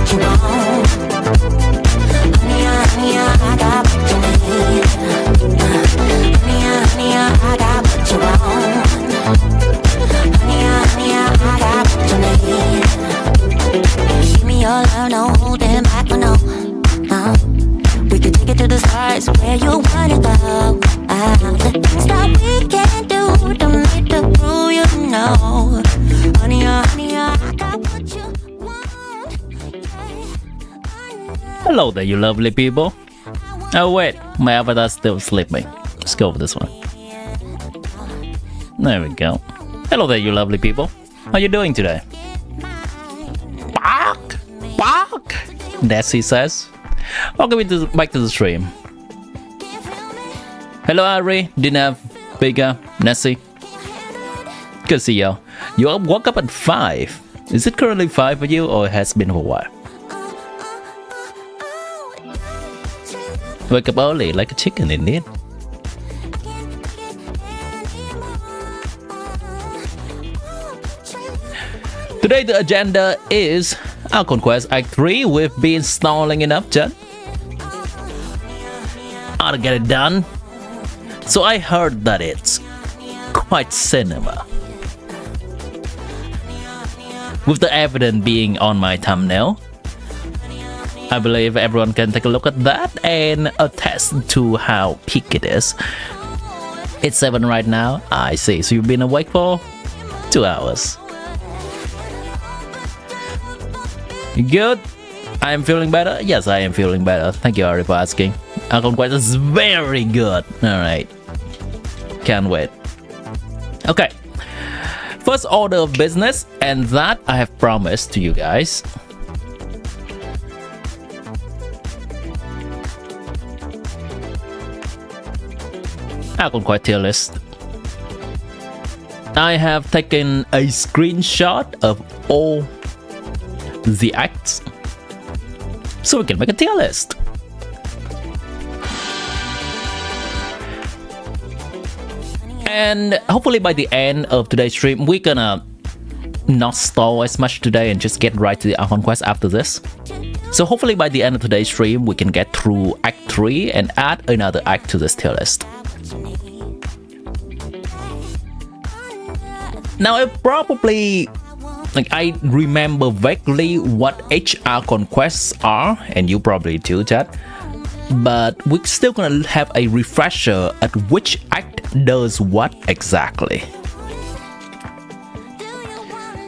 what you want. Honey, I got what you need. Honey, I got what you want. Honey, I got what you need. Give me your love, no holding back, no. We can take it to the stars where you wanna go. The things that we can do, don't need to prove you know. Honey, I got what you want. Hello there, you lovely people. Oh wait, my avatar's still sleeping. Let's go for this one. There we go. Hello there, you lovely people. How you doing today? Bark! Bark! Nessie says. Welcome back to the stream. Hello Ari, Dinav, Vega, Nessie. Good to see you. You woke up at 5. Is it currently 5 for you or it has been for a while? Wake up early like a chicken indeed. Today the agenda is our Conquest Act 3. We've been stalling enough, Jen. Ought to get it done. So I heard that it's quite cinema. With the evidence being on my thumbnail, I believe everyone can take a look at that and attest to how peak it is. It's 7 right now. I see. So you've been awake for 2 hours. Good. I am feeling better. Yes, I am feeling better. Thank you, Ari, for asking. Our Conquest is very good. Alright. Can't wait. Okay. First order of business, and that I have promised to you guys. Our Conquest tier list. I have taken a screenshot of all the acts so we can make a tier list. And hopefully by the end of today's stream, we're gonna not stall as much today and just get right to the Conquest after this. So hopefully by the end of today's stream, we can get through Act 3 and add another act to this tier list. Now I remember vaguely what HR conquests are, and you probably do, chat. But we're still gonna have a refresher at which act does what exactly.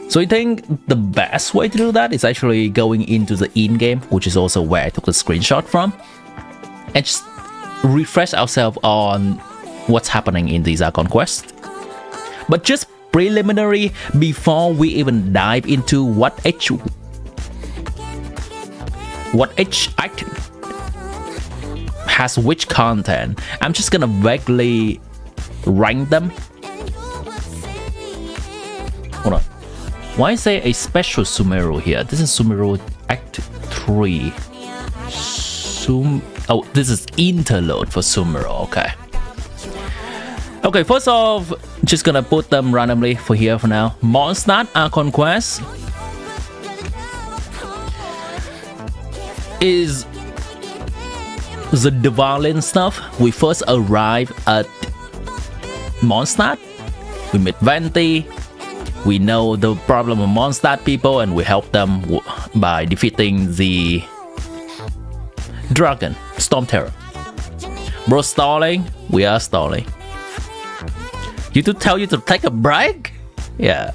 So I think the best way to do that is actually going into the in-game, which is also where I took the screenshot from, and just refresh ourselves on what's happening in these conquests. But just preliminary, before we even dive into what each act has which content, I'm just gonna vaguely rank them. Hold on. Why say a special Sumeru here? This is Sumeru Act 3. Oh, this is interlude for Sumeru. Okay. Okay, first off, just gonna put them randomly for here for now. Mondstadt Conquest is the Dvalin stuff. We first arrive at Mondstadt. We meet Venti. We know the problem of Mondstadt people, and we help them by defeating the dragon, Storm Terror. Bro, stalling. We are stalling. You to tell you to take a break? Yeah.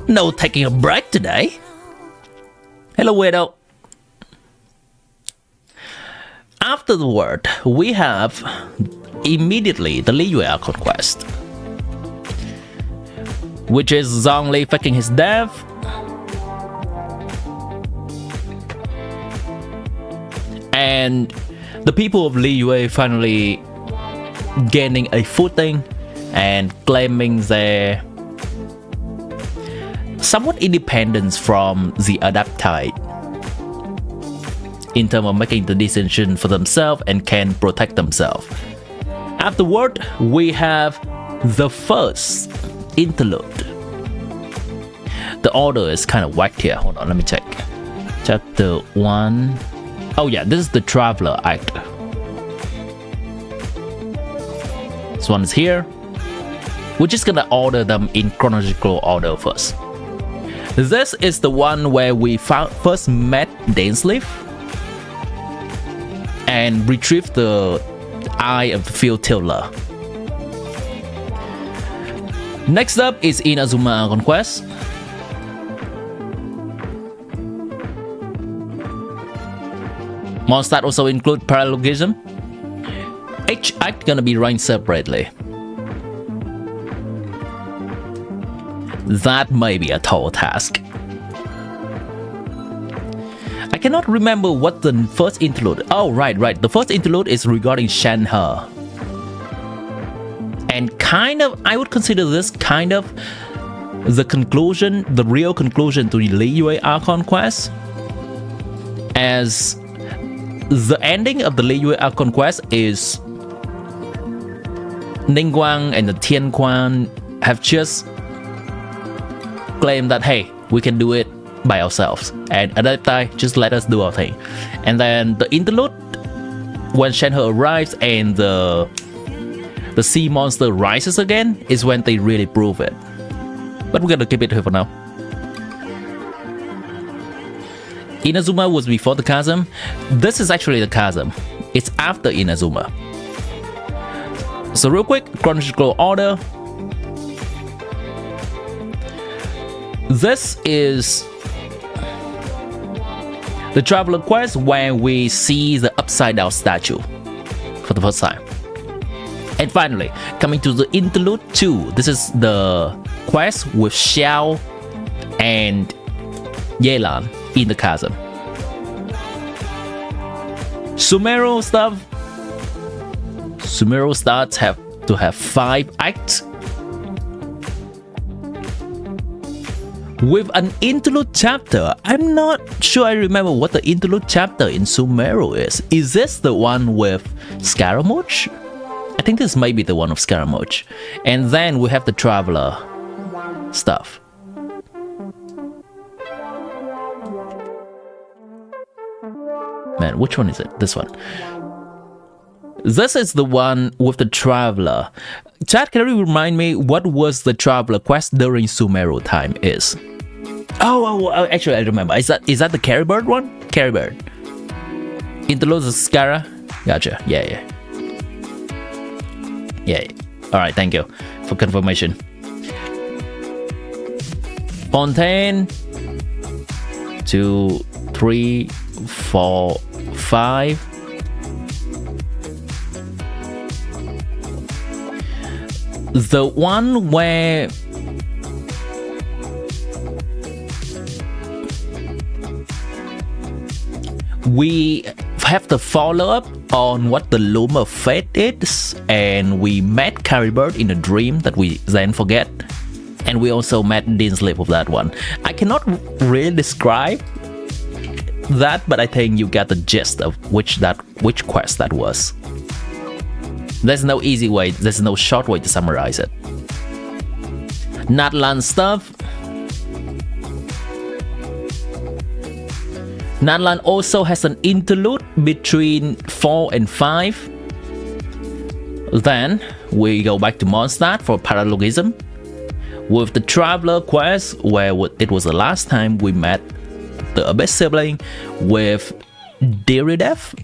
No taking a break today. Hello, Widow. Afterward, we have immediately the Liyue conquest, which is Zhongli faking his death. And the people of Liyue finally gaining a footing and claiming their somewhat independence from the Adaptite in terms of making the decision for themselves and can protect themselves. Afterward, we have the first interlude. The order is kind of whacked here. Hold on, let me check. Chapter 1. Oh yeah, this is the Traveler Act. This one is here. We're just gonna order them in chronological order first. This is the one where we first met Dainsleif and retrieved the Eye of the Field Tiller. Next up is Inazuma Conquest. Mondstadt also include Paralogism. Each act gonna be run separately. That may be a tall task. I cannot remember what the first interlude. Oh, right. The first interlude is regarding Shenhe. And kind of, I would consider this kind of the conclusion, the real conclusion to the Liyue Archon quest. As the ending of the Liyue Archon quest is Ningguang and the Tianquan have just claimed that, hey, we can do it by ourselves, and at that time, just let us do our thing. And then the interlude, when Shenhe arrives and the sea monster rises again, is when they really prove it. But we're gonna keep it here for now. Inazuma was before the chasm. This is actually the chasm. It's after Inazuma. So real quick, chronological order. This is the Traveler quest where we see the upside down statue for the first time. And finally, coming to the interlude 2. This is the quest with Xiao and Yelan in the chasm. Sumeru stuff. Sumeru starts have to have 5 acts. With an interlude chapter. I'm not sure I remember what the interlude chapter in Sumeru is. Is this the one with Scaramouche? I think this might be the one of Scaramouche. And then we have the Traveler stuff. Man, which one is it? This one. This is the one with the Traveler. Chat, can you remind me what was the Traveler quest during Sumeru time is? Oh, actually I remember. Is that the Carrybird one? Carrybird. Interlude of Scara? Gotcha. Yeah. Alright, thank you for confirmation. Fontaine. 2, 3, 4, 5. The one where we have the follow-up on what the Loom of Fate is, and we met Carrybird in a dream that we then forget, and we also met Dainsleif of that one. I cannot really describe that, but I think you get the gist of which quest that was. There's no easy way, there's no short way to summarize it. Natlan stuff. Natlan also has an interlude between 4 and 5. Then we go back to Mondstadt for Paralogism. With the Traveler quest, where it was the last time we met the Abyss sibling with Diridev?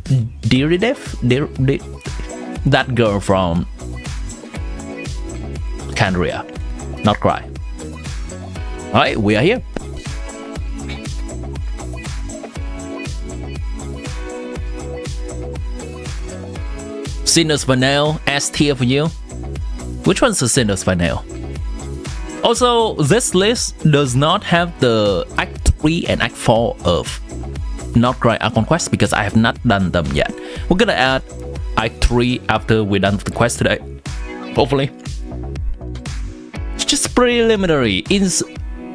That girl from Canria. Nod-Krai. Alright, we are here. Sinner's Vanille, S tier for you. Which one's the Sinner's Vanille? Also, this list does not have the Act 3 and Act 4 of Nod-Krai Archon Quest because I have not done them yet. We're gonna add Act 3 after we're done with the quest today. Hopefully. It's just preliminary.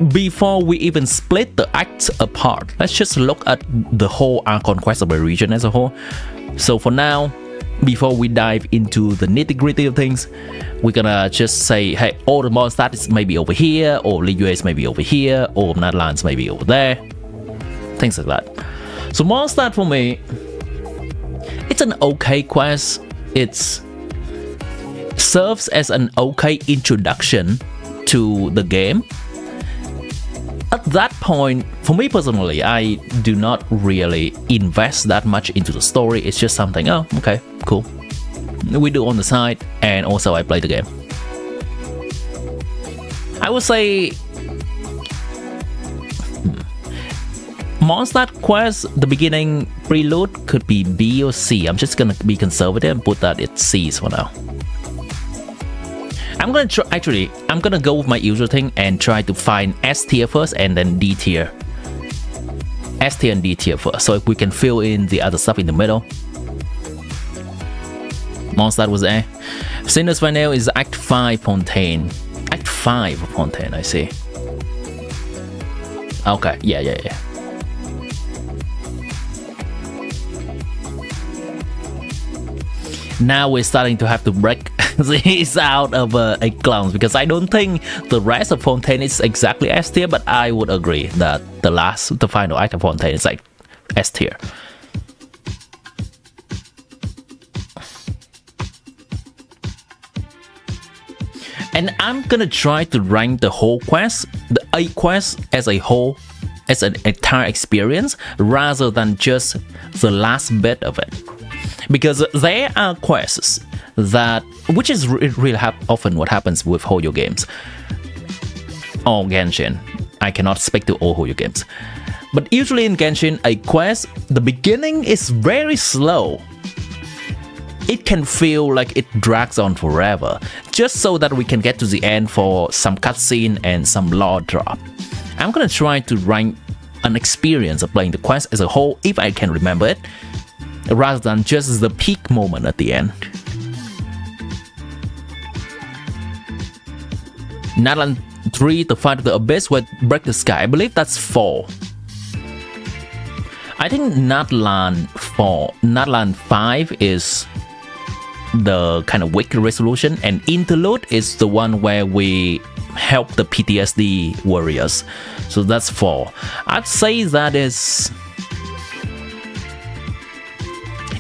Before we even split the acts apart, let's just look at the whole Archon Quest of the region as a whole. So for now, before we dive into the nitty-gritty of things, we're gonna just say, hey, all the Mondstadt is maybe over here, or Liyue is maybe over here, or Natlan's maybe over there, things like that. So Mondstadt for me, it's an okay quest. It's serves as an okay introduction to the game. At that point, for me personally, I do not really invest that much into the story. It's just something, oh, okay, cool, we do on the side, and also I play the game. I would say Mondstadt quest, the beginning prelude could be B or C. I'm just gonna be conservative and put that at C's for now. I'm gonna try, actually, I'm gonna go with my usual thing and try to find S tier first and then D tier. S tier and D tier first, so if we can fill in the other stuff in the middle. Mondstadt was A. Sinner's Final is Act 5 Fontaine. Act 5 of Fontaine, I see. Okay, yeah. Now we're starting to have to break this out of a clowns, because I don't think the rest of Fontaine is exactly S tier, but I would agree that the final act of Fontaine is like S tier. And I'm gonna try to rank the whole quest, the 8 quests as a whole, as an entire experience, rather than just the last bit of it. Because there are quests that, which is really often what happens with Hoyo games. Or Genshin. I cannot speak to all Hoyo games. But usually in Genshin, a quest, the beginning is very slow. It can feel like it drags on forever, just so that we can get to the end for some cutscene and some lore drop. I'm gonna try to rank an experience of playing the quest as a whole, if I can remember it, rather than just the peak moment at the end. Natlan 3, The Fight of the Abyss with Break the Sky, I believe that's 4. I think Natlan 5 is the kind of weak resolution, and Interlude is the one where we help the PTSD warriors. So that's 4. I'd say that is...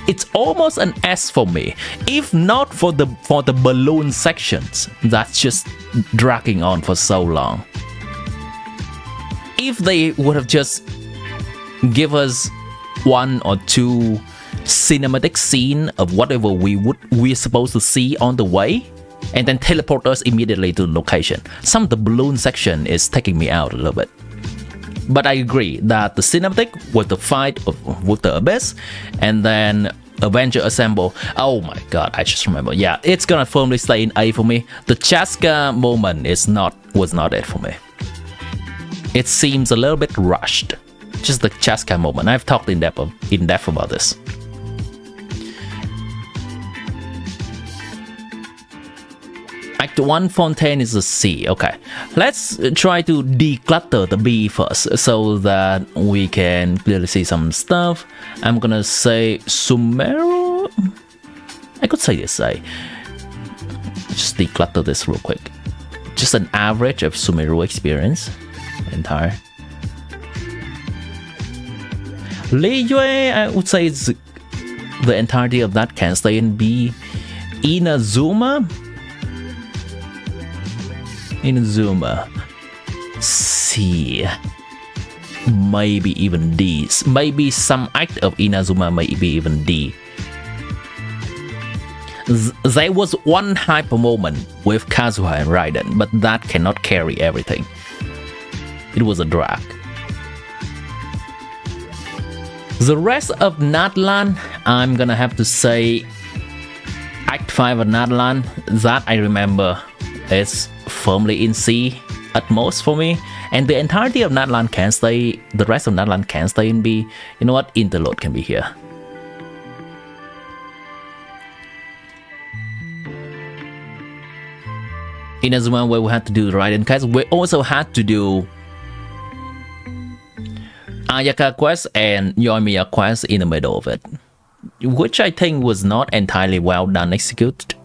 it's almost an S for me, if not for the balloon sections that's just dragging on for so long. If they would have just give us 1 or 2 cinematic scene of whatever we're supposed to see on the way, and then teleport us immediately to the location. Some of the balloon section is taking me out a little bit. But I agree that the cinematic with the fight with the Abyss, and then Avenger Assemble. Oh my god, I just remember. Yeah, it's gonna firmly stay in A for me. The Chaska moment was not it for me. It seems a little bit rushed. Just the Chaska moment. I've talked in depth about this. Act 1 Fontaine is a C. Okay, let's try to declutter the B first so that we can clearly see some stuff. I'm gonna say Sumeru. I could say this. Just declutter this real quick. Just an average of Sumeru experience. Entire. Liyue, I would say it's the entirety of that can stay in B. Inazuma, C, maybe even D. Maybe some act of Inazuma, maybe even D. There was one hyper moment with Kazuha and Raiden, but that cannot carry everything. It was a drag. The rest of Natlan, I'm gonna have to say Act 5 of Natlan, that I remember is firmly in C at most for me, and the entirety of Natlan can stay, the rest of Natlan can stay in B. You know what, Interlude can be here. Inazuma, where we had to do the Raiden quest, we also had to do Ayaka quest and Yoimiya quest in the middle of it. which I think was not entirely well done executed.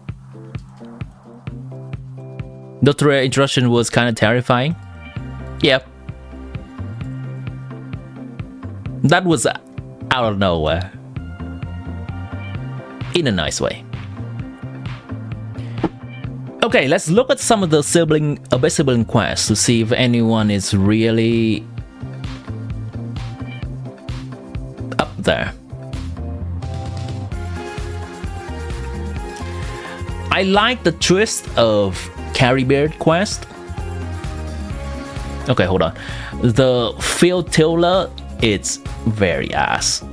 The tutorial introduction was kind of terrifying. Yep. That was out of nowhere. In a nice way. Okay, let's look at some of the Abyss sibling quests to see if anyone is really up there. I like the twist of Carrybeard quest. Okay, hold on. The Field Tiller, it's very ass.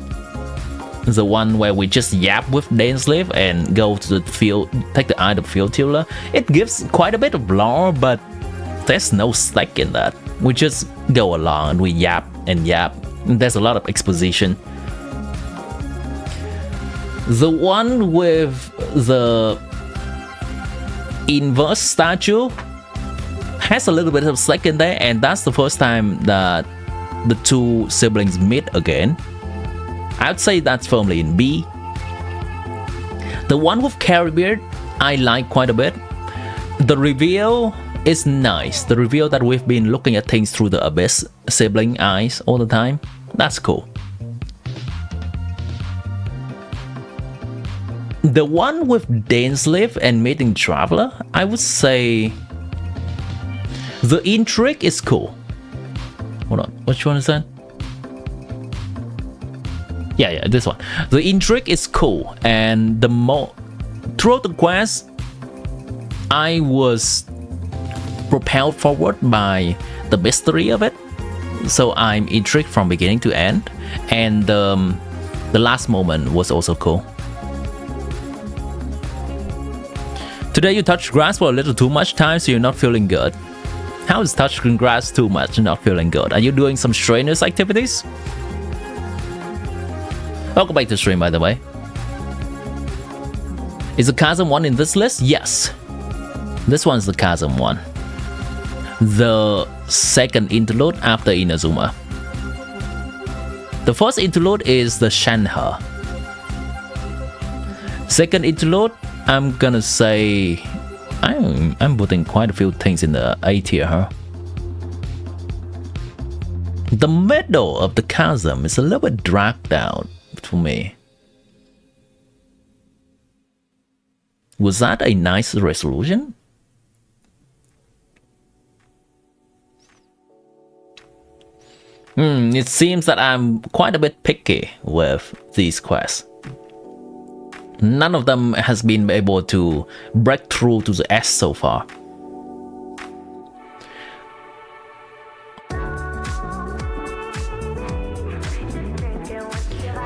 The one where we just yap with Dainsleif and go to the field, take the eye of Field Tiller. It gives quite a bit of lore, but there's no stake in that. We just go along and we yap and yap. And there's a lot of exposition. The one with the inverse statue has a little bit of stake in there, and that's the first time that the two siblings meet again. I'd say that's firmly in B. The one with Carrybeard, I like quite a bit. The reveal is nice. The reveal that we've been looking at things through the Abyss sibling eyes all the time. That's cool. The one with Dainsleif and meeting Traveler, I would say the intrigue is cool. Hold on, which one is that? Yeah, this one. The intrigue is cool, and throughout the quest, I was propelled forward by the mystery of it. So I'm intrigued from beginning to end, and the last moment was also cool. Today you touched grass for a little too much time, so you're not feeling good. How is touching grass too much and not feeling good? Are you doing some strenuous activities? Welcome back to stream, by the way. Is the Chasm one in this list? Yes. This one's the Chasm one. The second interlude after Inazuma. The first interlude is the Shanha. Second interlude, I'm gonna say I'm putting quite a few things in the A tier, huh? The middle of the chasm is a little bit dragged out for me. Was that a nice resolution? It seems that I'm quite a bit picky with these quests. None of them has been able to break through to the S so far.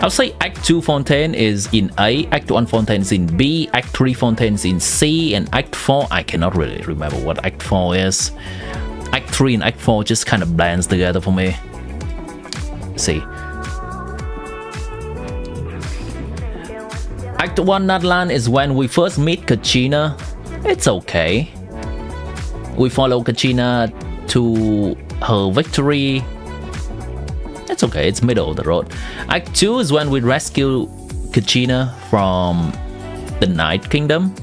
I'll say Act 2 Fontaine is in A, Act 1 Fontaine is in B, Act 3 Fontaine is in C, and Act 4, I cannot really remember what Act 4 is. Act 3 and Act 4 just kind of blends together for me. See. Act 1 Nadland is when we first meet Kachina. It's okay. We follow Kachina to her victory. It's okay, it's middle of the road. Act 2 is when we rescue Kachina from the Night Kingdom.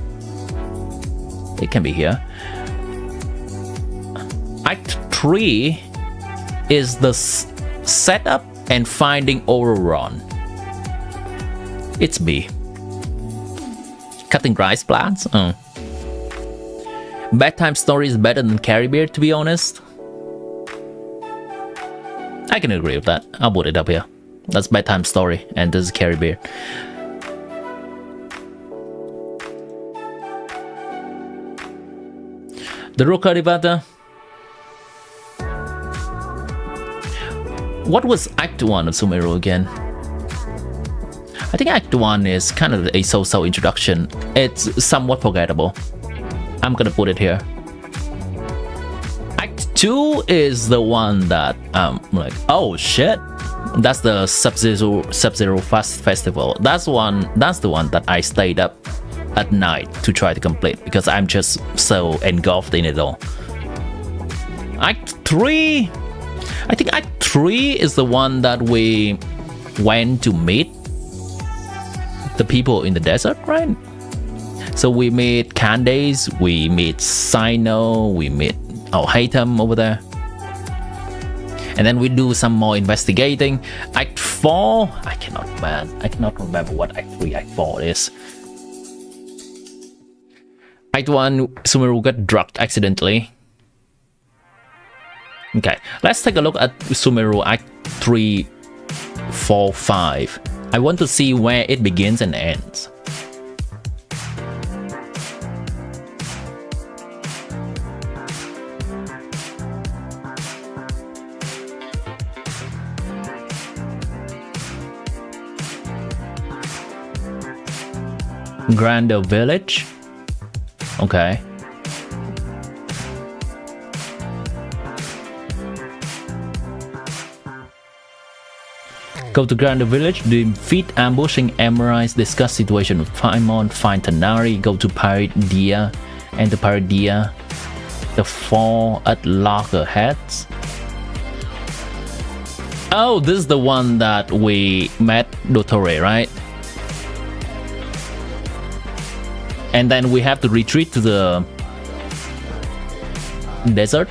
It can be here. Act 3 is the setup and finding Auroron. It's B. Cutting rice plants? Bedtime story is better than Carrybeard, to be honest. I can agree with that. I'll put it up here. That's bedtime story, and this is Carrybeard. The Ruka Rivata. What was Act 1 of Sumeru again? I think Act 1 is kind of a so-so introduction. It's somewhat forgettable. I'm gonna put it here. Act 2 is the one that I'm like, oh shit. That's the Sub-Zero Festival. That's the one that I stayed up at night to try to complete because I'm just so engulfed in it all. Act 3, I think Act 3 is the one that we went to meet the people in the desert, right? So we meet Candace, we meet Sino, we meet Haytham over there. And then we do some more investigating. Act 4, I cannot remember what Act 3, Act 4 is. Act 1, Sumeru got drugged accidentally. Okay, let's take a look at Sumeru Act 3, 4, 5. I want to see where it begins and ends. Grander Village. Okay. Go to Grander Village, defeat ambushing Emirites, discuss situation with Paimon, find Tanari, go to Paridia, enter Paridia, the 4 at loggerheads. Oh, this is the one that we met Dottore, right? And then we have to retreat to the desert.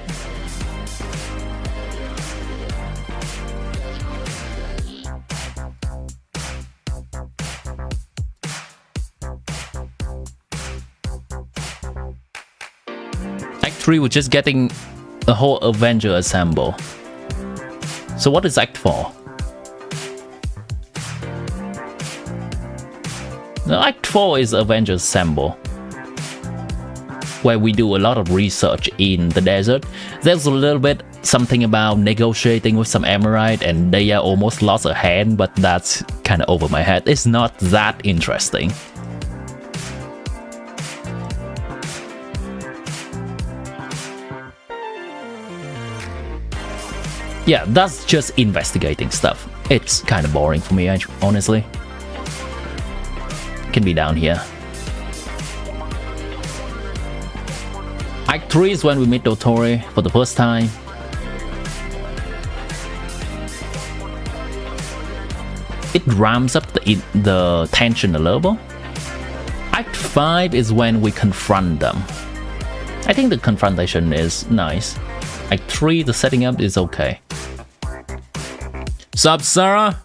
Act 3, we're just getting a whole Avenger assemble. So what is Act 4? Act 4 is Avengers Assemble, where we do a lot of research in the desert. There's a little bit something about negotiating with some Emirite, and they almost lost a hand, but that's kind of over my head. It's not that interesting. Yeah, that's just investigating stuff. It's kind of boring for me, honestly. Can be down here. Act 3 is when we meet Dottore for the first time. It ramps up the tension a little. Act 5 is when we confront them. I think the confrontation is nice. Act 3, the setting up is okay. Sup, Sarah?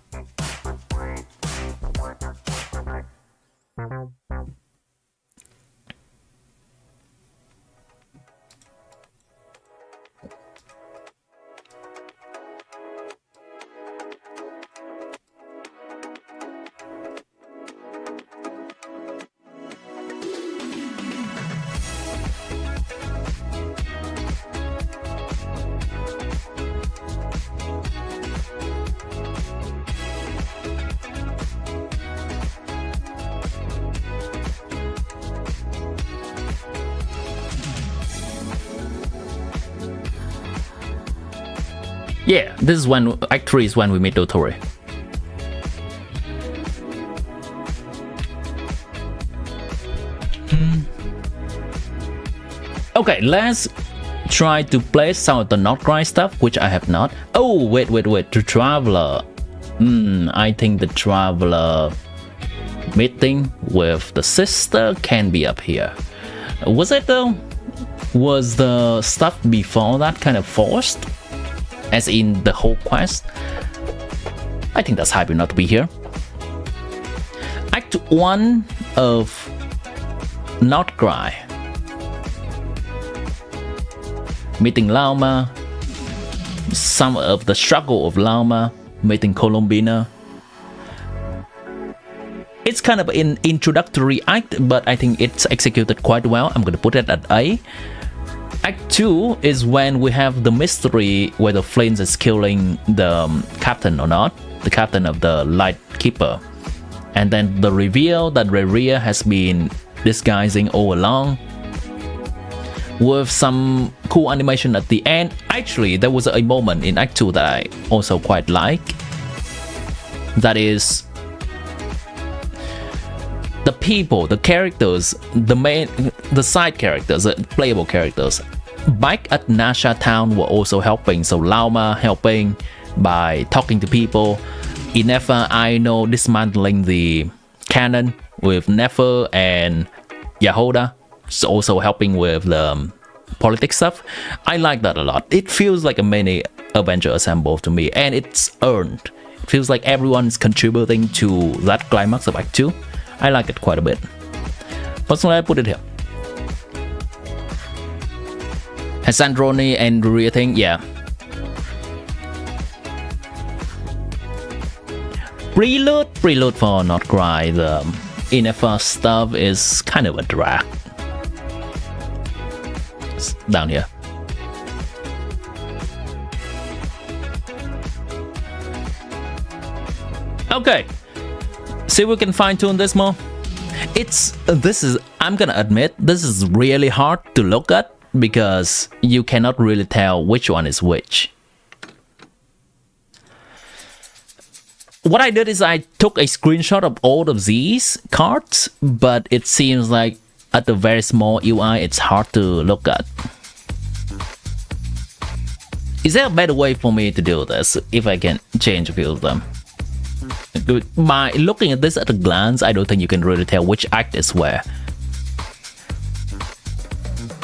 Yeah, this is when Act 3 is when we meet Dottore. Okay, let's try to play some of the Nod-Krai stuff, which I have not. Oh, wait, the Traveler. I think the Traveler meeting with the sister can be up here. Was it though? Was the stuff before that kind of forced? As in the whole quest? I think that's happy not to be here. Act 1 of Nod-Krai. Meeting Lauma. Some of the struggle of Lauma. Meeting Colombina. It's kind of an introductory act, but I think it's executed quite well. I'm gonna put it at A. Act 2 is when we have the mystery whether Flint is killing the captain or not, the captain of the Light Keeper. And then the reveal that Reria has been disguising all along, with some cool animation at the end. Actually, there was a moment in Act 2 that I also quite like. That is the people, the characters, the side characters, the playable characters back at Nasha Town were also helping. So Lauma helping by talking to people, Inefa, I know, dismantling the canon with Nefer and Yahoda. It's also helping with the politics stuff. I like that a lot. It feels like a mini Avenger Assemble to me, and it's earned. It feels like everyone's contributing to that climax of Act 2. I like it quite a bit. Personally, I put it here. Sandroni and Ruria thing, yeah. Prelude for Nod-Krai. The Innefer stuff is kind of a drag. It's down here. Okay, see if we can fine tune this more. I'm gonna admit, this is really hard to look at because you cannot really tell which one is which. What I did is I took a screenshot of all of these cards, but it seems like at the very small UI, it's hard to look at. Is there a better way for me to do this if I can change a few of them? By looking at this at a glance, I don't think you can really tell which act is where.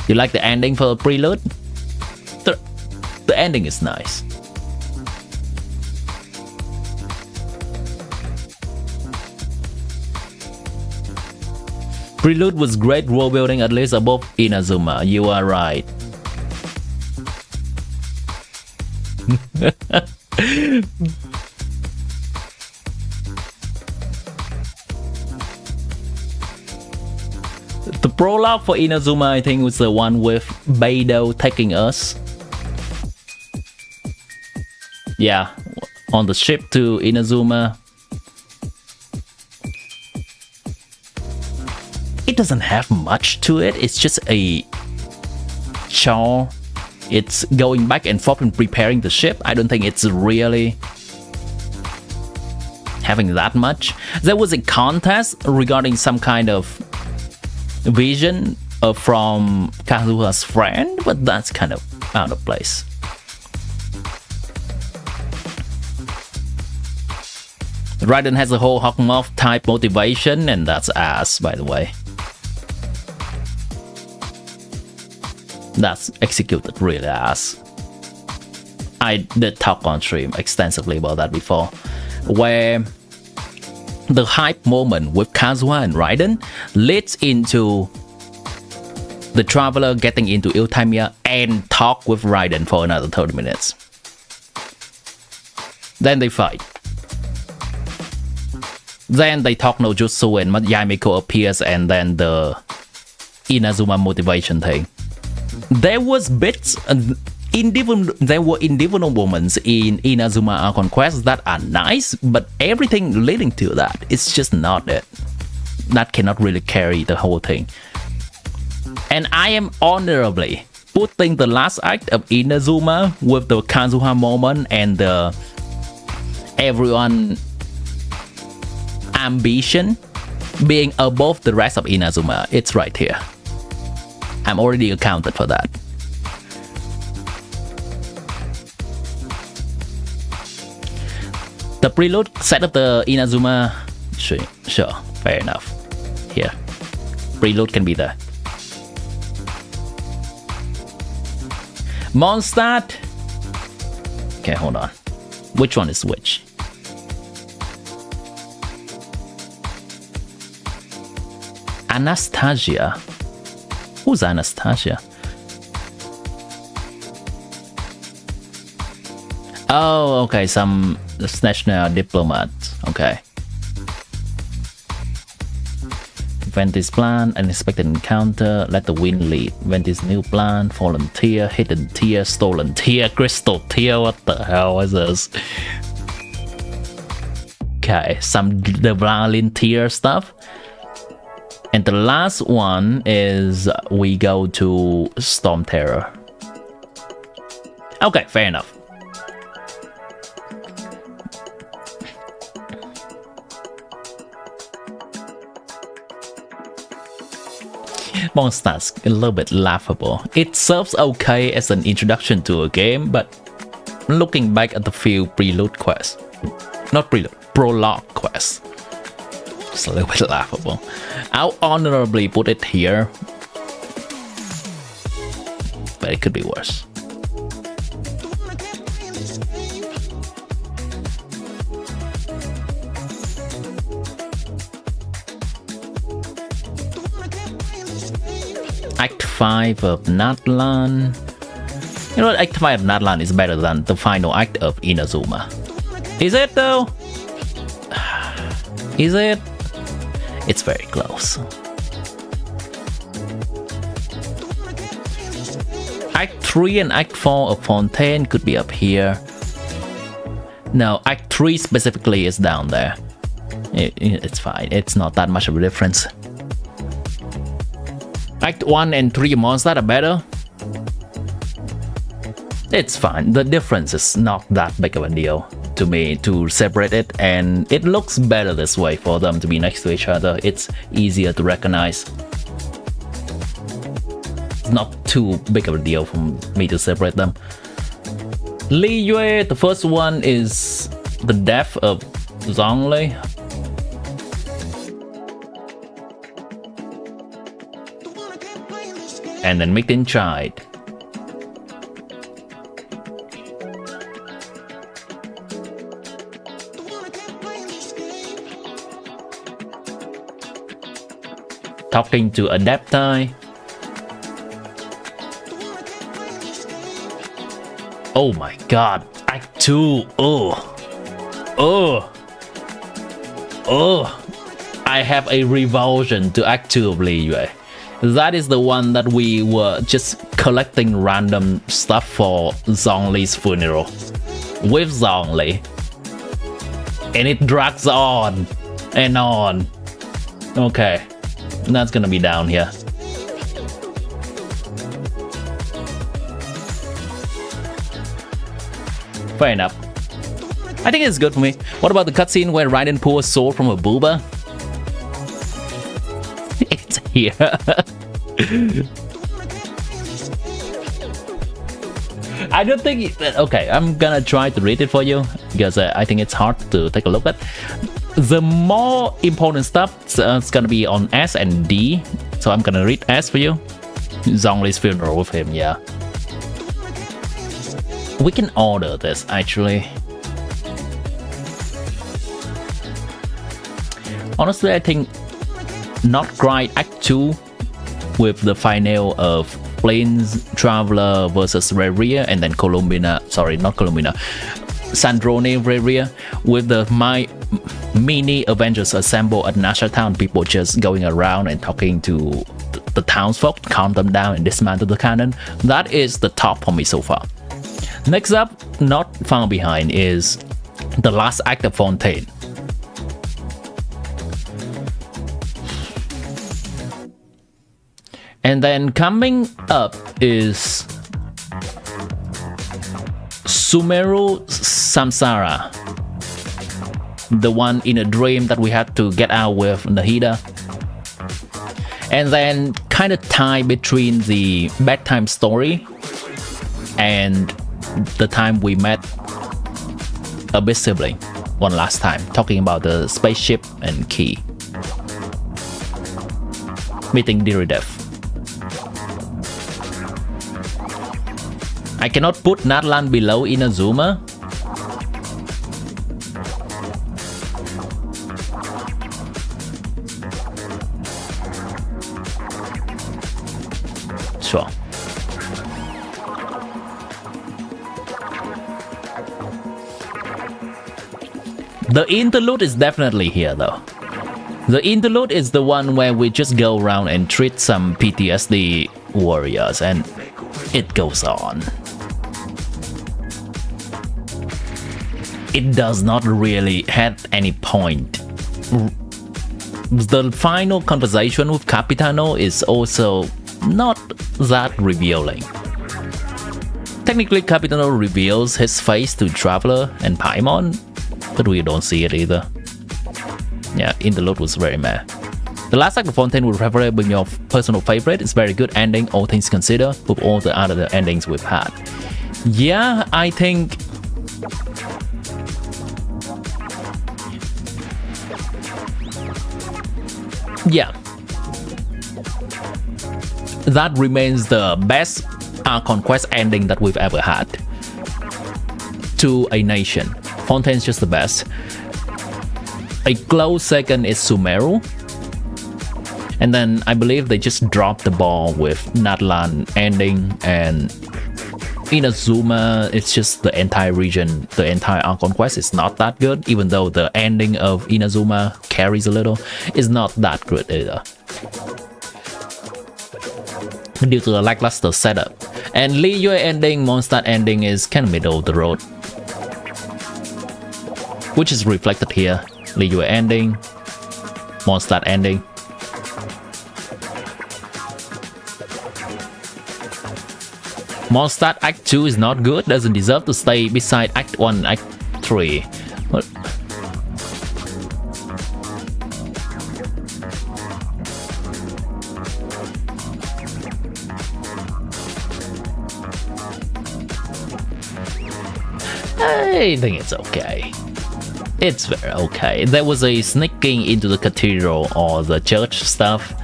You like the ending for Prelude? The ending is nice. Prelude was great world building, at least above Inazuma. You are right. The prologue for Inazuma, I think, was the one with Beidou taking us. Yeah, on the ship to Inazuma. It doesn't have much to it. It's just a chore. It's going back and forth and preparing the ship. I don't think it's really having that much. There was a contest regarding some kind of vision from Kazuha's friend, but that's kind of out of place. Raiden has a whole Hawkmoth type motivation, and that's ass, by the way. That's executed really ass. I did talk on stream extensively about that before, where the hype moment with Kazuha and Raiden leads into the Traveler getting into Iltamia and talk with Raiden for another 30 minutes. Then they fight. Then they talk no jutsu and Yamiko appears, and then the Inazuma motivation thing. There was bits, there were individual moments in Inazuma Archon Quest that are nice, but everything leading to that, it's just not it. That cannot really carry the whole thing. And I am honorably putting the last act of Inazuma with the Kazuha moment and the everyone ambition being above the rest of Inazuma. It's right here. I'm already accounted for that. The prelude set of the Inazuma, sure, fair enough. Here, prelude can be there. Mondstadt. Okay, hold on. Which one is which? Anastasia. Who's Anastasia? Oh, okay, some national diplomat. Okay. Venti's plan, unexpected encounter, let the wind lead. Venti's new plan, fallen tear, hidden tear, stolen tear, crystal tear. What the hell is this? Okay, some Devlin tear stuff. And the last one is we go to Storm Terror. Okay, fair enough. Mondstadt's a little bit laughable. It serves okay as an introduction to a game, but looking back at the few prelude quests, not prelude, prologue quests, It's a little bit laughable. I'll honorably put it here, but it could be worse. Act 5 of Natlan. You know what? Act 5 of Natlan is better than the final act of Inazuma. Is it though? Is it? It's very close. Act 3 and Act 4 of Fontaine could be up here. No, Act 3 specifically is down there. It's fine. It's not that much of a difference. Act 1 and 3 monsters are better. It's fine. The difference is not that big of a deal to me to separate it, and it looks better this way for them to be next to each other. It's easier to recognize. It's not too big of a deal for me to separate them. Li Yue, the first one is the death of Zhongli. And then Mixin Child. Talking to Adaptai. Oh my god, Act 2. I have a revulsion to Act 2 of Li Yue. That is the one that we were just collecting random stuff for Zhongli's funeral with Zhongli, and it drags on and on. Okay, that's gonna be down here. Fair enough. I think it's good for me. What about the cutscene where Raiden pulls a sword from a booba? It's here. I don't think okay, I'm gonna try to read it for you because I think it's hard to take a look at. The more important stuff is gonna be on S and D, so I'm gonna read S for you. Zhongli's funeral with him, yeah. We can order this actually. Honestly, I think Nod-Krai Act 2 with the final of Plains Traveler versus Reria, and then Sandrone Reria with the mini Avengers assemble at Nasha Town, people just going around and talking to the townsfolk, calm them down and dismantle the cannon. That is the top for me so far. Next up, not far behind, is the last act of Fontaine. And then coming up is Sumeru Samsara, the one in a dream that we had to get out with Nahida. And then kind of tie between the bedtime story and the time we met Abyss Sibling one last time, talking about the spaceship and Key. Meeting Diridev. I cannot put Natlan below Inazuma. Sure. The interlude is definitely here though. The interlude is the one where we just go around and treat some PTSD warriors, and it goes on. It does not really have any point. The final conversation with Capitano is also not that revealing. Technically, Capitano reveals his face to Traveler and Paimon, but we don't see it either. Yeah, interlude was very meh. The last act of Fontaine will probably be your personal favorite. It's very good ending, all things considered, with all the other endings we've had. Yeah, I think yeah, that remains the best conquest ending that we've ever had to a nation. Fontaine's just the best. A close second is Sumeru. And then I believe they just dropped the ball with Natlan ending, and Inazuma, it's just the entire region, the entire conquest is not that good, even though the ending of Inazuma carries a little. It's not that good either, due to the lackluster setup. And Liyue ending, Mondstadt ending is kind of middle of the road, which is reflected here. Liyue ending, Mondstadt ending. Mondstadt Act 2 is not good, doesn't deserve to stay beside Act 1 and Act 3. But I think it's okay. It's very okay. There was a sneaking into the cathedral or the church stuff.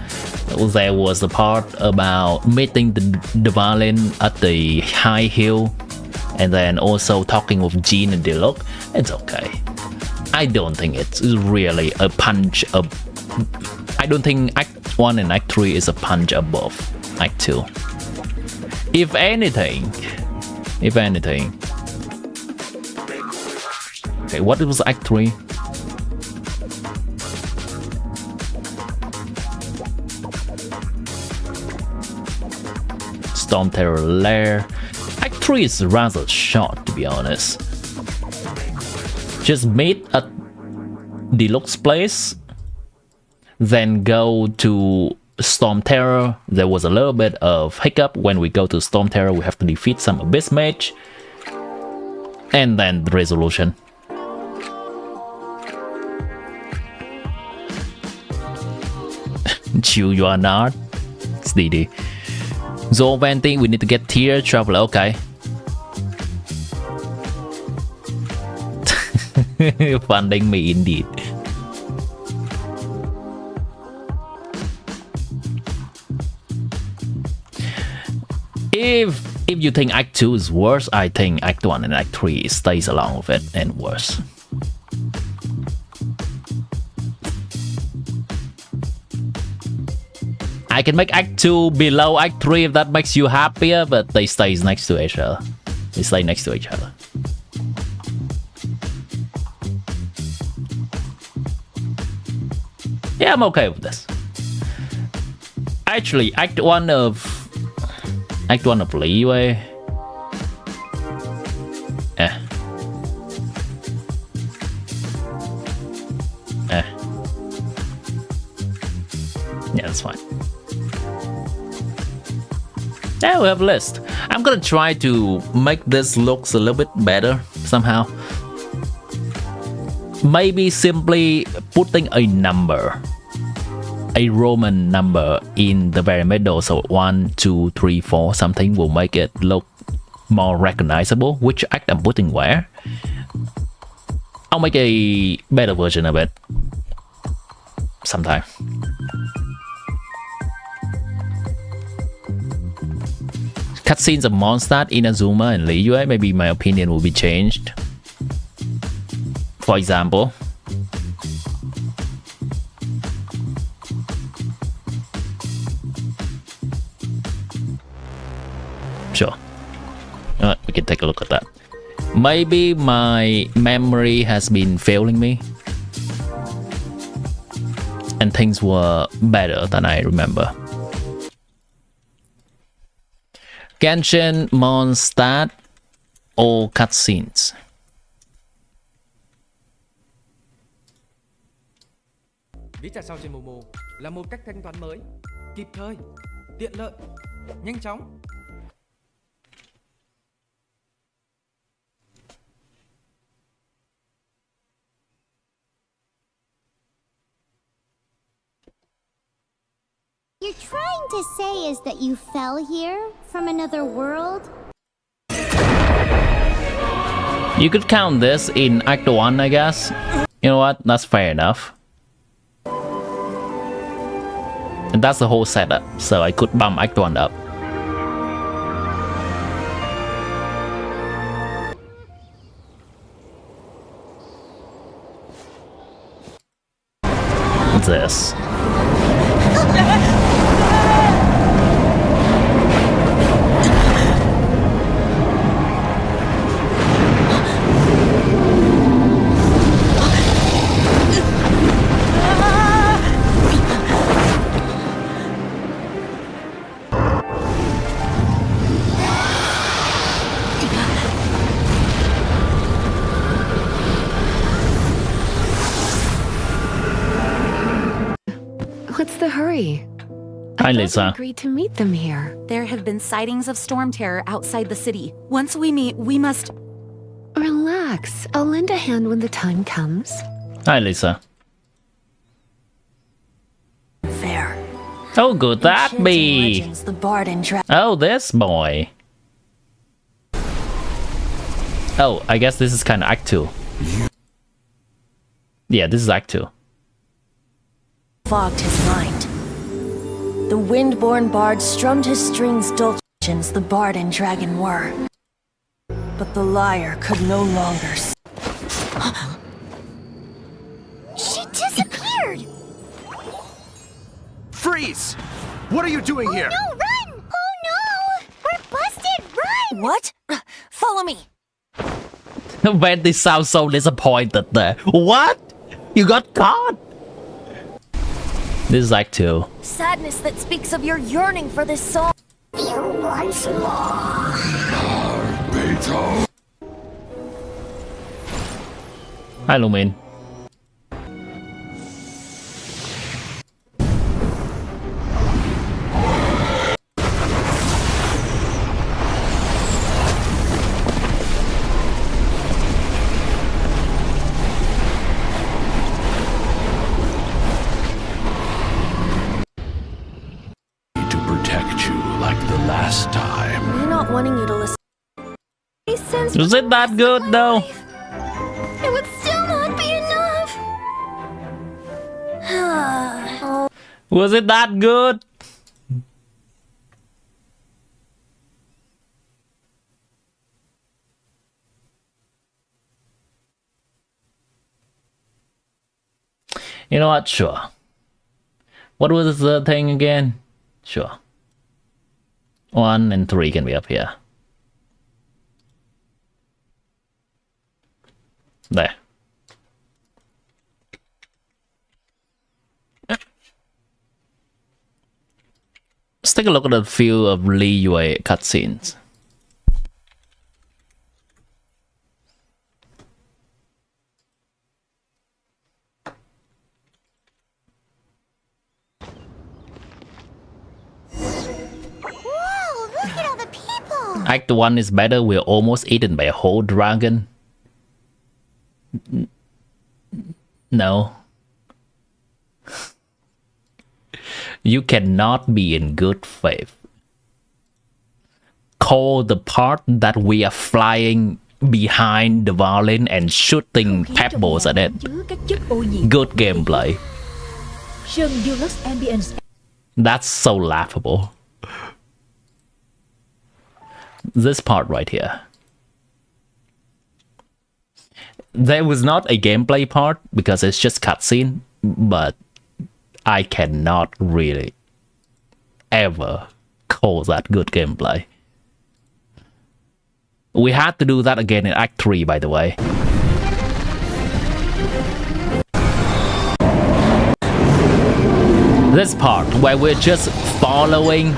There was the part about meeting the Dvalin at the high hill, and then also talking with Jean and Diluc. It's okay. I don't think it's really a punch up. I don't think Act 1 and Act 3 is a punch above Act 2. If anything. Okay, what was Act 3? Storm Terror Lair. Act 3 is rather short, to be honest. Just meet at Diluc's place, then go to Storm Terror. There was a little bit of hiccup when we go to Storm Terror. We have to defeat some Abyss Mage, and then the resolution. Chill, you are not. It's DD. Zolvanting, we need to get tier traveler. Okay. Funding me indeed. If you think Act 2 is worse, I think Act 1 and Act 3 stays along with it and worse. I can make Act 2 below Act 3 if that makes you happier, but they stay next to each other. They stay next to each other. Yeah, I'm okay with this. Actually, Act 1 of Liyue. Yeah, that's fine. Yeah, we have a list. I'm gonna try to make this looks a little bit better somehow. Maybe simply putting a number, a Roman number in the very middle, so 1, 2, 3, 4 something will make it look more recognizable. Which act I'm putting where? I'll make a better version of it sometime. Cutscenes of Mondstadt, Inazuma, and Liyue, maybe my opinion will be changed. For example, sure. We can take a look at that. Maybe my memory has been failing me, and things were better than I remember. Genshin, Mondstadt, or cutscenes. Ví trả sau trên Momo là một cách thanh toán mới, kịp thời, tiện lợi, nhanh chóng. You're trying to say is that you fell here from another world? You could count this in Act 1, I guess. You know what? That's fair enough. And that's the whole setup, so I could bump Act 1 up. This. What's the hurry? Hi, I Lisa. agreed to meet them here. There have been sightings of storm terror outside the city. Once we meet, we must... Relax. I'll lend a hand when the time comes. Hi, Lisa. Fair. Oh, good that Ancient be. legends, the bard and Oh, this boy. Oh, I guess this is kind of Act 2. Yeah, this is Act 2. fogged his mind. The wind-born bard strummed his strings dulcens the bard and dragon were. But the lyre could no longer She disappeared! Freeze! What are you doing here? No, run! Oh no! We're busted! Run! What? Follow me! Wendy sounds so disappointed there. What? You got caught? This is Act 2. Sadness that speaks of your yearning for this soul. Hi, Lumin. To protect you like the last time. Me not wanting you to listen. Was it that good though? It would still not be enough! Oh, Was it that good? You know what? Sure. What was the thing again? Sure. 1 and 3 can be up here. There. Let's take a look at a few of Lee Yue cutscenes. Whoa, look at all the people! Act 1 is better. We're almost eaten by a whole dragon. No. You cannot be in good faith. Call the part that we are flying behind the violin and shooting pebbles at it. Good gameplay. That's so laughable. This part right here. There was not a gameplay part because it's just cutscene, but I cannot really ever call that good gameplay. We had to do that again in Act 3, by the way. This part where we're just following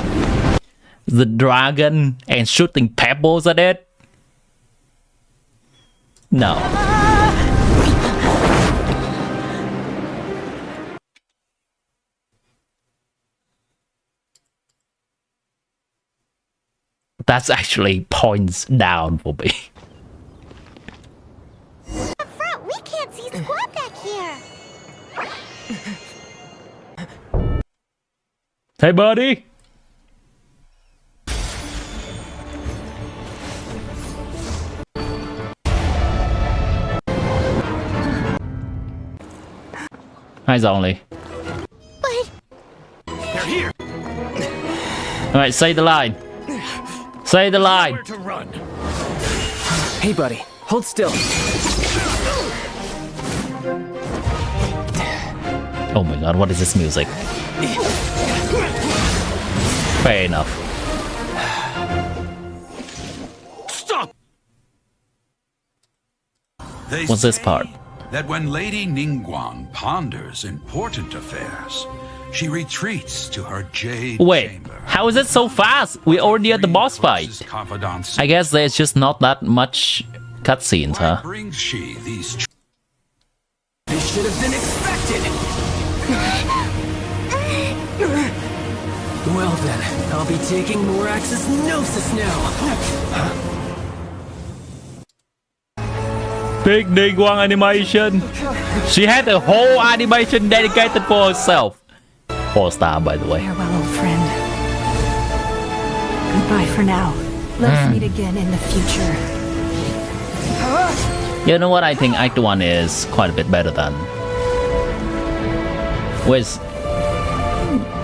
the dragon and shooting pebbles at it. No. That's actually points down for me. Up front, we can't see squat back here! Hey, buddy. Hi, Zonly. But... They're Alright, say the line. Say the line. Where to run? Hey, buddy, hold still. Oh my god, what is this music? Fair enough. Stop! They What's this say part? That when Lady Ningguang ponders important affairs, she retreats to her jade Wait, chamber. how is it so fast? We're already at the boss fight. I guess there's just not that much cutscenes, Why huh? brings she these This should have been expected. Well then, I'll be taking Morax's Gnosis now. Big Ningguang animation. She had a whole animation dedicated for herself. 4-star, by the way. Farewell, old friend. Goodbye for now. Let's meet again in the future. You know what? I think Act 1 is quite a bit better than...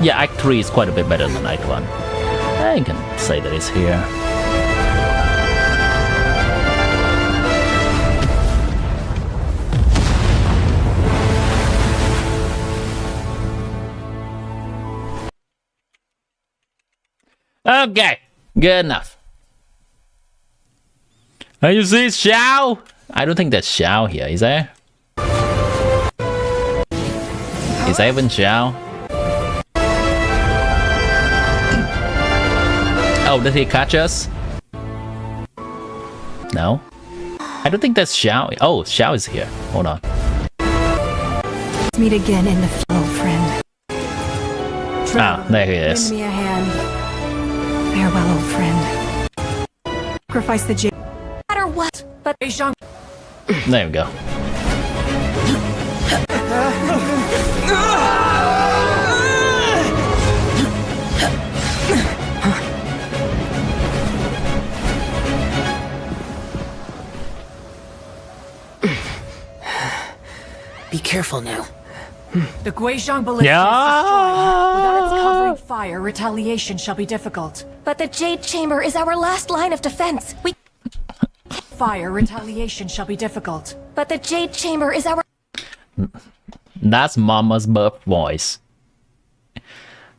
Yeah, Act 3 is quite a bit better than Act 1. I can say that it's here. Okay, good enough. And you see Xiao? I don't think there's Xiao here, is there? Is there even Xiao? Oh, did he catch us? No? I don't think that's Xiao. Oh, Xiao is here. Hold on. Let's meet again in the future, old friend. Ah, there he is. Lend me a hand. Farewell, old friend. Sacrifice the jade. No matter what, but There we go. Be careful now. The Guizhong Ballista Yeah. is destroyed. Without its covering fire, retaliation shall be difficult. but the Jade Chamber is our last line of defense. Fire, retaliation shall be difficult. But the Jade Chamber is our That's Mama's birth voice.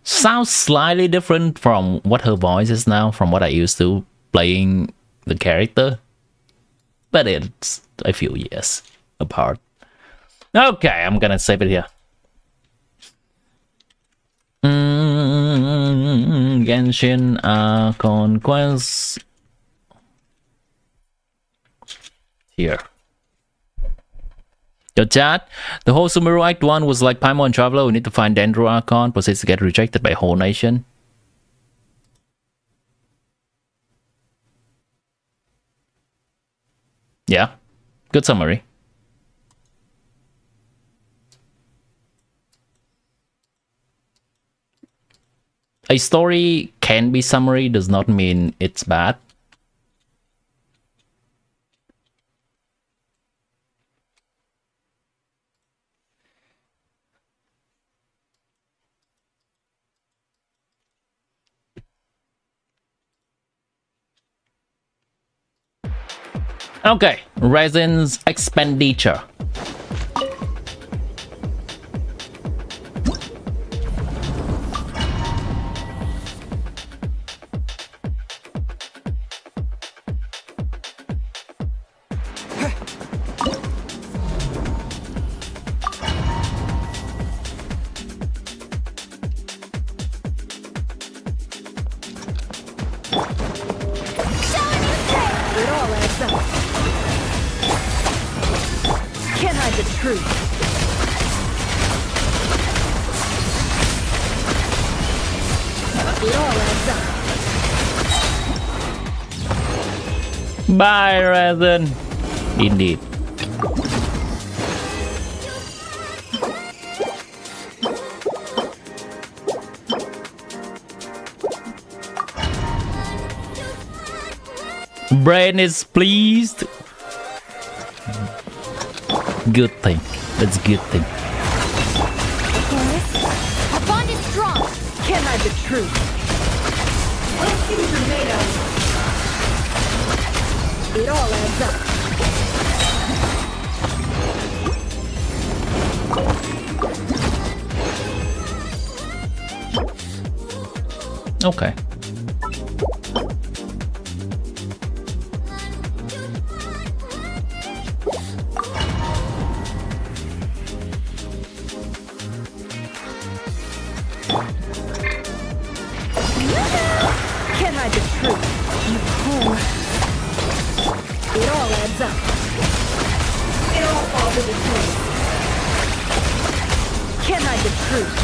Sounds slightly different from what her voice is now, from what I used to playing the character. But it's a few years apart. Okay, I'm gonna save it here. Genshin Conquest. Here. Your chat. The whole Sumeru Act 1 was like Paimon Traveler. We need to find Dendro Archon. Proceeds to get rejected by whole nation. Yeah. Good summary. A story can be summary does not mean it's bad. Okay, resin's expenditure. It all adds up. Can't hide the truth. It all adds up. Bye, resin. Indeed. Brain is pleased. Good thing. That's a good thing. Our bond is strong. Can't hide the truth. It all adds up. Okay. Can't hide the truth. You fool. It all adds up. It all falls into place. Can't hide the truth.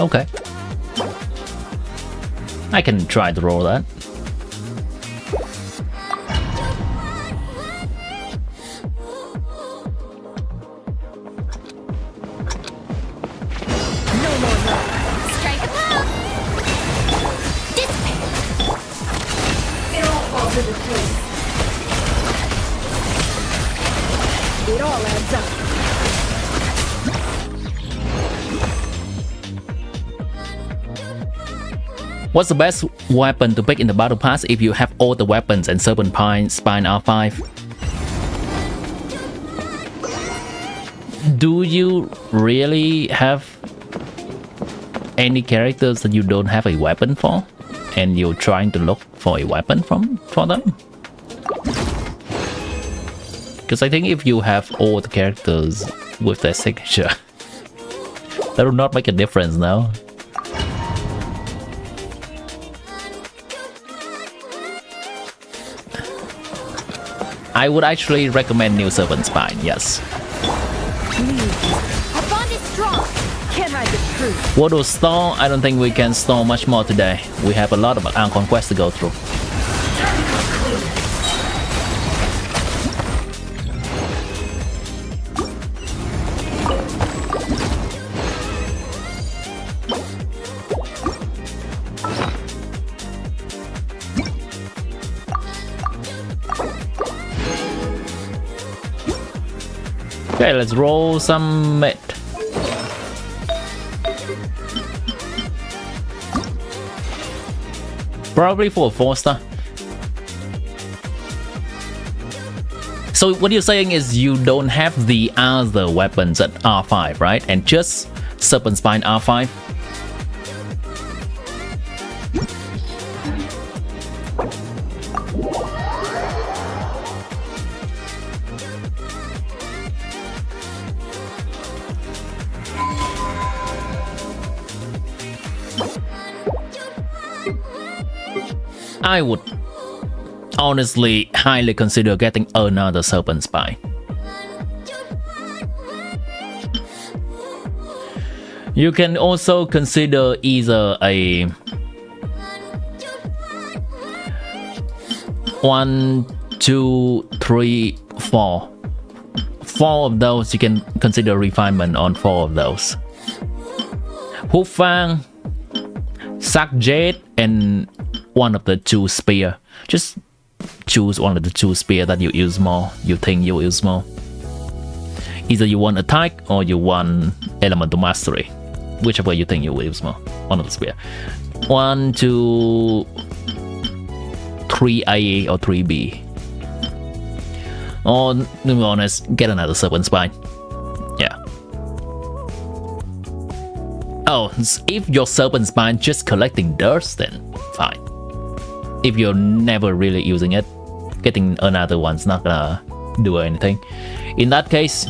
Okay. I can try to roll that. Strike a blow. Dissipate. It all falls into place. It all adds up. What's the best weapon to pick in the battle pass if you have all the weapons and Serpent Spine R5? Do you really have any characters that you don't have a weapon for? And you're trying to look for a weapon for them? Because I think if you have all the characters with their signature, that will not make a difference now. I would actually recommend New Serpent Spine, yes. Our bond is strong. Can't hide the truth. What will store? I don't think we can store much more today. We have a lot of conquest to go through. Okay, let's roll some mid. Probably for a 4-star. So what you're saying is you don't have the other weapons at R5, right? And just Serpent Spine R5? I would honestly highly consider getting another Serpent Spine. You can also consider either a 1, 2, 3, 4. 4 of those you can consider refinement on 4 of those. Hufang, Sakjet, and one of the 2 spear. Just choose one of the 2 spear that you use more, you think you use more. Either you want attack or you want elemental mastery, whichever you think you will use more. One of the spear. 1, 2, 3A or 3B. Or to be honest, get another Serpent Spine. Yeah. Oh, if your Serpent Spine just collecting dirt, then fine. If you're never really using it, getting another one's not gonna do anything. In that case,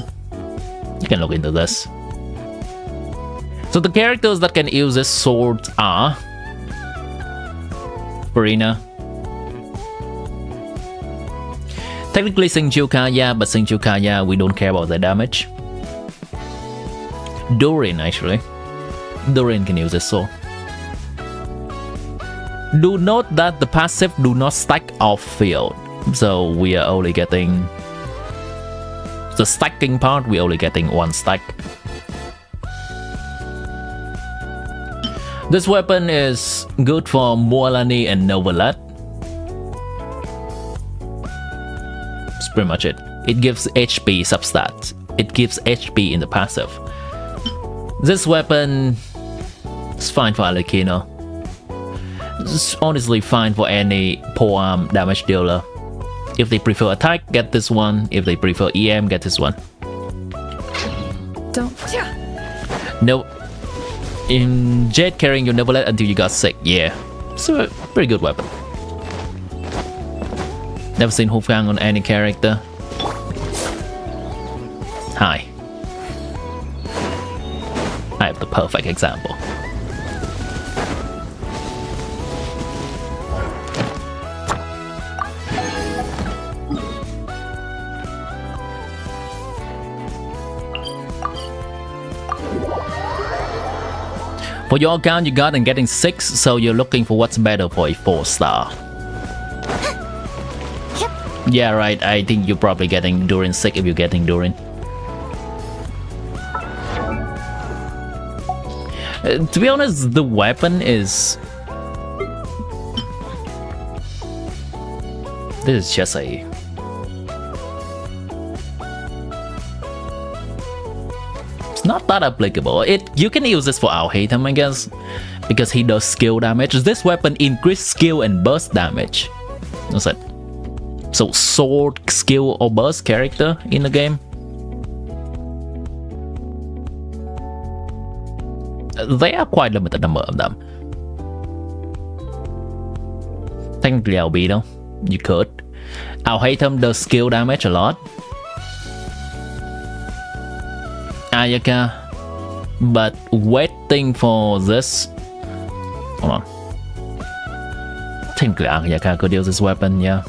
you can look into this. So the characters that can use this sword are Farina. Technically Xingqiu Kaya, but Xingqiu Kaya, we don't care about the damage. Durin, actually. Durin can use this sword. Do note that the passive do not stack off field, so we are only getting the stacking part. We're only getting 1 stack. This weapon is good for Mualani and Novelat. pretty much it. It gives HP substats. It gives HP in the passive. This weapon is fine for Alikino. It's honestly fine for any polearm damage dealer. If they prefer attack, get this one. If they prefer EM, get this one. Don't. No. In Jade carrying, you never let until you got sick. Yeah. It's a pretty good weapon. Never seen Wolfgang on any character. Hi. I have the perfect example. For your account, you got and getting 6, so you're looking for what's better for a 4-star. Yeah, right, I think you're probably getting Durin 6 if you're getting Durin. To be honest, the weapon is... This is just a... Not that applicable. You can use this for Al-Hatem, I guess, because he does skill damage. This weapon increases skill and burst damage. That's it. So sword, skill, or burst character in the game. There are quite limited number of them. Technically Albedo, you could. Al-Hatem does skill damage a lot. Ayaka, but waiting for this. Hold on. Technically, Ayaka could use this weapon, yeah.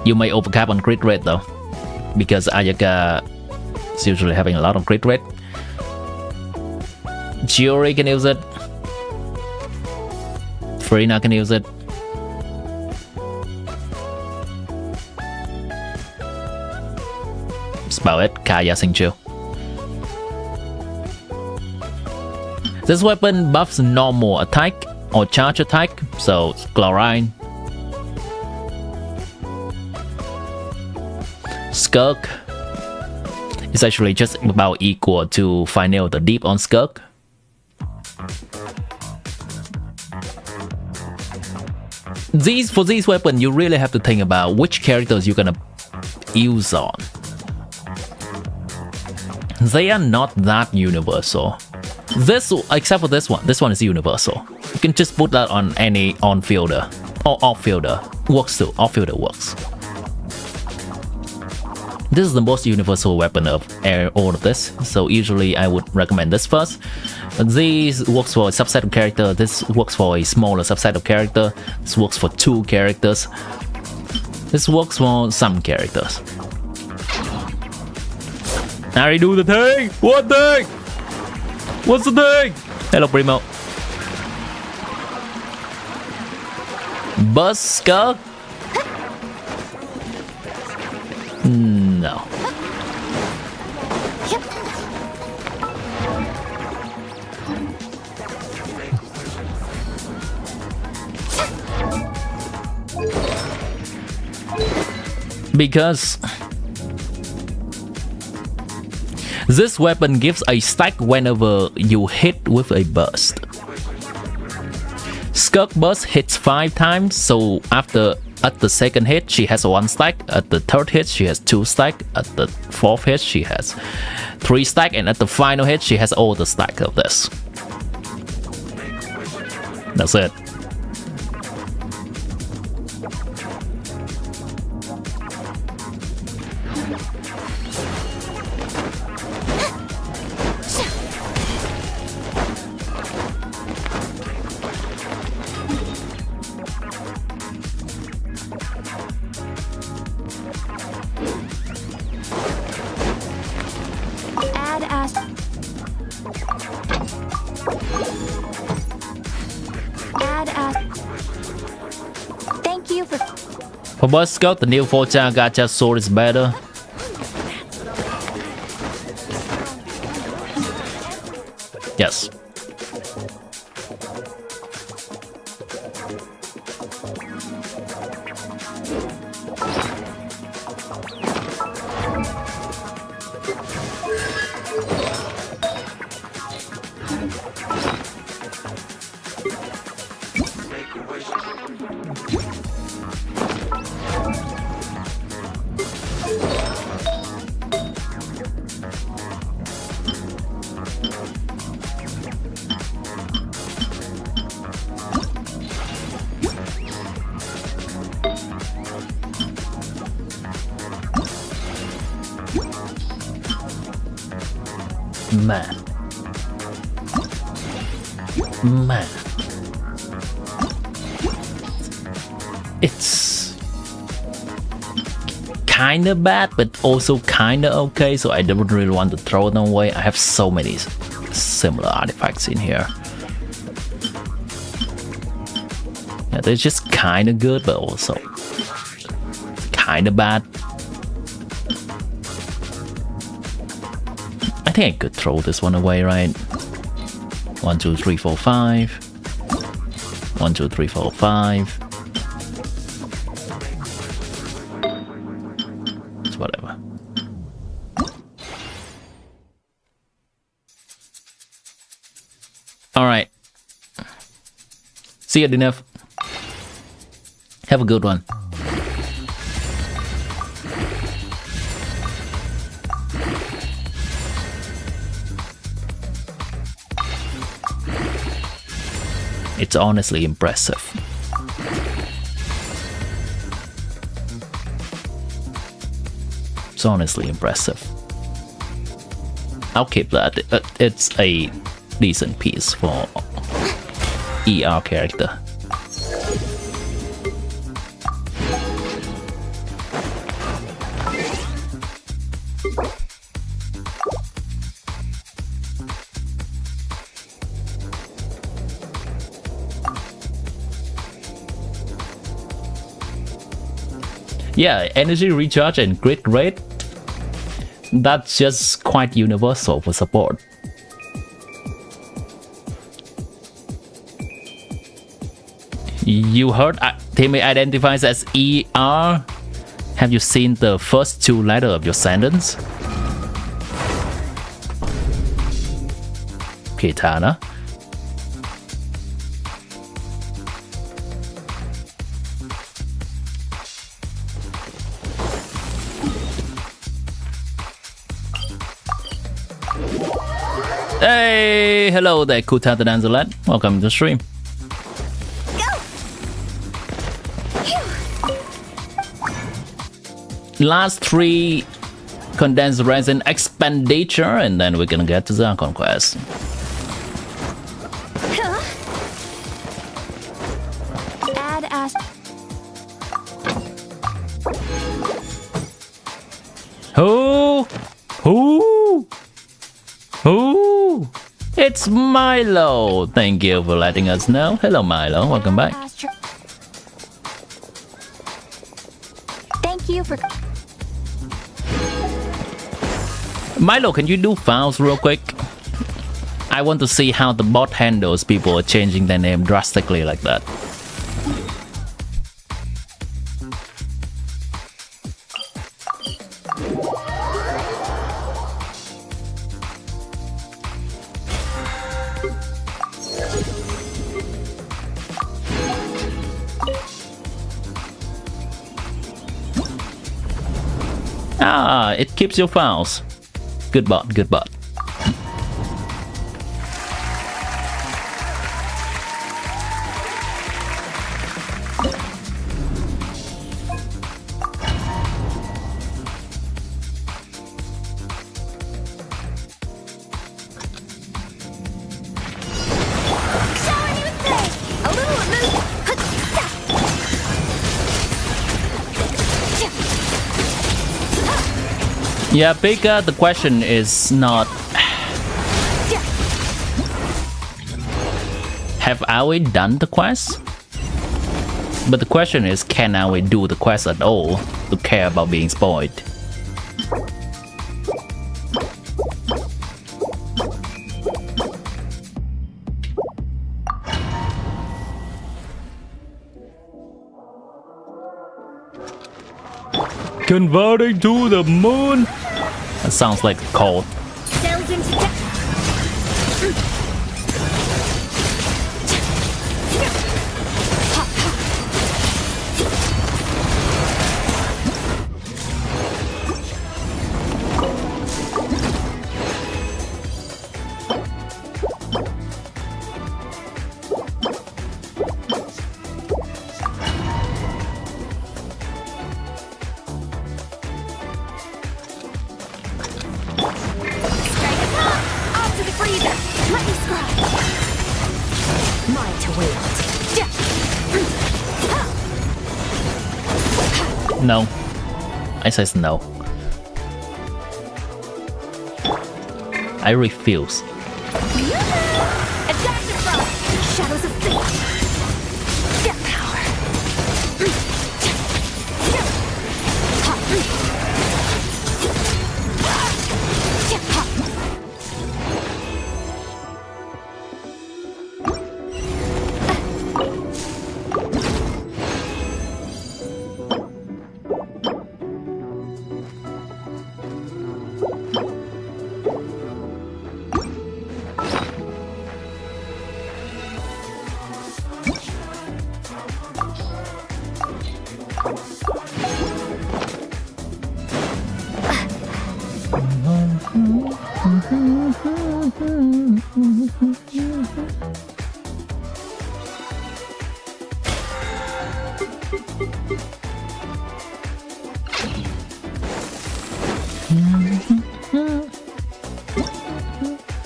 You may overcap on crit rate though, because Ayaka is usually having a lot of crit rate. Chiori can use it. Farina can use it. About it, Kaya Singchu. This weapon buffs normal attack or charge attack, so Chlorine. Skirk is actually just about equal to Final the Deep on Skirk. For these weapons, you really have to think about which characters you're gonna use on. They are not that universal. This, except for this one is universal. You can just put that on any on-fielder or off-fielder. Works too, off-fielder works. This is the most universal weapon of all of this, so usually I would recommend this first. But this works for a subset of character, this works for a smaller subset of character, this works for 2 characters, this works for some characters. Harry, do the thing! What thing? What's the thing? Hello, Primo. Busker? No. Because this weapon gives a stack whenever you hit with a burst. Skirk burst hits 5 times, so at the second hit she has 1 stack, at the third hit she has 2 stack, at the fourth hit she has 3 stack, and at the final hit she has all the stack of this. That's it. For Boy Scout, the new 4-star gacha sword is better. Yes. Man. It's kinda bad, but also kinda okay, so I don't really want to throw them away. I have so many similar artifacts in here. Yeah, they're just kinda good, but also kinda bad. I think I could throw this one away, right? 1, 2, 3, 4, 5. 1, 2, 3, 4, 5. It's whatever. Alright. See you, enough. Have a good one. It's honestly impressive. It's honestly impressive. I'll keep that. It's a decent piece for ER character. Yeah, energy recharge and crit rate, that's just quite universal for support. You heard teammate identifies as ER. Have you seen the first 2 letters of your sentence? Kitana. Hey, hello there, Kuta the Dancer lad. Welcome to the stream. Last 3 condensed resin expenditure, and then we're gonna get to the conquest. Add ask. Who? It's Milo. Thank you for letting us know. Hello, Milo. Welcome back. Thank you for. Milo, can you do Fowls real quick? I want to see how the bot handles people changing their name drastically like that. Ah, it keeps your files. Good bot, good bot. Yeah, Pika, the question is not have Aoi done the quest? But the question is, can Aoi do the quest at all to care about being spoiled? Converting to the moon? That sounds like a cult. No. I says no. I refuse. Shadows of fate. Death power.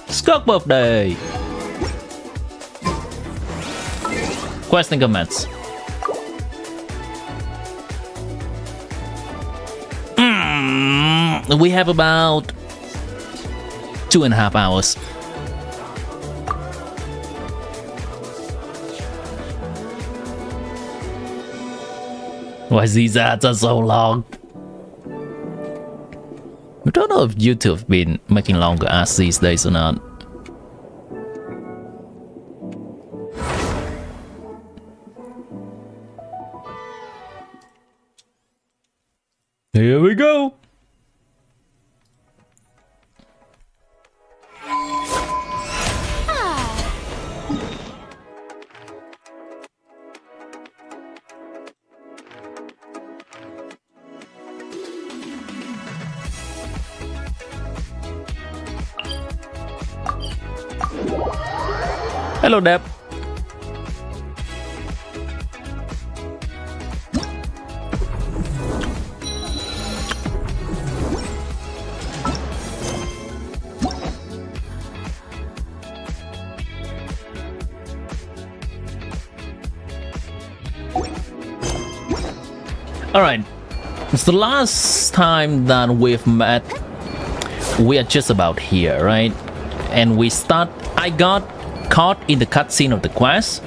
Skog birthday. Question comments. We have about 2.5 hours. Why these ads are so long? I don't know if YouTube's been making longer ads these days or not. Here we go. Hello, Deb. Alright, it's the last time that we've met. We are just about here, right? And I got caught in the cutscene of the quest,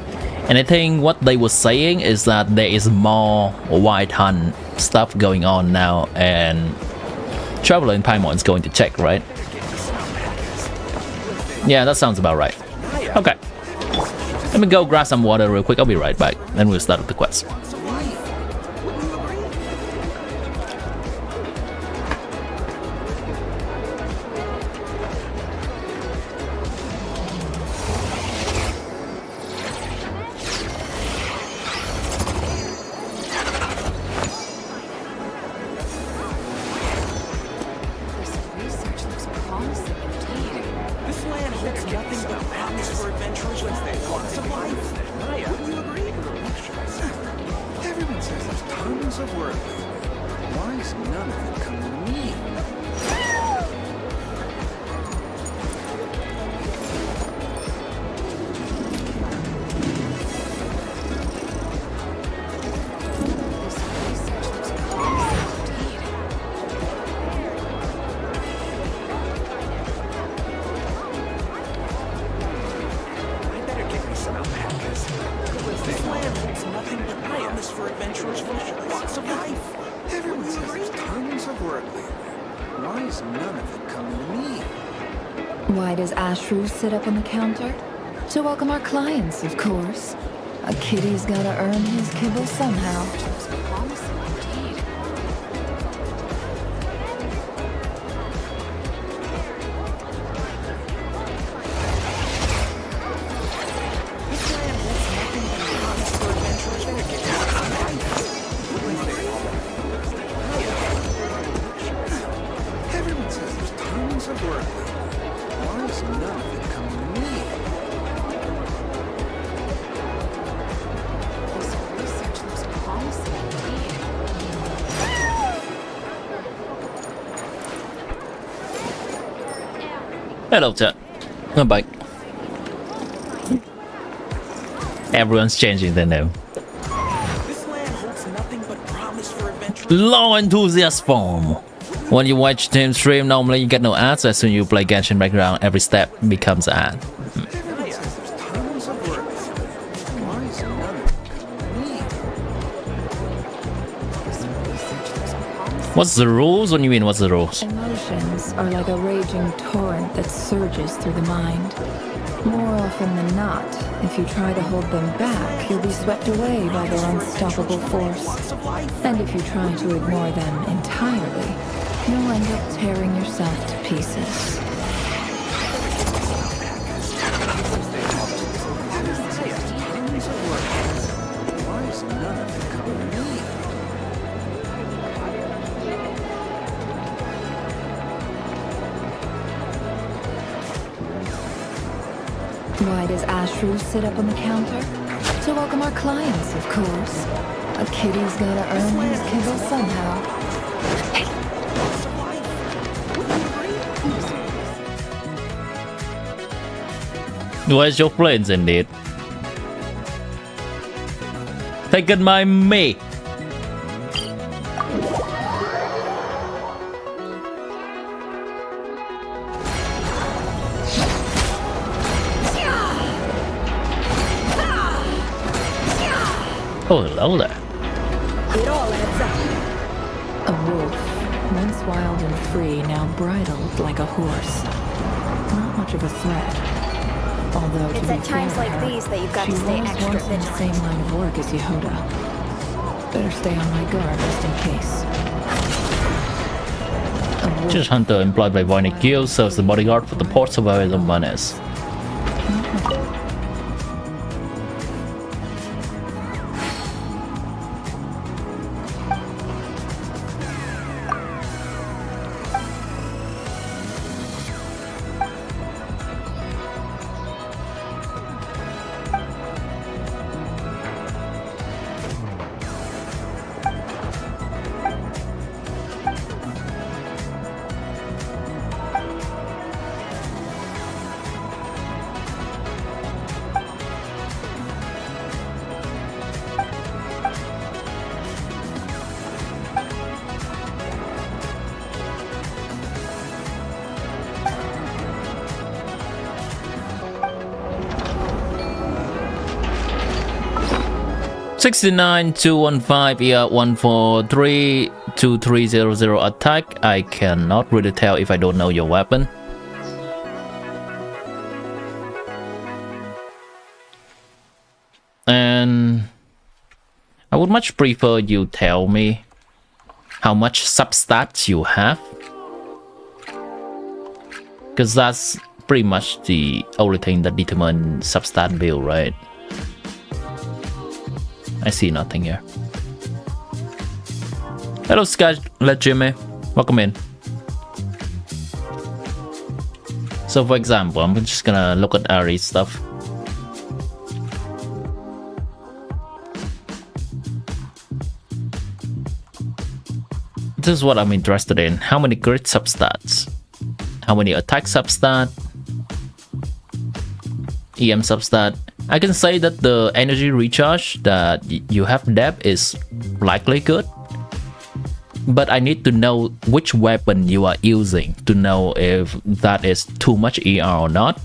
and I think what they were saying is that there is more White Hunt stuff going on now, and Traveler in Paimon is going to check, right? Yeah, that sounds about right. Okay, let me go grab some water real quick. I'll be right back, then we'll start with the quest. Why does Ashru sit up on the counter? To welcome our clients, of course. A kitty's gotta earn his kibble somehow. Hello, chat. I'm back. Everyone's changing their name. This land holds nothing but promise for adventurers Low enthusiast form. When you watch team stream, normally you get no ads. As soon as you play Genshin background, every step becomes an ad. What's the rules? What do you mean, what's the rules? Emotions are like a raging torrent that surges through the mind. More often than not, if you try to hold them back, you'll be swept away by their unstoppable force. And if you try to ignore them entirely, you'll end up tearing yourself to pieces. Why does Ashru sit up on the counter? To welcome our clients, of course. A kitty's gotta earn his kibble somehow. Where's your friends indeed? Taken by me. Oh, hello there. It all adds up. A wolf, once wild and free, now bridled like a horse. Not much of a threat. Although, It's to at be times fair like to her, these that you've got she to stay was extra once in the vigilant. same line of work as Yehoda. Better stay on my guard just in case. A wolf, Just hunter employed by Voynich Guild serves the bodyguard for the port survivors of Manes. (69 215 ER 143 2300 attack). I cannot really tell if I don't know your weapon. And I would much prefer you tell me how much substats you have, because that's pretty much the only thing that determines substat build, right? I see nothing here. Hello, Scarlet Jimmy. Welcome in. So, for example, I'm just gonna look at Ari stuff. This is what I'm interested in. How many crit substats? How many attack substat? EM substat? I can say that the energy recharge that you have depth is likely good, but I need to know which weapon you are using to know if that is too much ER or not.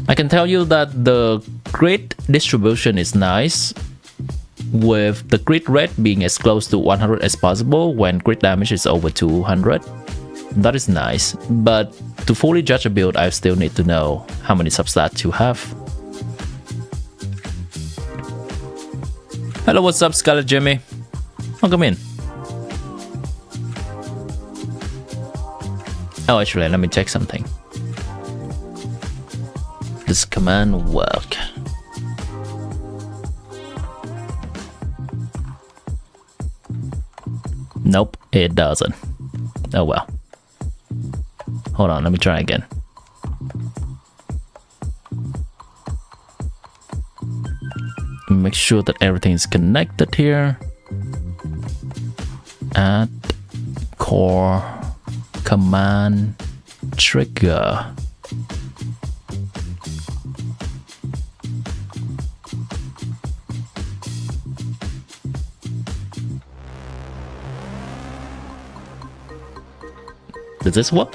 I can tell you that the crit distribution is nice, with the crit rate being as close to 100 as possible when crit damage is over 200. That is nice, but to fully judge a build, I still need to know how many substats you have. Hello, what's up, Scarlet Jimmy? Welcome in. Oh, actually, let me check something. Does command work? Nope, it doesn't. Oh well. Hold on, let me try again. Make sure that everything is connected here. Add core command trigger. Does this work?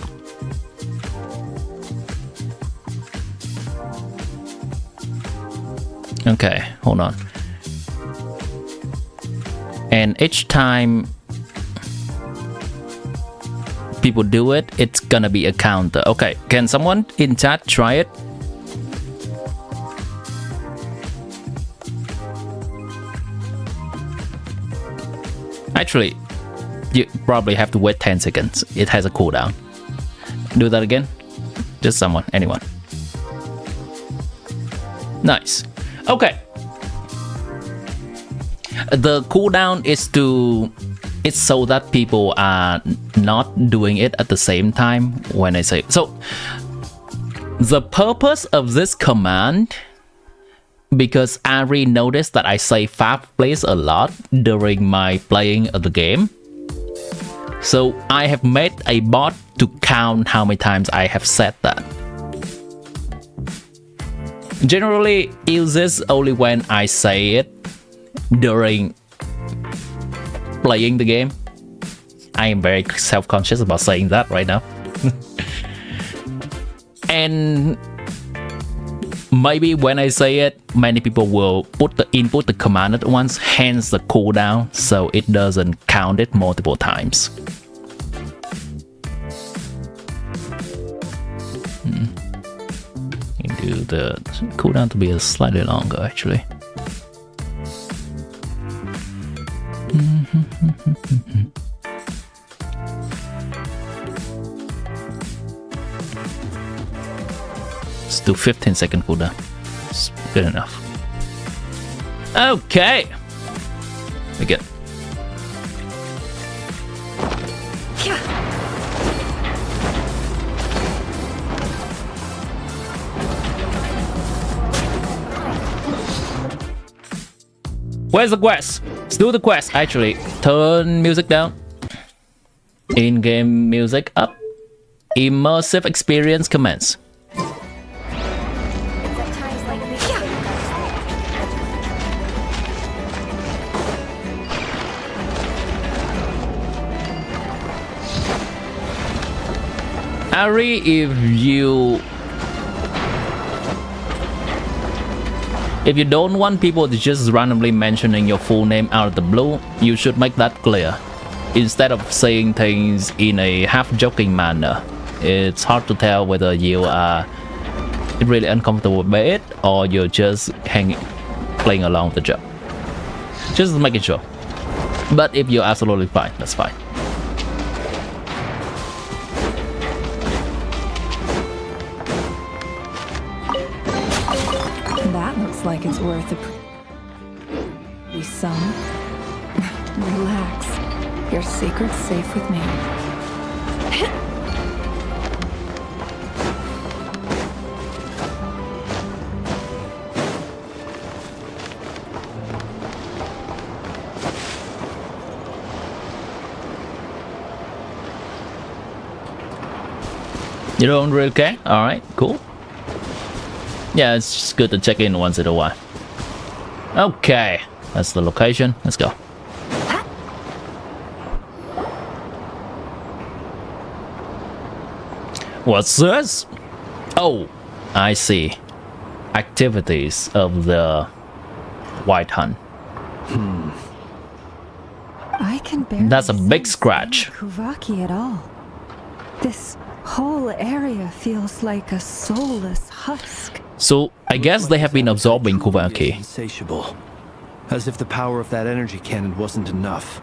Okay, hold on. And each time people do it, it's gonna be a counter. Okay, can someone in chat try it? Actually, you probably have to wait 10 seconds. It has a cooldown. Do that again. Just someone, anyone. Nice. Okay. The cooldown is it's so that people are not doing it at the same time when I say so. The purpose of this command, because Ari noticed that I say fab place a lot during my playing of the game, so I have made a bot to count how many times I have said that. Generally uses only when I say it during playing the game. I am very self-conscious about saying that right now. And maybe when I say it, many people will input the command at once, hence the cooldown, so it doesn't count it multiple times. You do the cooldown to be slightly longer, actually. Let's do 15-second cooldown. It's good enough. Okay. We good. Where's the quest? Let's do the quest. Actually, turn music down. In-game music up. Immersive experience commence. Ari, if you don't want people to just randomly mentioning your full name out of the blue, you should make that clear. Instead of saying things in a half-joking manner. It's hard to tell whether you are really uncomfortable by it or you're just playing along with the joke. Just making sure. But if you're absolutely fine, that's fine. Like it's worth a sum. Relax. Your secret's safe with me. You don't really care? Alright, cool. Yeah, it's just good to check in once in a while. Okay, that's the location. Let's go. What's this? Oh, I see. Activities of the White Hunt. I can barely. That's a big scratch. Kuvaki at all. This whole area feels like a soulless husk. So I guess they have been absorbing Kuvaki. Insatiable. As if the power of that energy cannon wasn't enough.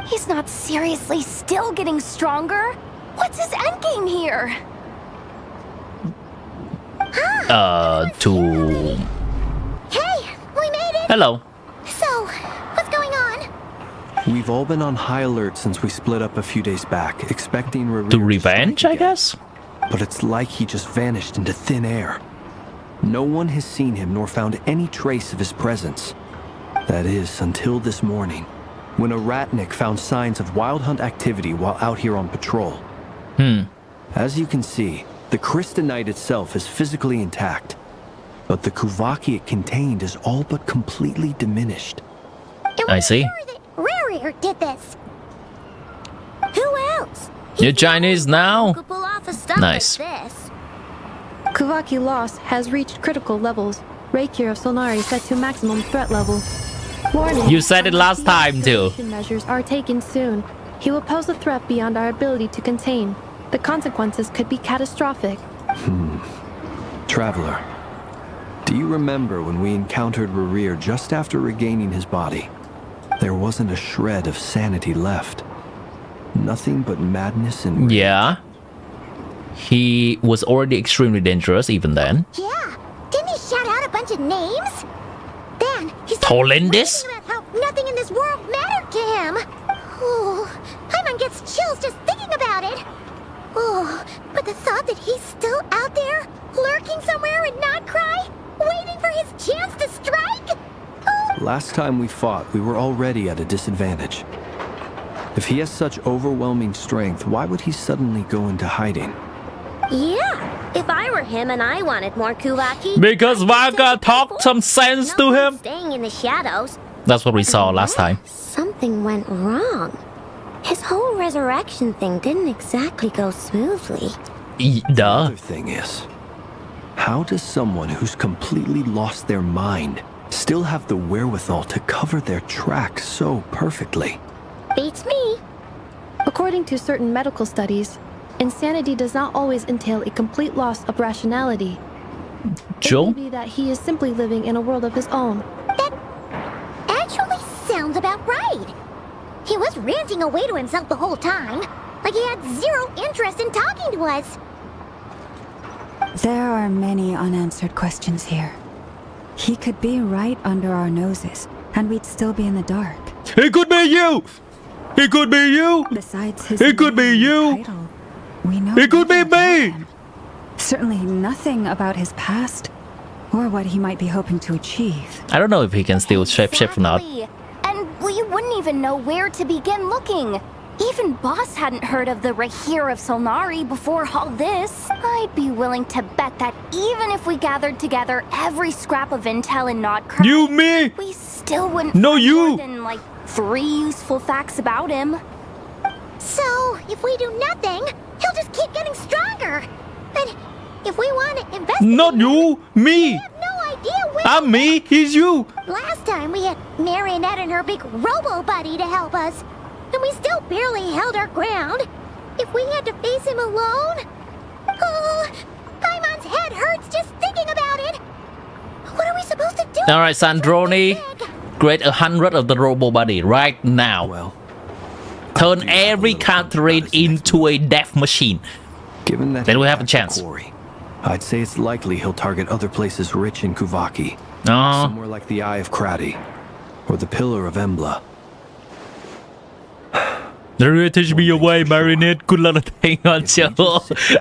He's not seriously still getting stronger? What's his endgame here? Hey, we made it! Hello. So, what's going on? We've all been on high alert since we split up a few days back, expecting Rerir To revenge, I guess? But it's like he just vanished into thin air. No one has seen him nor found any trace of his presence. That is, until this morning, when a ratnik found signs of wild hunt activity while out here on patrol. As you can see, the Crystonite itself is physically intact, but the Kuvaki it contained is all but completely diminished. It I was see. sure that Rerir did this. Who else? You're Chinese now? Could pull off a stunt Nice. like this. Kuvaki loss has reached critical levels. Reiki of Solnari set to maximum threat level. Warning. You said it last time too. Isolation measures are taken soon. He will pose a threat beyond our ability to contain. The consequences could be catastrophic. Traveler, do you remember when we encountered Rerir just after regaining his body? There wasn't a shred of sanity left. Nothing but madness and... Yeah. He was already extremely dangerous even then. Yeah, didn't he shout out a bunch of names? Then he started Tolendis? ranting about how nothing in this world mattered to him. Oh, Paimon gets chills just thinking about it. Oh, but the thought that he's still out there, lurking somewhere in Nod-Krai, waiting for his chance to strike? Oh. Last time we fought, we were already at a disadvantage. If he has such overwhelming strength, why would he suddenly go into hiding? Yeah, if I were him and I wanted more Kuvaki... Because Vaga talked some sense to him. Staying in the shadows. That's what we saw last time. Something went wrong. His whole resurrection thing didn't exactly go smoothly. Duh. Other thing is, how does someone who's completely lost their mind still have the wherewithal to cover their tracks so perfectly? Beats me. According to certain medical studies, insanity does not always entail a complete loss of rationality. It Joe? may be that he is simply living in a world of his own. That actually sounds about right. He was ranting away to himself the whole time, like he had zero interest in talking to us. There are many unanswered questions here. He could be right under our noses, and we'd still be in the dark. It could be you! It could be you! Besides his It could be name and you! title, we know It could be nothing about me! him. Certainly nothing about his past, or what he might be hoping to achieve. I don't know if he can still shapeshift or not. Exactly. And we wouldn't even know where to begin looking. Even Boss hadn't heard of the Rerir of Solnari before all this. I'd be willing to bet that even if we gathered together every scrap of intel in Nod-Krai, You, me! we still wouldn't No, find you! more than, like, 3 useful facts about him. So, if we do nothing, he'll just keep getting stronger. But if we want to investigate... Not you! Me! We have no idea where... I'm me! He's you! Last time we had Marionette and her big robo-buddy to help us. And we still barely held our ground. If we had to face him alone... Oh, Paimon's head hurts just thinking about it. What are we supposed to do? Alright, Sandroni. Create 100 of the Robo Buddy right now. Well, Turn every Catherine into a death machine. given that Then he we have a attacked the chance. quarry, I'd say it's likely he'll target other places rich in Kuvaki. Oh, Somewhere like the Eye of Krati, or the Pillar of Embla. there teach me a way, Marinette. Good luck thing on show.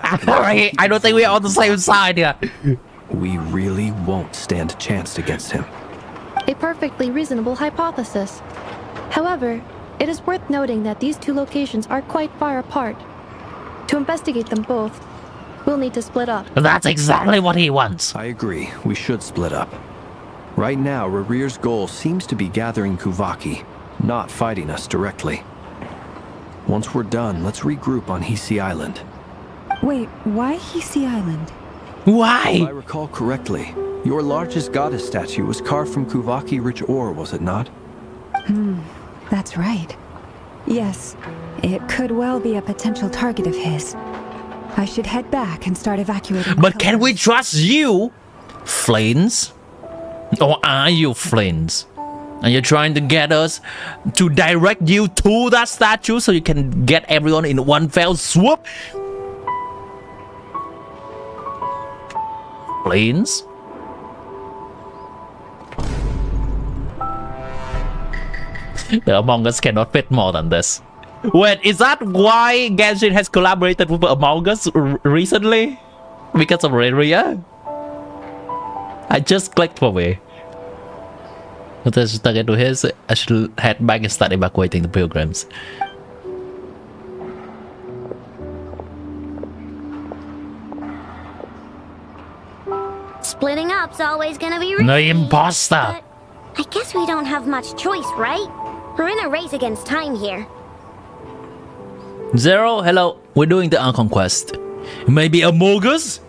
I don't think we're on the same side here. We really won't stand a chance against him. A perfectly reasonable hypothesis. However, it is worth noting that these two locations are quite far apart. To investigate them both, we'll need to split up. That's exactly what he wants. I agree, we should split up. Right now, Rerir's goal seems to be gathering Kuvaki, not fighting us directly. Once we're done, let's regroup on Hisi Island. Wait, why Hisi Island? If I Why? recall correctly, your largest goddess statue was carved from Kuvaki-rich ore, was it not? That's right. Yes, it could well be a potential target of his. I should head back and start evacuating. the But can we colonies. trust you, Flins? Or are you Flins? Are you trying to get us to direct you to that statue so you can get everyone in one fell swoop? Flins? The Among Us cannot fit more than this. Wait, is that why Genshin has collaborated with Among Us recently? Because of Rerir? I just clicked for me. Let's stuck into his. I should head back and start evacuating the pilgrims. Splitting up's always gonna be The risky, imposter! but I guess we don't have much choice, right? We're in a race against time here. Zero, hello. We're doing the Unconquest. Maybe a Mogus?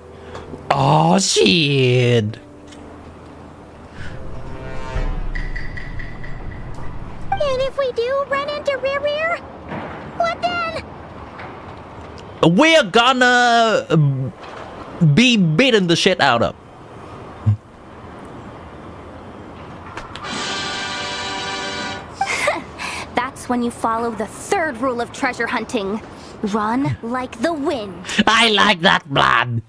Oh shit. And if we do run into Rear, what then? We're gonna be beaten the shit out of. That's when you follow the third rule of treasure hunting. Run like the wind. I like that blood.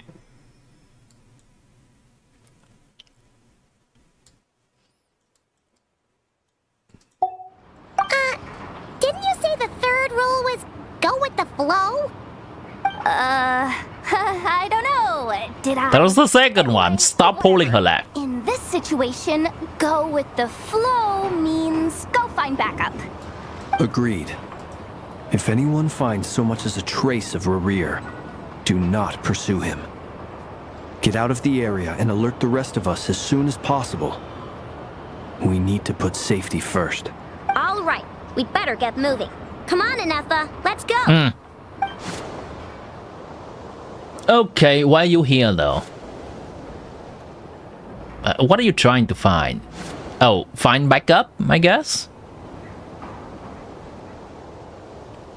Didn't you say the third rule was go with the flow? I don't know. Did I? That was the second one. Stop pulling her leg. In this situation, go with the flow means go find backup. Agreed. If anyone finds so much as a trace of Rear, do not pursue him. Get out of the area and alert the rest of us as soon as possible. We need to put safety first. All right, we'd better get moving. Come on, Inetha, let's go. Okay, why are you here though? What are you trying to find? Oh, find backup, I guess?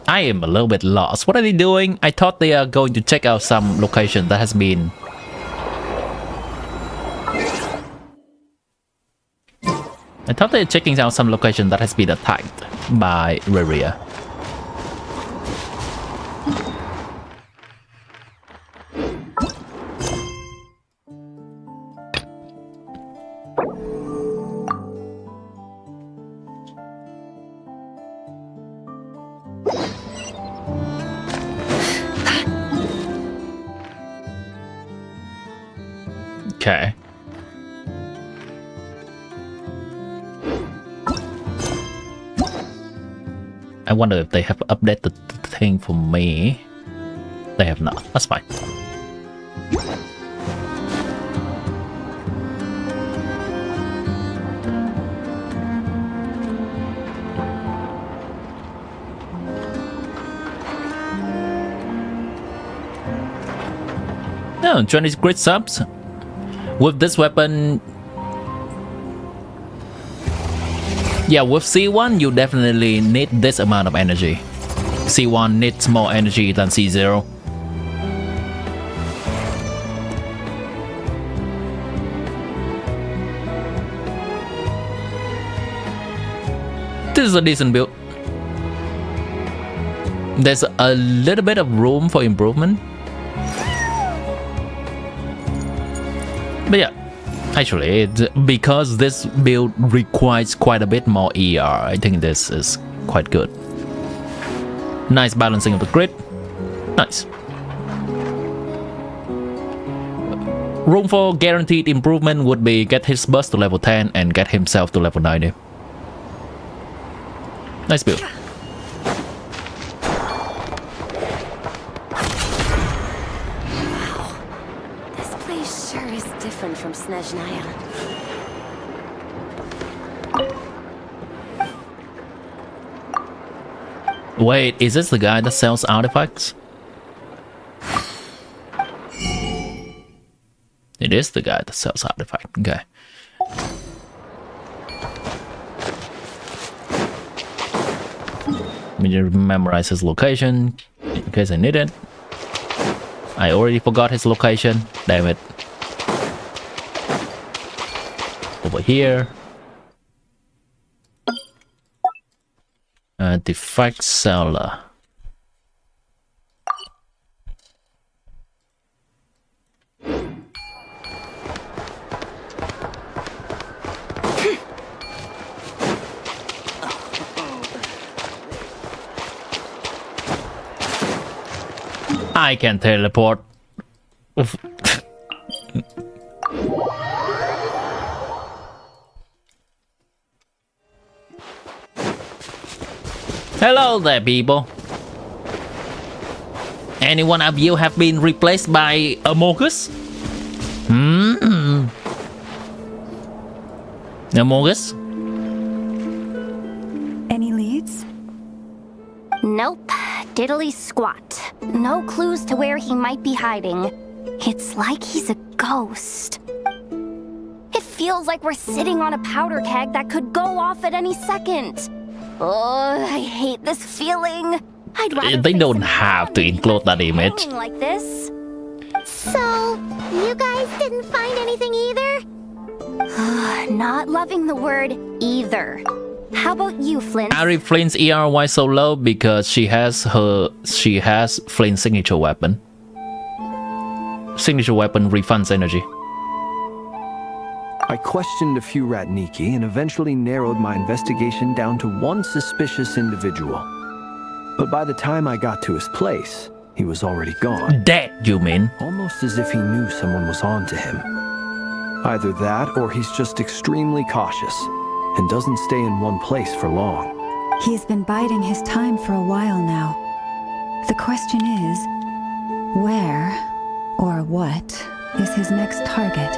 I am a little bit lost. What are they doing? I thought they are going to check out some location that has been... I thought they were checking out some location that has been attacked by Reria. Okay. I wonder if they have updated the thing for me. They have not. That's fine. No, 20 great subs. With this weapon, yeah, with C1 you definitely need this amount of energy. C1 needs more energy than C0. This is a decent build. There's a little bit of room for improvement. But yeah, actually, because this build requires quite a bit more ER, I think this is quite good. Nice balancing of the grid. Nice. Room for guaranteed improvement would be get his burst to level 10 and get himself to level 90. Nice build. From Snezhnaya. Wait, is this the guy that sells artifacts? It is the guy that sells artifacts. Okay. Let me just memorize his location in case I need it. I already forgot his location. Damn it. Over here. Defect seller. I can teleport. Hello there, people. Any one of you have been replaced by Amogus? Amogus? Any leads? Nope. diddly squat. No clues to where he might be hiding. It's like he's a ghost. It feels like we're sitting on a powder keg that could go off at any second. Oh, I hate this feeling. I'd rather They face don't him have to hanging include that image. like this. So, you guys didn't find anything either? Not loving the word either. How about you, Flint? Ari Flint's ERY so low because she has Flint's signature weapon. Signature weapon refunds energy. I questioned a few Ratniki and eventually narrowed my investigation down to one suspicious individual. But by the time I got to his place, he was already gone. Dead, you mean? Almost as if he knew someone was on to him. Either that or he's just extremely cautious and doesn't stay in one place for long. He's been biding his time for a while now. The question is, where or what is his next target?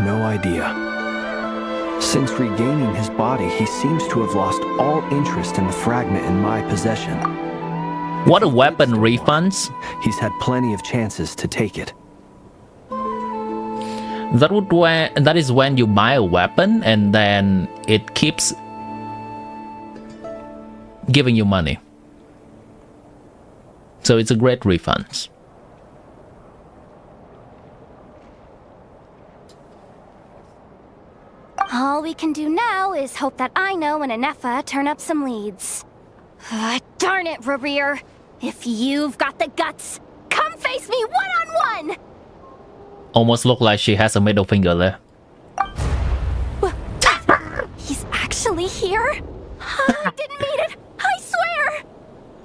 No idea. Since regaining his body, he seems to have lost all interest in the fragment in my possession. What a weapon refunds? He's had plenty of chances to take it. That is when you buy a weapon and then it keeps giving you money. So it's a great refund. All we can do now is hope that Aino and Anefa turn up some leads. Darn it, Rereer. If you've got the guts, come face me one-on-one! Almost look like she has a middle finger there. He's actually here? I didn't mean it! I swear!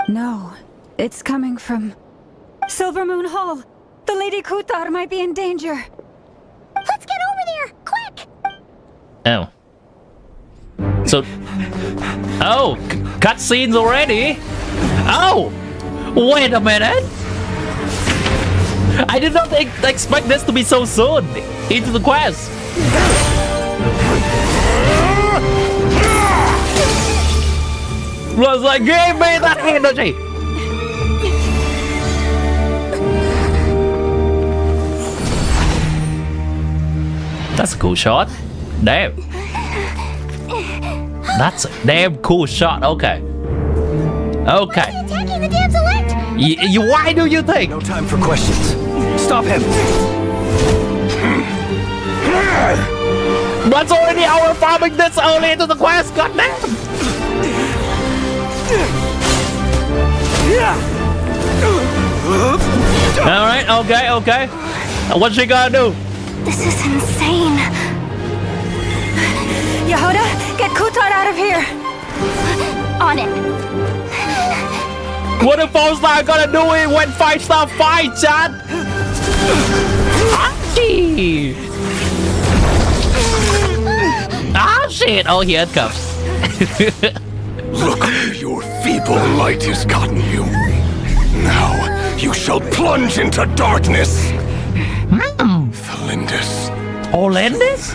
No, it's coming from Silver Moon Hall. The Lady Kutar might be in danger. Let's get over there, quick! Oh. So... Oh! Cutscenes already? Oh! Wait a minute! I did not expect this to be so soon into the quest. Was like, give me that energy! That's a cool shot. Damn. That's a damn cool shot. Okay. Okay. Attacking the damn select! Why do you think? No time for questions. Stop him! That's already our farming this early into the quest, goddamn! Alright, okay. What's she gonna do? This is insane. Yehuda, get Kutar out of here! On it. What the Fowls are gonna do when 5-star fight, Chad? Ah, shit! Oh, here it comes. Look where your feeble light has gotten you. Now you shall plunge into darkness. Felindis. Olendis?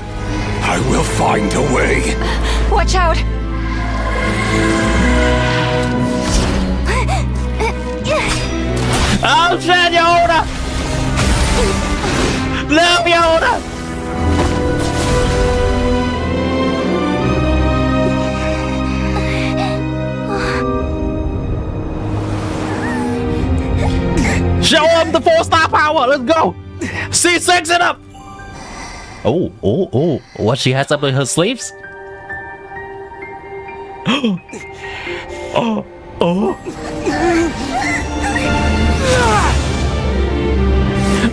I will find a way. Watch out! Oh shit, Yehuda! Love Yehuda! Show him the 4-star power, let's go! C6 it up! Oh, what she has up in her sleeves? Oh.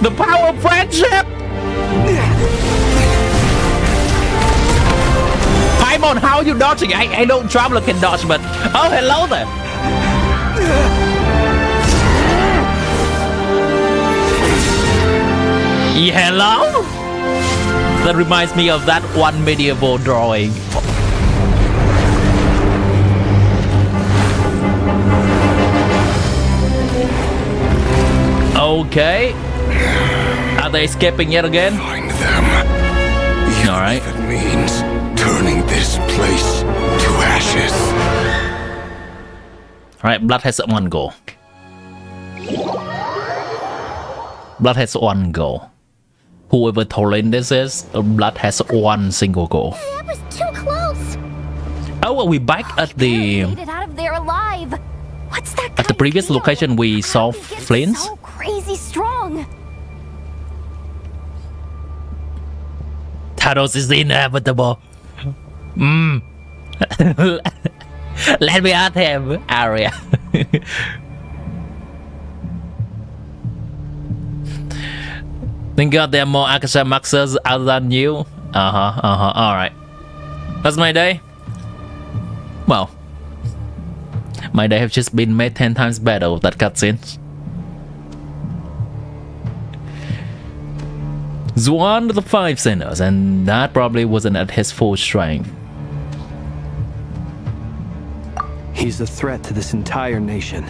The power of friendship! Paimon, how are you dodging? I know Traveler can dodge, but... Oh, hello there! Hello? That reminds me of that one medieval drawing. Okay. Are they escaping yet again? Find them. Even Alright. if it means turning this place to ashes. Alright, Blood has one goal. Blood has one goal. Whoever Torin this is, Blood has one single goal. That was too close. Oh, well, we back at the Made it out of there alive. What's that? at the previous location we saw flames. So crazy strong. Thanos is inevitable. Let me at him, Arya. Thank God there are more Akasha Maxers other than you. Alright. That's my day. Well, my day have just been made 10 times better with that cutscene. One of the 5 sinners, and that probably wasn't at his full strength. He's a threat to this entire nation.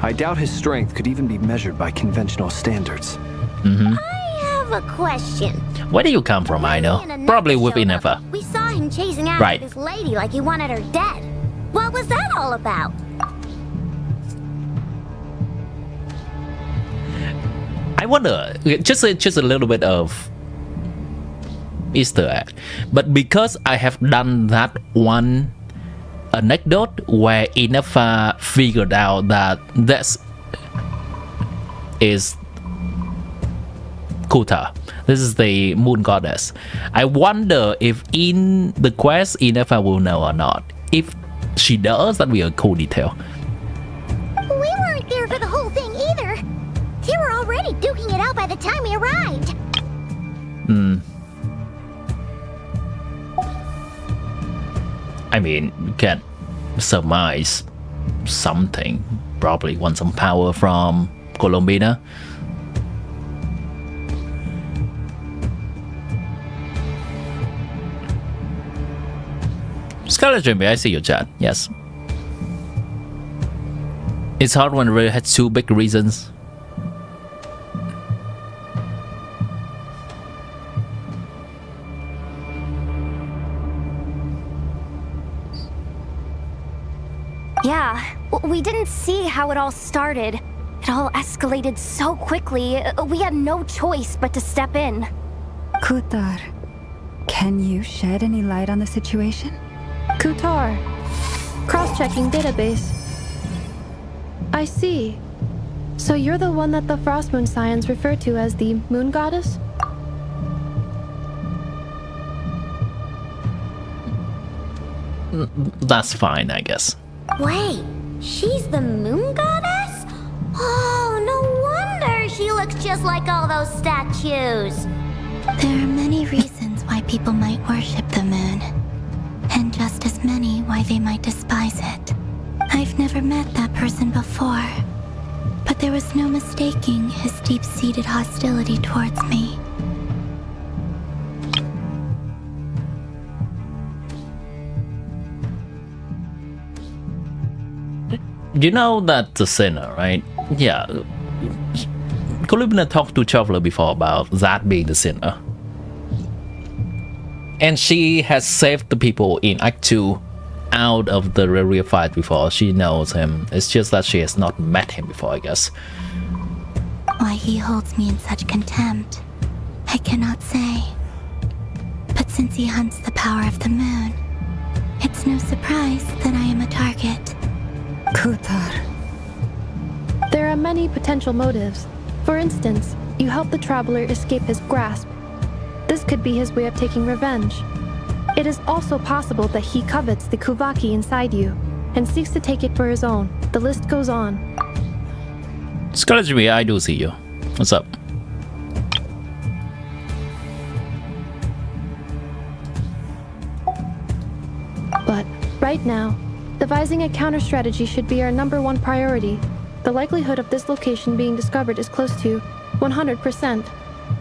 I doubt his strength could even be measured by conventional standards. I have a question. Where do you come from, I know? Probably with Inefa. We saw him chasing after Right. this lady like he wanted her dead. What was that all about? I wonder, just a little bit of Easter egg, but because I have done that one anecdote where Inefa figured out that this is Kuta, this is the moon goddess. I wonder if in the quest Inefa will know or not. If she does, that'd be a cool detail. We weren't there for the whole thing either. They were already duking it out by the time we arrived. I mean, you can surmise something. Probably want some power from Colombina. Scarlet Jimmy, I see your chat. Yes. It's hard when it really has 2 big reasons. Yeah, we didn't see how it all started. It all escalated so quickly, we had no choice but to step in. Kutar, can you shed any light on the situation? Kutar. Cross-checking database. I see. So you're the one that the Frost Moon Scions refer to as the Moon Goddess? That's fine, I guess. Wait, she's the moon goddess? Oh, no wonder she looks just like all those statues. There are many reasons why people might worship the moon, and just as many why they might despise it. I've never met that person before, but there was no mistaking his deep-seated hostility towards me. You know that the sinner, right? Yeah. Colombina talked to Traveler before about that being the sinner. And she has saved the people in Act 2 out of the real fight before. She knows him. It's just that she has not met him before, I guess. Why he holds me in such contempt, I cannot say. But since he hunts the power of the moon, it's no surprise that I am a target. Kutar. There are many potential motives. For instance, you help the traveler escape his grasp. This could be his way of taking revenge. It is also possible that he covets the Kuvaki inside you and seeks to take it for his own. The list goes on. Scarlet Jimmy, I do see you. What's up? But right now, devising a counter-strategy should be our #1 priority. The likelihood of this location being discovered is close to 100%.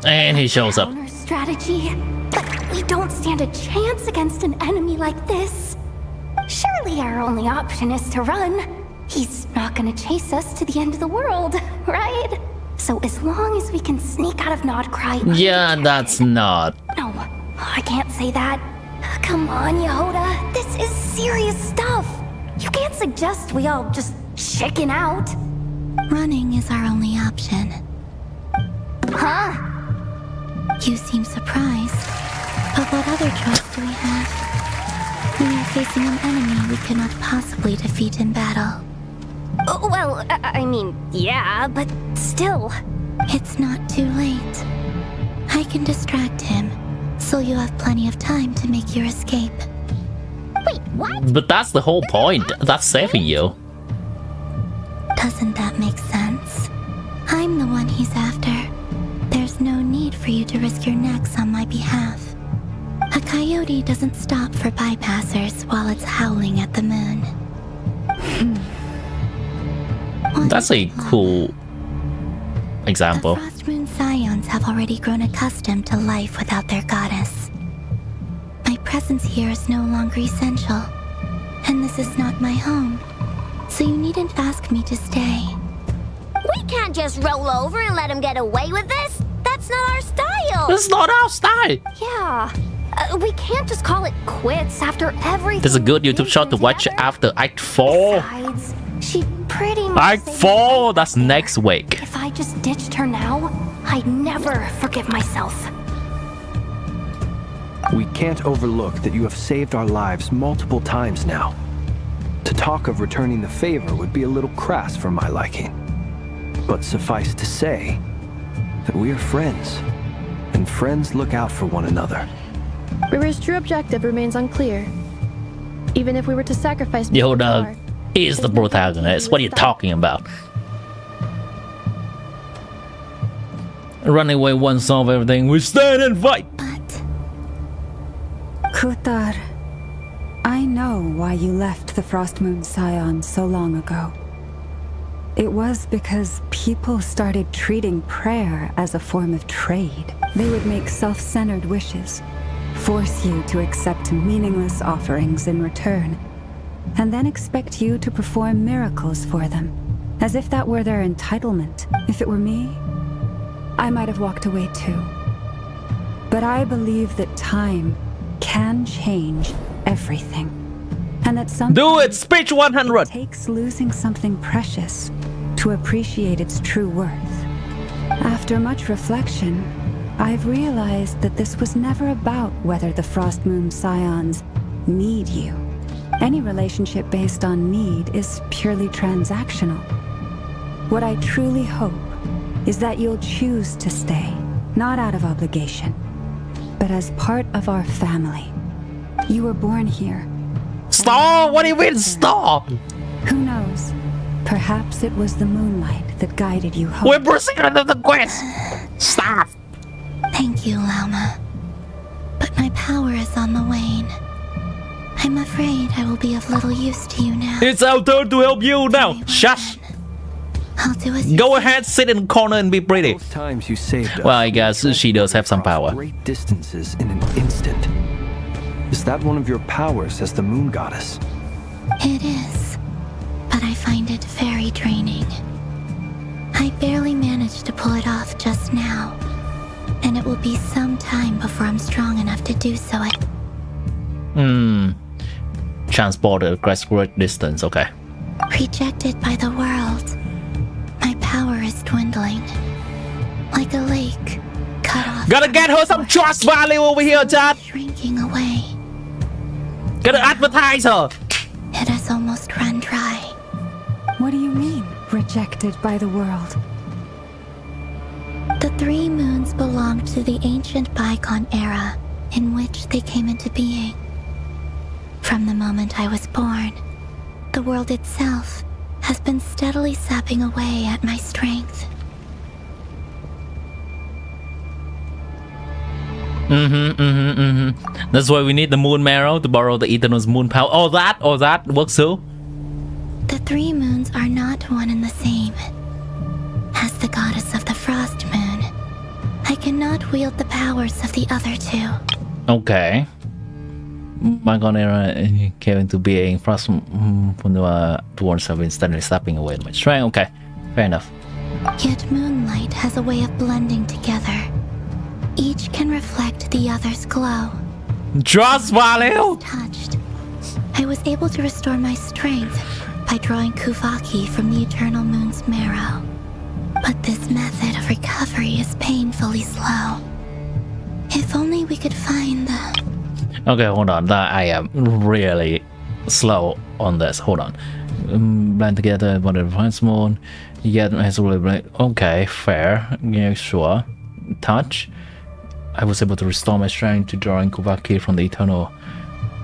And he shows up. Counter strategy? But we don't stand a chance against an enemy like this. Surely our only option is to run. He's not gonna chase us to the end of the world, right? So as long as we can sneak out of Nod-Krai... Yeah, that's not. No, I can't say that. Come on, Yehoda. This is serious stuff. You can't suggest we all just chicken out. Running is our only option. Huh? You seem surprised. But what other choice do we have? We are facing an enemy we cannot possibly defeat in battle. Well, I mean, yeah, but still. It's not too late. I can distract him, so you have plenty of time to make your escape. Wait, what? But that's the whole point. That's saving you. Doesn't that make sense? I'm the one he's after. There's no need for you to risk your necks on my behalf. A coyote doesn't stop for bypassers while it's howling at the moon. That's a cool example. The Frost Moon Scions have already grown accustomed to life without their goddess. My presence here is no longer essential, and this is not my home, so you needn't ask me to stay. We can't just roll over and let him get away with this. That's not our style. It's not our style. Yeah. We can't just call it quits after everything. There's a good YouTube shot to watch after Act 4. Besides, she pretty much Act 4, that's next week. If I just ditched her now, I'd never forgive myself. We can't overlook that you have saved our lives multiple times now. To talk of returning the favor would be a little crass for my liking. But suffice to say that we are friends, and friends look out for one another. River's true objective remains unclear. Even if we were to sacrifice Yoda is the protagonist. What are you talking about? Running away won't solve everything. We stand and fight. But Kutar, I know why you left the Frost Moon Scions so long ago. It was because people started treating prayer as a form of trade. They would make self-centered wishes, force you to accept meaningless offerings in return, and then expect you to perform miracles for them, as if that were their entitlement. If it were me, I might have walked away too. But I believe that time can change everything, and that sometimes Do it! Speech 100! it takes losing something precious to appreciate its true worth. After much reflection, I've realized that this was never about whether the Frost Moon Scions need you. Any relationship based on need is purely transactional. What I truly hope is that you'll choose to stay, not out of obligation, but as part of our family. You were born here. Stop! What do you mean stop? Who knows? Perhaps it was the moonlight that guided you home. We're proceeding to the quest! Stop! thank you, Lauma. But my power is on the wane. I'm afraid I will be of little use to you now. It's our turn to help you now. Shush! I'll do as you Go say. ahead, sit in the corner and be pretty. Both times you saved us. Well, I guess she does have some power. Great distances in an instant. Is that one of your powers as the moon goddess? It is, but I find it very draining. I barely managed to pull it off just now, and it will be some time before I'm strong enough to do so. Transported across great distance, okay. Rejected by the world, my power is dwindling. Like a lake, cut off. Gotta get her some trust value over here, Chad! Shrinking away. Gotta advertise her! It has almost run dry. What do you mean, rejected by the world? The three moons belonged to the ancient bygone era in which they came into being. From the moment I was born, the world itself has been steadily sapping away at my strength. That's why we need the moon marrow to borrow the Eternal's moon power. Or that works too. The three moons are not one and the same. As the goddess of the Frost Moon, I cannot wield the powers of the other two. Okay. Bygone era came into being. Frost towards have been steadily sapping away my strength. Okay, fair enough. Yet moonlight has a way of blending together. Each can reflect the other's glow. Trust value! Touched, I was able to restore my strength by drawing Kuvaki from the Eternal Moon's marrow. But this method of recovery is painfully slow. If only we could find the... Okay, hold on. I am really slow on this. Hold on. Blend together, but it finds small. Yet has really. Okay, fair. Yeah, sure. Touch. I was able to restore my strength to drawing Kuvaki from the Eternal.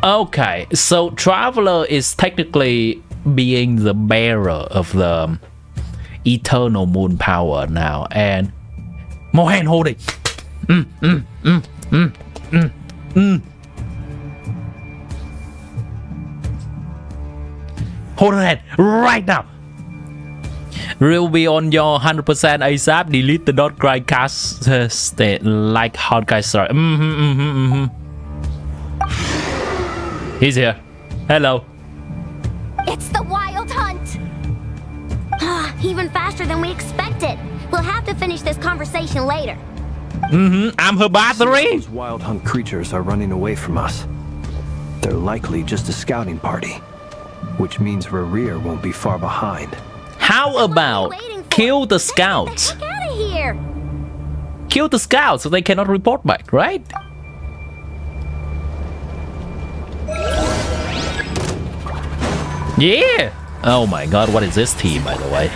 Okay, so Traveler is technically being the bearer of the Eternal Moon power now, and more hand holding. Hold on hand right now. Will be on your 100% ASAP. Delete the Nod-Krai cast state like hard guy story. He's here. Hello. It's the Wild Hunt! Even faster than we expected. We'll have to finish this conversation later. I'm her battery. Those Wild Hunt creatures are running away from us. They're likely just a scouting party, which means Rerir won't be far behind. How about kill the scouts? Get the heck out of here! Kill the scouts so they cannot report back, right? Yeah! Oh my god, what is this team, by the way?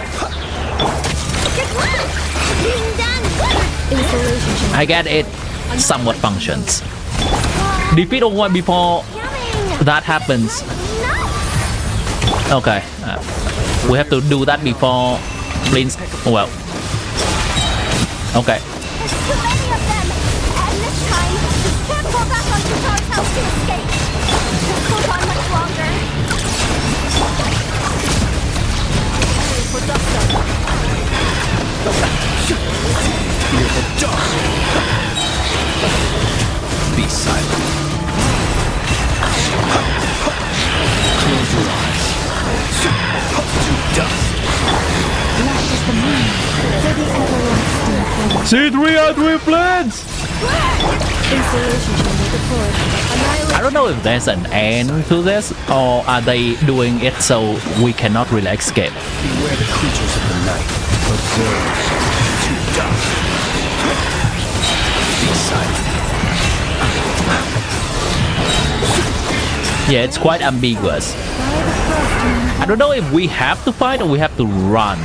I get it somewhat functions. Defeat one before that happens. Okay. We have to do that before Blins. Well. Okay. There's too many of them! And this time, we can't fall back on Tutar's house to escape. This goes on much longer. Fear the dark. Be silent. Close your eyes. To dust. Light is the moon for the everlasting. C3 plans! Installation chamber deployed. I don't know if there's an end to this, or are they doing it so we cannot really escape? Beware the creatures of the night. Observe. To dust. Be silent. Yeah, it's quite ambiguous. I don't know if we have to fight or we have to run.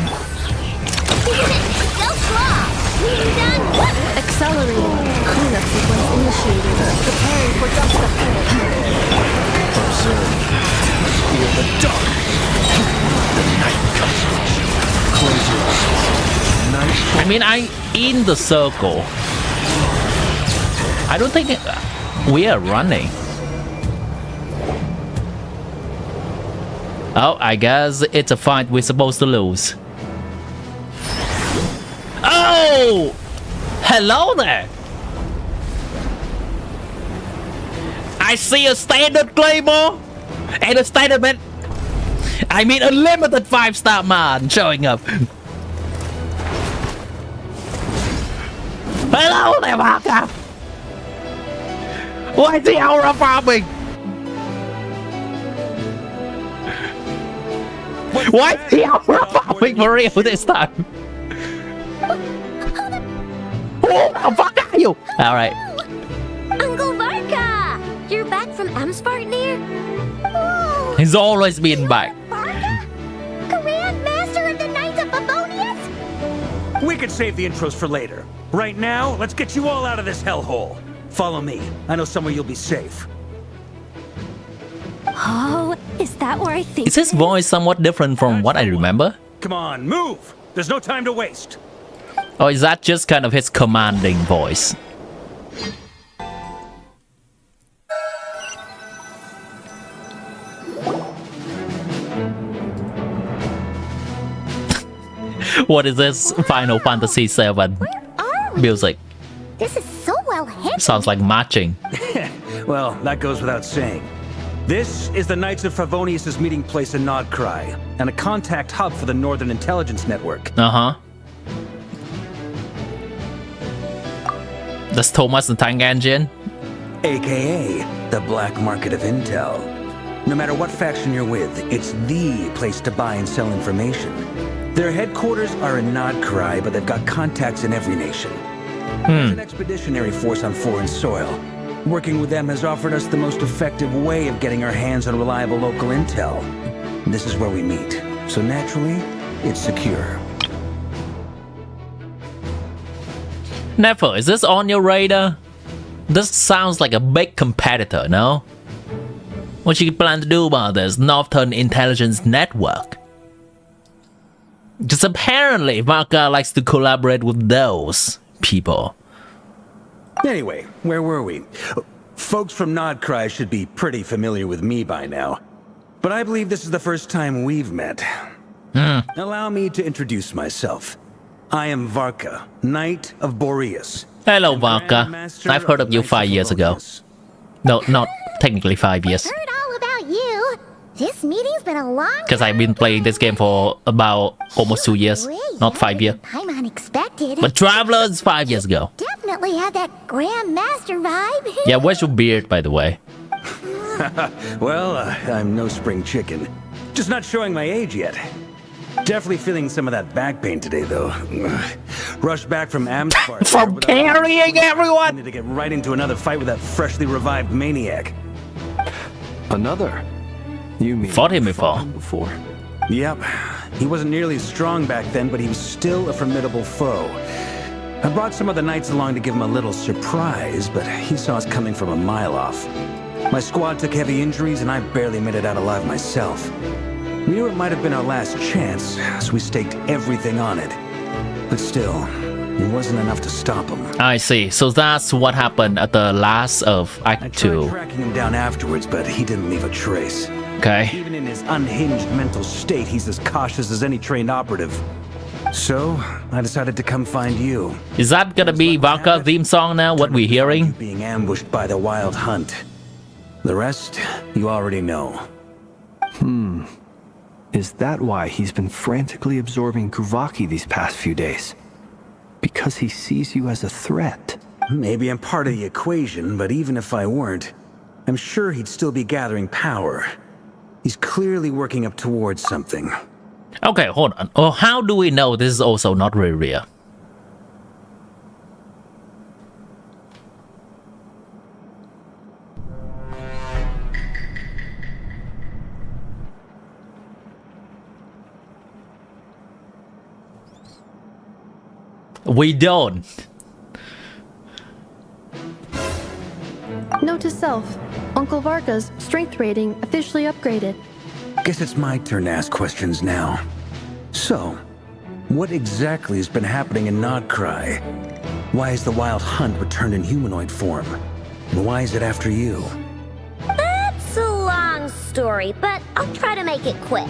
Accelerating. Cleanup sequence initiated. Preparing for dust ahead. Observe. Fear the dark. The night comes. Close your eyes. Night. I mean, I'm in the circle. I don't think we are running. Oh, I guess it's a fight we're supposed to lose. Oh! Hello there! I see a standard claymore and a standard man. I mean, unlimited 5-star man showing up. Hello there, Marka! Why is the aura farming? Why is the aura farming for real this time? Who the fuck are you? Alright. Uncle Varka! You're back from Amspartnir? Oh, He's always been back. Varka? Grand Master of the Knights of Favonius? We could save the intros for later. Right now, let's get you all out of this hellhole. Follow me. I know somewhere you'll be safe. Oh, is that where I think? Is his voice somewhat different from what I remember? Come on, move! There's no time to waste. Or is that just kind of his commanding voice? What is this Final Fantasy VII music? This is so well hidden. Sounds like marching. Well, that goes without saying. This is the Knights of Favonius' meeting place in Nod-Krai, and a contact hub for the Northern Intelligence Network. Uh-huh. That's Thomas the Tank Engine. AKA the Black Market of Intel. No matter what faction you're with, it's the place to buy and sell information. Their headquarters are in Nod-Krai, but they've got contacts in every nation. There's an expeditionary force on foreign soil. Working with them has offered us the most effective way of getting our hands on reliable local intel. This is where we meet, so naturally, it's secure. Never, is this on your radar? This sounds like a big competitor, no? What you plan to do about this Northern Intelligence Network? Just apparently, Varka likes to collaborate with those people. Anyway, where were we? Folks from Nod-Krai should be pretty familiar with me by now. But I believe this is the first time we've met. Allow me to introduce myself. I am Varka, Knight of Boreas. Hello, Varka. I've heard of you 5 years ago. No, not technically 5 years. Heard all about you. This meeting's been a long Because I've been playing this game for about almost 2 years, not 5 years. I'm unexpected. But Travelers 5 years ago. Definitely had that Grand Master vibe. Yeah, where's your beard, by the way? Well, I'm no spring chicken. Just not showing my age yet. Definitely feeling some of that back pain today, though. Rushed back from Amsfart. From carrying everyone! Need to get right into another fight with that freshly revived maniac. Another? You mean Fought him before. Yep. He wasn't nearly as strong back then, but he was still a formidable foe. I brought some of the knights along to give him a little surprise, but he saw us coming from a mile off. My squad took heavy injuries, and I barely made it out alive myself. We knew it might have been our last chance, so we staked everything on it. But still, it wasn't enough to stop him. I see. So that's what happened at the last of Act 2. I tried tracking him down afterwards, but he didn't leave a trace. Okay. Even in his unhinged mental state, he's as cautious as any trained operative. So, I decided to come find you. Is that gonna be Varka theme song now, what we're hearing? Being ambushed by the Wild Hunt. The rest, you already know. Is that why he's been frantically absorbing Kuvaki these past few days? Because he sees you as a threat? Maybe I'm part of the equation, but even if I weren't, I'm sure he'd still be gathering power. He's clearly working up towards something. Okay, hold on. Oh, how do we know this is also not very real? We don't. Note to self. Uncle Varka's strength rating officially upgraded. Guess it's my turn to ask questions now. So, what exactly has been happening in Nod-Krai? Why is the Wild Hunt returned in humanoid form? And why is it after you? That's a long story, but I'll try to make it quick.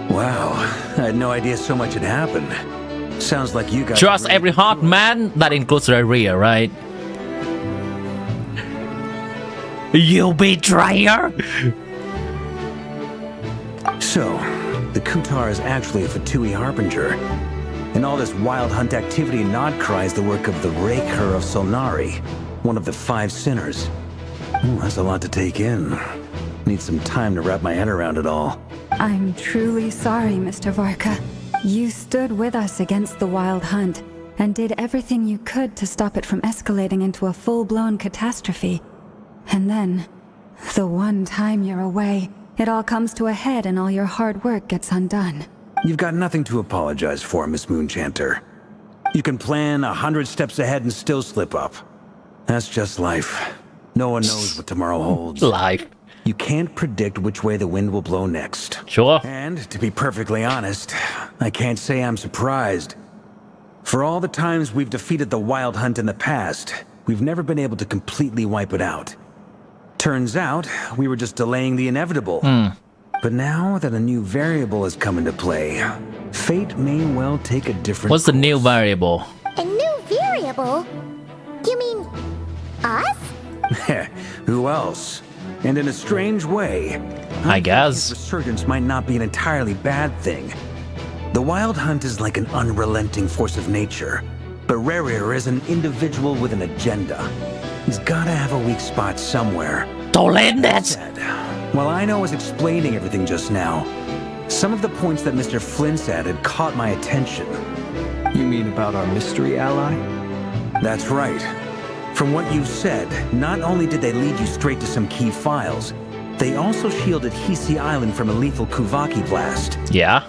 Wow, I had no idea so much had happened. Sounds like you guys... Trust every heart, man. That includes Rhea, right? You betrayer! So, the Kutar is actually a Fatui Harbinger. And all this Wild Hunt activity in Nod-Krai is the work of the Raker of Solnari, one of the 5 sinners. That's a lot to take in. Need some time to wrap my head around it all. I'm truly sorry, Mr. Varka. You stood with us against the Wild Hunt and did everything you could to stop it from escalating into a full-blown catastrophe. And then, the one time you're away, it all comes to a head and all your hard work gets undone. You've got nothing to apologize for, Miss Moonchanter. You can plan 100 steps ahead and still slip up. That's just life. No one knows what tomorrow holds. Life. You can't predict which way the wind will blow next. Sure. And, to be perfectly honest, I can't say I'm surprised. For all the times we've defeated the Wild Hunt in the past, we've never been able to completely wipe it out. Turns out, we were just delaying the inevitable. But now that a new variable has come into play, fate may well take a different What's the new variable? A new variable? You mean us? Who else? And in a strange way, I guess. Resurgence might not be an entirely bad thing. The Wild Hunt is like an unrelenting force of nature. But Rerir is an individual with an agenda. He's gotta have a weak spot somewhere. Don't let that. While Ino was explaining everything just now, some of the points that Mr. Flynn said had caught my attention. You mean about our mystery ally? That's right. From what you've said, not only did they lead you straight to some key files, they also shielded Hisi Island from a lethal Kuvaki blast. Yeah.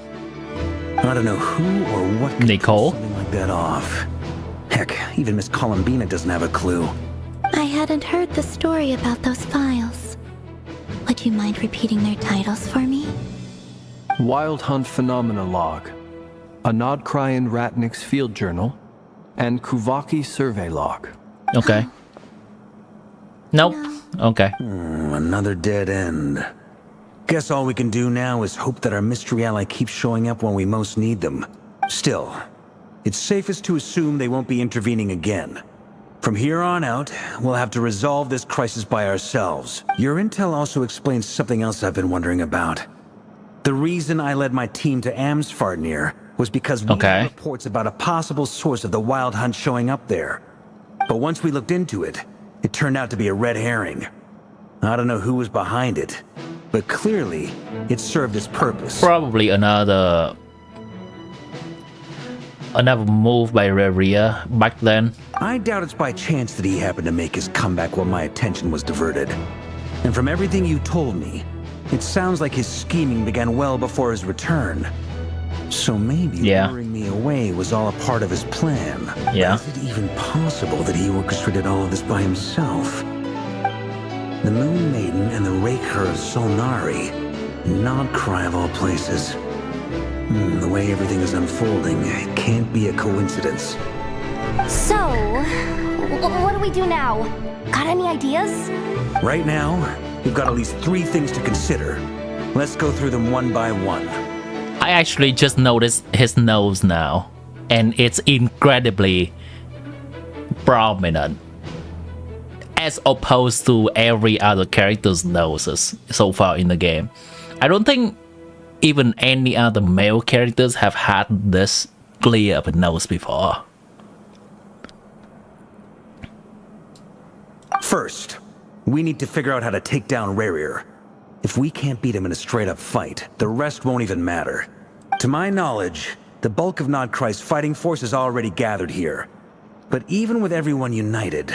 I don't know who or what could Nicole? pull something like that off. Heck, even Miss Columbina doesn't have a clue. I hadn't heard the story about those files. Would you mind repeating their titles for me? Wild Hunt Phenomena Log, a Nod-Krai and Ratnik's Field Journal, and Kuvaki Survey Log. Okay. Nope. Okay. Another dead end. Guess all we can do now is hope that our mystery ally keeps showing up when we most need them. Still, it's safest to assume they won't be intervening again. From here on out, we'll have to resolve this crisis by ourselves. Your intel also explains something else I've been wondering about. The reason I led my team to Amsfarnir was because we had reports about a possible source of the Wild Hunt showing up there. But once we looked into it, it turned out to be a red herring. I don't know who was behind it, but clearly, it served its purpose. Probably another move by Reria back then. I doubt it's by chance that he happened to make his comeback while my attention was diverted. And from everything you told me, it sounds like his scheming began well before his return. So maybe luring me away was all a part of his plan. Yeah. Is it even possible that he orchestrated all of this by himself? The Moon Maiden and the Raker of Solnari. Nod-Krai of all places. The way everything is unfolding, it can't be a coincidence. So, what do we do now? Got any ideas? Right now, we've got at least 3 things to consider. Let's go through them one by one. I actually just noticed his nose now, and it's incredibly prominent as opposed to every other character's noses so far in the game. I don't think even any other male characters have had this clear of a nose before. First, we need to figure out how to take down Rerir. If we can't beat him in a straight-up fight, the rest won't even matter. To my knowledge, the bulk of Nod-Krai's fighting force is already gathered here. But even with everyone united,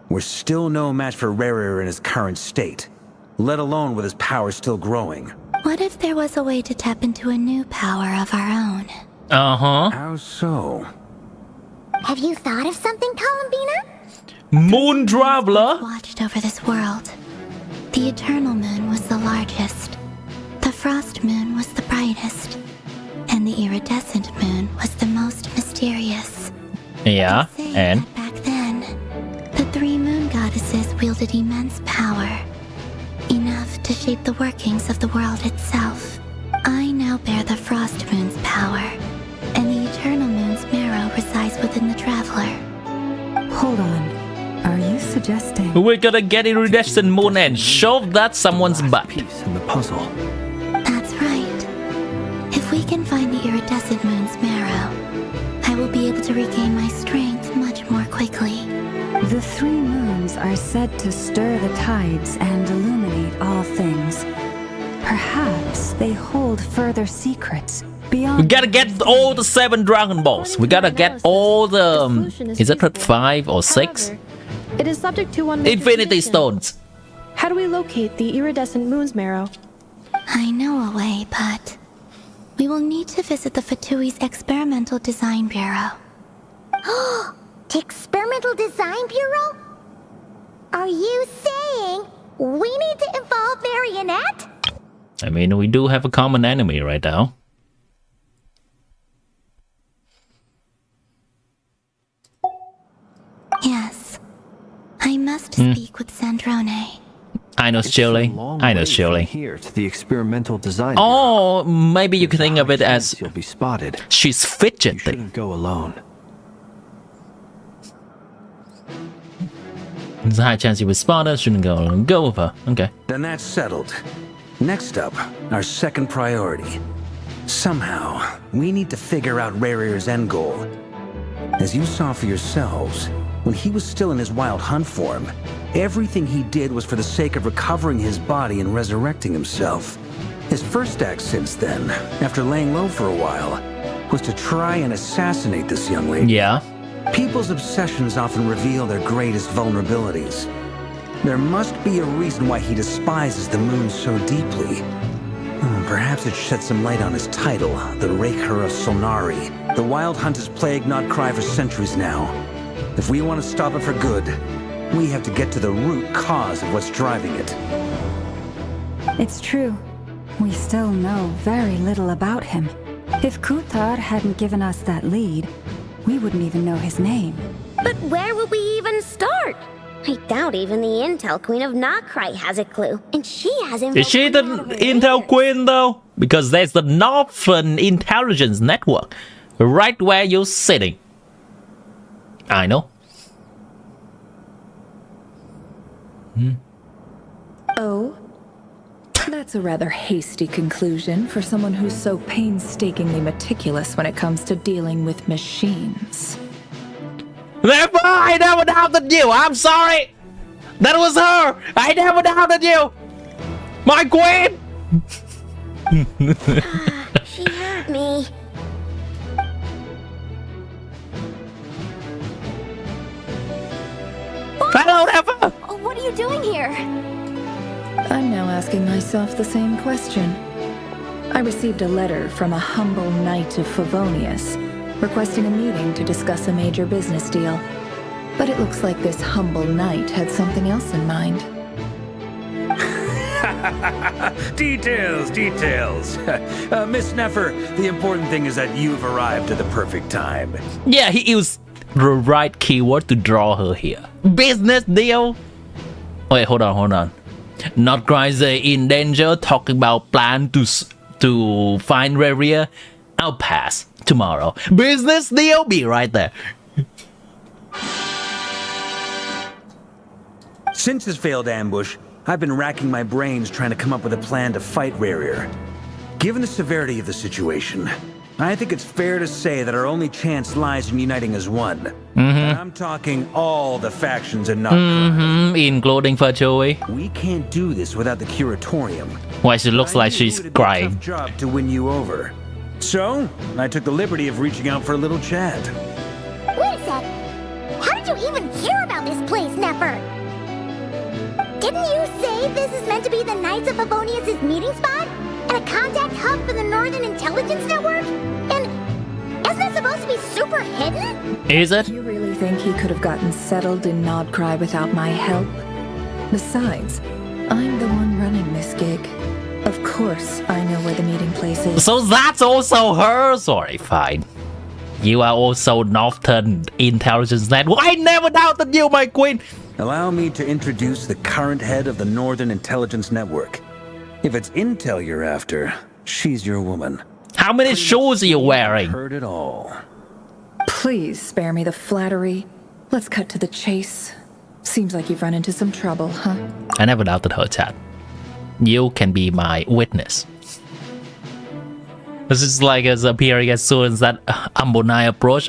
we're still no match for Rerir in his current state, let alone with his power still growing. What if there was a way to tap into a new power of our own? How so? Have you thought of something, Columbina? Moon Traveler? Watched over this world. The Eternal Moon was the largest. The Frost Moon was the brightest. And the Iridescent Moon was the most mysterious. Yeah, and? Back then, the 3 moon goddesses wielded immense power. Enough to shape the workings of the world itself. I now bear the Frost Moon's power, and the Eternal Moon's marrow resides within the Traveler. Hold on. Are you suggesting... We're gonna get Iridescent Moon and shove that someone's butt. Piece in the puzzle. That's right. If we can find the Iridescent Moon's marrow, I will be able to regain my strength much more quickly. The 3 moons are said to stir the tides and illuminate all things. Perhaps they hold further secrets beyond... We gotta get all the 7 Dragon Balls. We gotta get all the... is it 5 or 6? However, it is subject to one Infinity condition. Stones. How do we locate the iridescent moon's marrow? I know a way, but we will need to visit the Fatui's Experimental Design Bureau. The Experimental Design Bureau? Are you saying we need to involve Marionette? I mean, we do have a common enemy right now. Yes. I must speak with Sandrone. I know Shirley. I know Shirley. Here to the experimental design. Oh, maybe you can think of it as you'll be spotted. She's fidgeting. You shouldn't go alone. There's a high chance you would spot her. Shouldn't go alone. Go with her. Okay. Then that's settled. Next up, our second priority. Somehow, we need to figure out Rerir's end goal. As you saw for yourselves, when he was still in his wild hunt form, everything he did was for the sake of recovering his body and resurrecting himself. His first act since then, after laying low for a while, was to try and assassinate this young lady. Yeah. People's obsessions often reveal their greatest vulnerabilities. There must be a reason why he despises the moon so deeply. Perhaps it sheds some light on his title, the Raker of Solnari. The Wild Hunt has plagued Nod-Krai for centuries now. If we want to stop it for good, we have to get to the root cause of what's driving it. It's true. We still know very little about him. If Kutar hadn't given us that lead, we wouldn't even know his name. But where would we even start? I doubt even the Intel Queen of Nod-Krai has a clue, and she hasn't. Is she the Intel Queen though? Because there's the Northern Intelligence Network right where you're sitting. I know. Oh? That's a rather hasty conclusion for someone who's so painstakingly meticulous when it comes to dealing with machines. Therefore, I never doubted you. I'm sorry. That was her. I never doubted you. My queen. She hurt me. Hello, Never. What are you doing here? I'm now asking myself the same question. I received a letter from a humble knight of Favonius, requesting a meeting to discuss a major business deal. But it looks like this humble knight had something else in mind. Details. Miss Nefer, the important thing is that you've arrived at the perfect time. Yeah, he used the right keyword to draw her here. Business deal. Wait, hold on. Nod-Krai in danger, talking about plan to find Reria. I'll pass tomorrow. Business deal, be right there. Since his failed ambush, I've been racking my brains trying to come up with a plan to fight Rerir. Given the severity of the situation, I think it's fair to say that our only chance lies in uniting as one. And I'm talking all the factions in Nod-Krai. Including Fatui. We can't do this without the curatorium. Why she looks like she's crying. Tough job to win you over. So, I took the liberty of reaching out for a little chat. Wait a sec. How did you even hear about this place, Nefer? Didn't you say this is meant to be the Knights of Favonius' meeting spot? And a contact hub for the Northern Intelligence Network? And isn't it supposed to be super hidden? Is it? You really think he could have gotten settled in Nod-Krai without my help? Besides, I'm the one running this gig. Of course, I know where the meeting place is. So that's also her? Sorry, fine. You are also Northern Intelligence Network. I never doubted you, my queen. Allow me to introduce the current head of the Northern Intelligence Network. If it's intel you're after, she's your woman. How many shoes are you wearing? Heard it all. Please spare me the flattery. Let's cut to the chase. Seems like you've run into some trouble, huh? I never doubted her, chat. You can be my witness. This is like as appearing as soon as that Ambonai approach.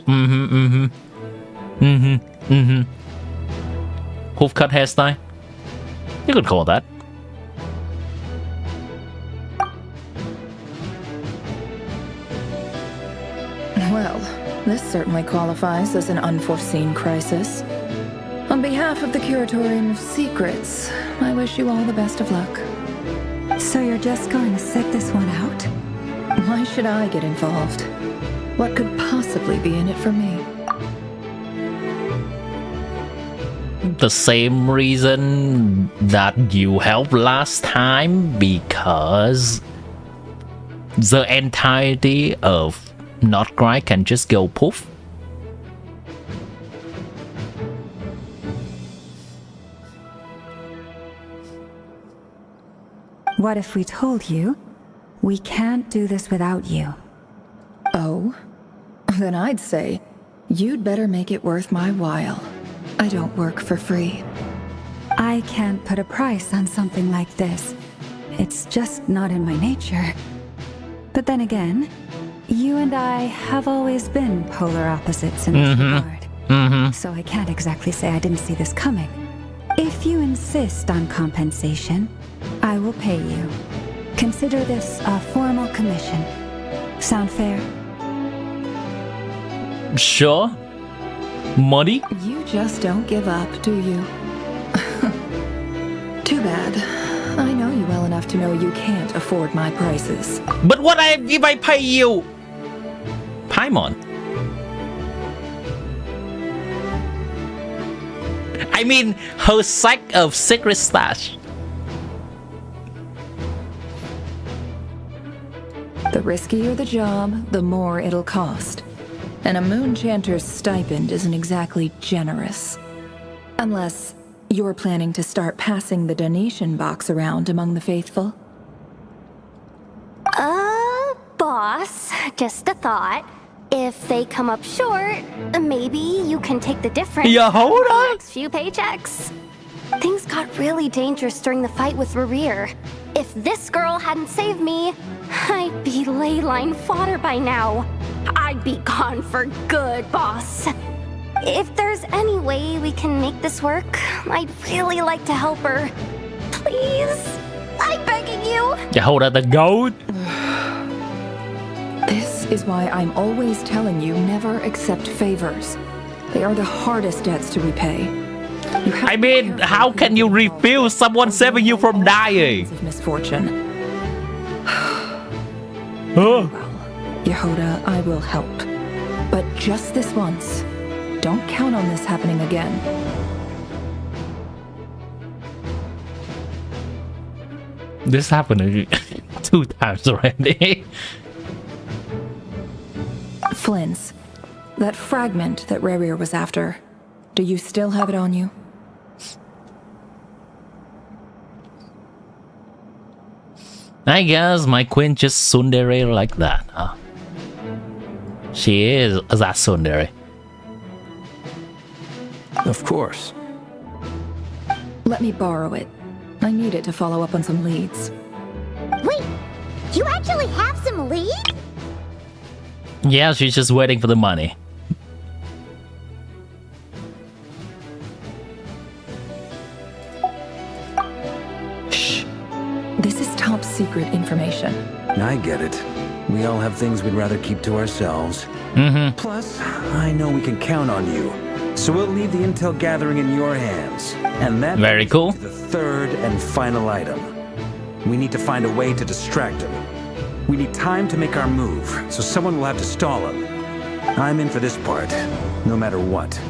Hoof cut hairstyle. You could call that. Well, this certainly qualifies as an unforeseen crisis. On behalf of the Curatorium of Secrets, I wish you all the best of luck. So you're just going to sit this one out? Why should I get involved? What could possibly be in it for me? The same reason that you helped last time, because the entirety of Nod-Krai can just go poof. What if we told you we can't do this without you? Oh? Then I'd say you'd better make it worth my while. I don't work for free. I can't put a price on something like this. It's just not in my nature. But then again, you and I have always been polar opposites in this regard. So I can't exactly say I didn't see this coming. If you insist on compensation, I will pay you. Consider this a formal commission. Sound fair? Sure. Money? You just don't give up, do you? Too bad. I know you well enough to know you can't afford my prices. But what if I pay you? Paimon. I mean, her sack of secret stash. The riskier the job, the more it'll cost. And a moon chanter's stipend isn't exactly generous. Unless you're planning to start passing the donation box around among the faithful. Boss, just a thought. If they come up short, maybe you can take the difference. Yeah, hold from the on. next few paychecks. Things got really dangerous during the fight with Rerir. If this girl hadn't saved me, I'd be ley line fodder by now. I'd be gone for good, boss. If there's any way we can make this work, I'd really like to help her. Please? I'm begging you. Yeah, hold on, the goat. This is why I'm always telling you never accept favors. They are the hardest debts to repay. I mean, how can you refuse someone saving you from dying? Of misfortune. Huh? Yehoda, I will help. But just this once. Don't count on this happening again. This happened 2 times already. Flynn's. That fragment that Rerir was after. Do you still have it on you? I guess my queen just tsundere like that, huh? She is that tsundere. Of course. Let me borrow it. I need it to follow up on some leads. Wait, you actually have some lead? Yeah, she's just waiting for the money. Shh. This is top secret information. I get it. We all have things we'd rather keep to ourselves. Plus, I know we can count on you. So we'll leave the intel gathering in your hands. And that Very cool. to the third and final item. We need to find a way to distract him. We need time to make our move, so someone will have to stall him. I'm in for this part, no matter what.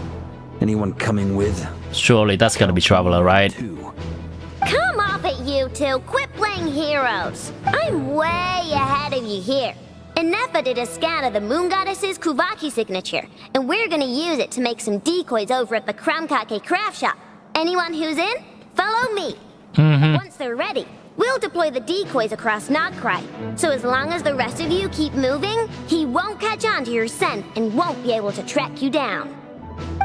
Anyone coming with? Surely that's gonna be Traveler, right? Come off it, you two. Quit playing heroes. I'm way ahead of you here. Ineppa did a scan of the Moon Goddess's Kuvaki signature, and we're gonna use it to make some decoys over at the Kramkake craft shop. Anyone who's in, follow me. Once they're ready, we'll deploy the decoys across Nod-Krai. So as long as the rest of you keep moving, he won't catch on to your scent and won't be able to track you down.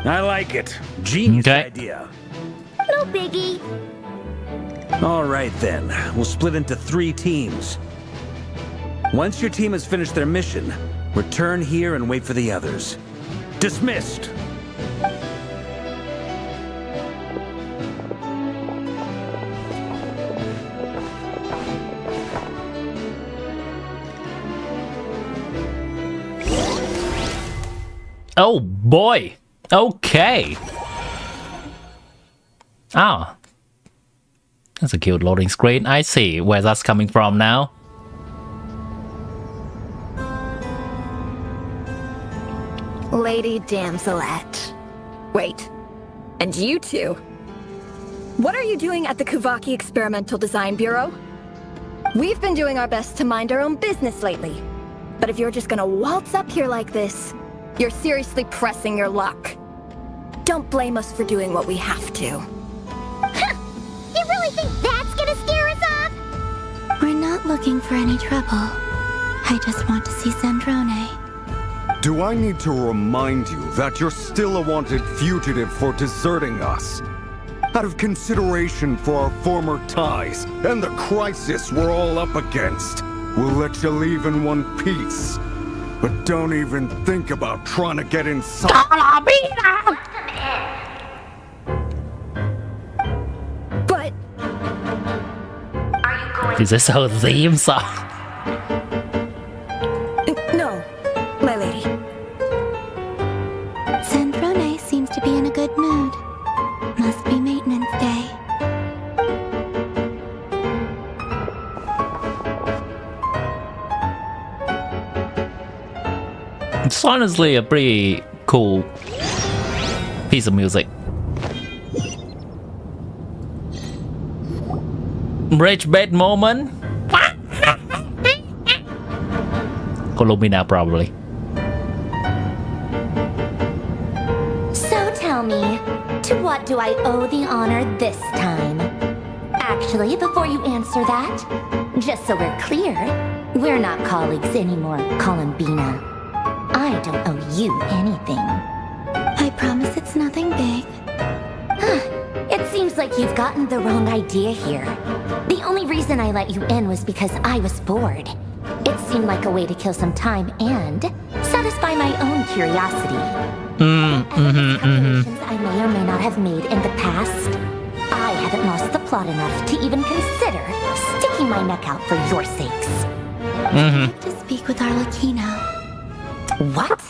I like it. Genius idea. No biggie. All right then, we'll split into 3 teams. Once your team has finished their mission, return here and wait for the others. Dismissed! Oh boy. Okay. Ah. That's a cute loading screen. I see where that's coming from now. Lady Damselette. Wait. And you two? What are you doing at the Kuvaki Experimental Design Bureau? We've been doing our best to mind our own business lately. But if you're just gonna waltz up here like this, you're seriously pressing your luck. Don't blame us for doing what we have to. You really think that's gonna scare us off? We're not looking for any trouble. I just want to see Zandrone. Do I need to remind you that you're still a wanted fugitive for deserting us? Out of consideration for our former ties and the crisis we're all up against, we'll let you leave in one piece. But don't even think about trying to get inside. But Is this our theme song? no, my lady. Sandrone seems to be in a good mood. Must be maintenance day. It's honestly a pretty cool piece of music. Rage bait moment. Columina probably. So tell me, to what do I owe the honor this time? Actually, before you answer that, just so we're clear, we're not colleagues anymore, Columbina. I don't owe you anything. I promise it's nothing big. It seems like you've gotten the wrong idea here. The only reason I let you in was because I was bored. It seemed like a way to kill some time and satisfy my own curiosity. Calculations I may or may not have made in the past, I haven't lost the plot enough to even consider sticking my neck out for your sakes. I'd like to speak with Arlecchino. What?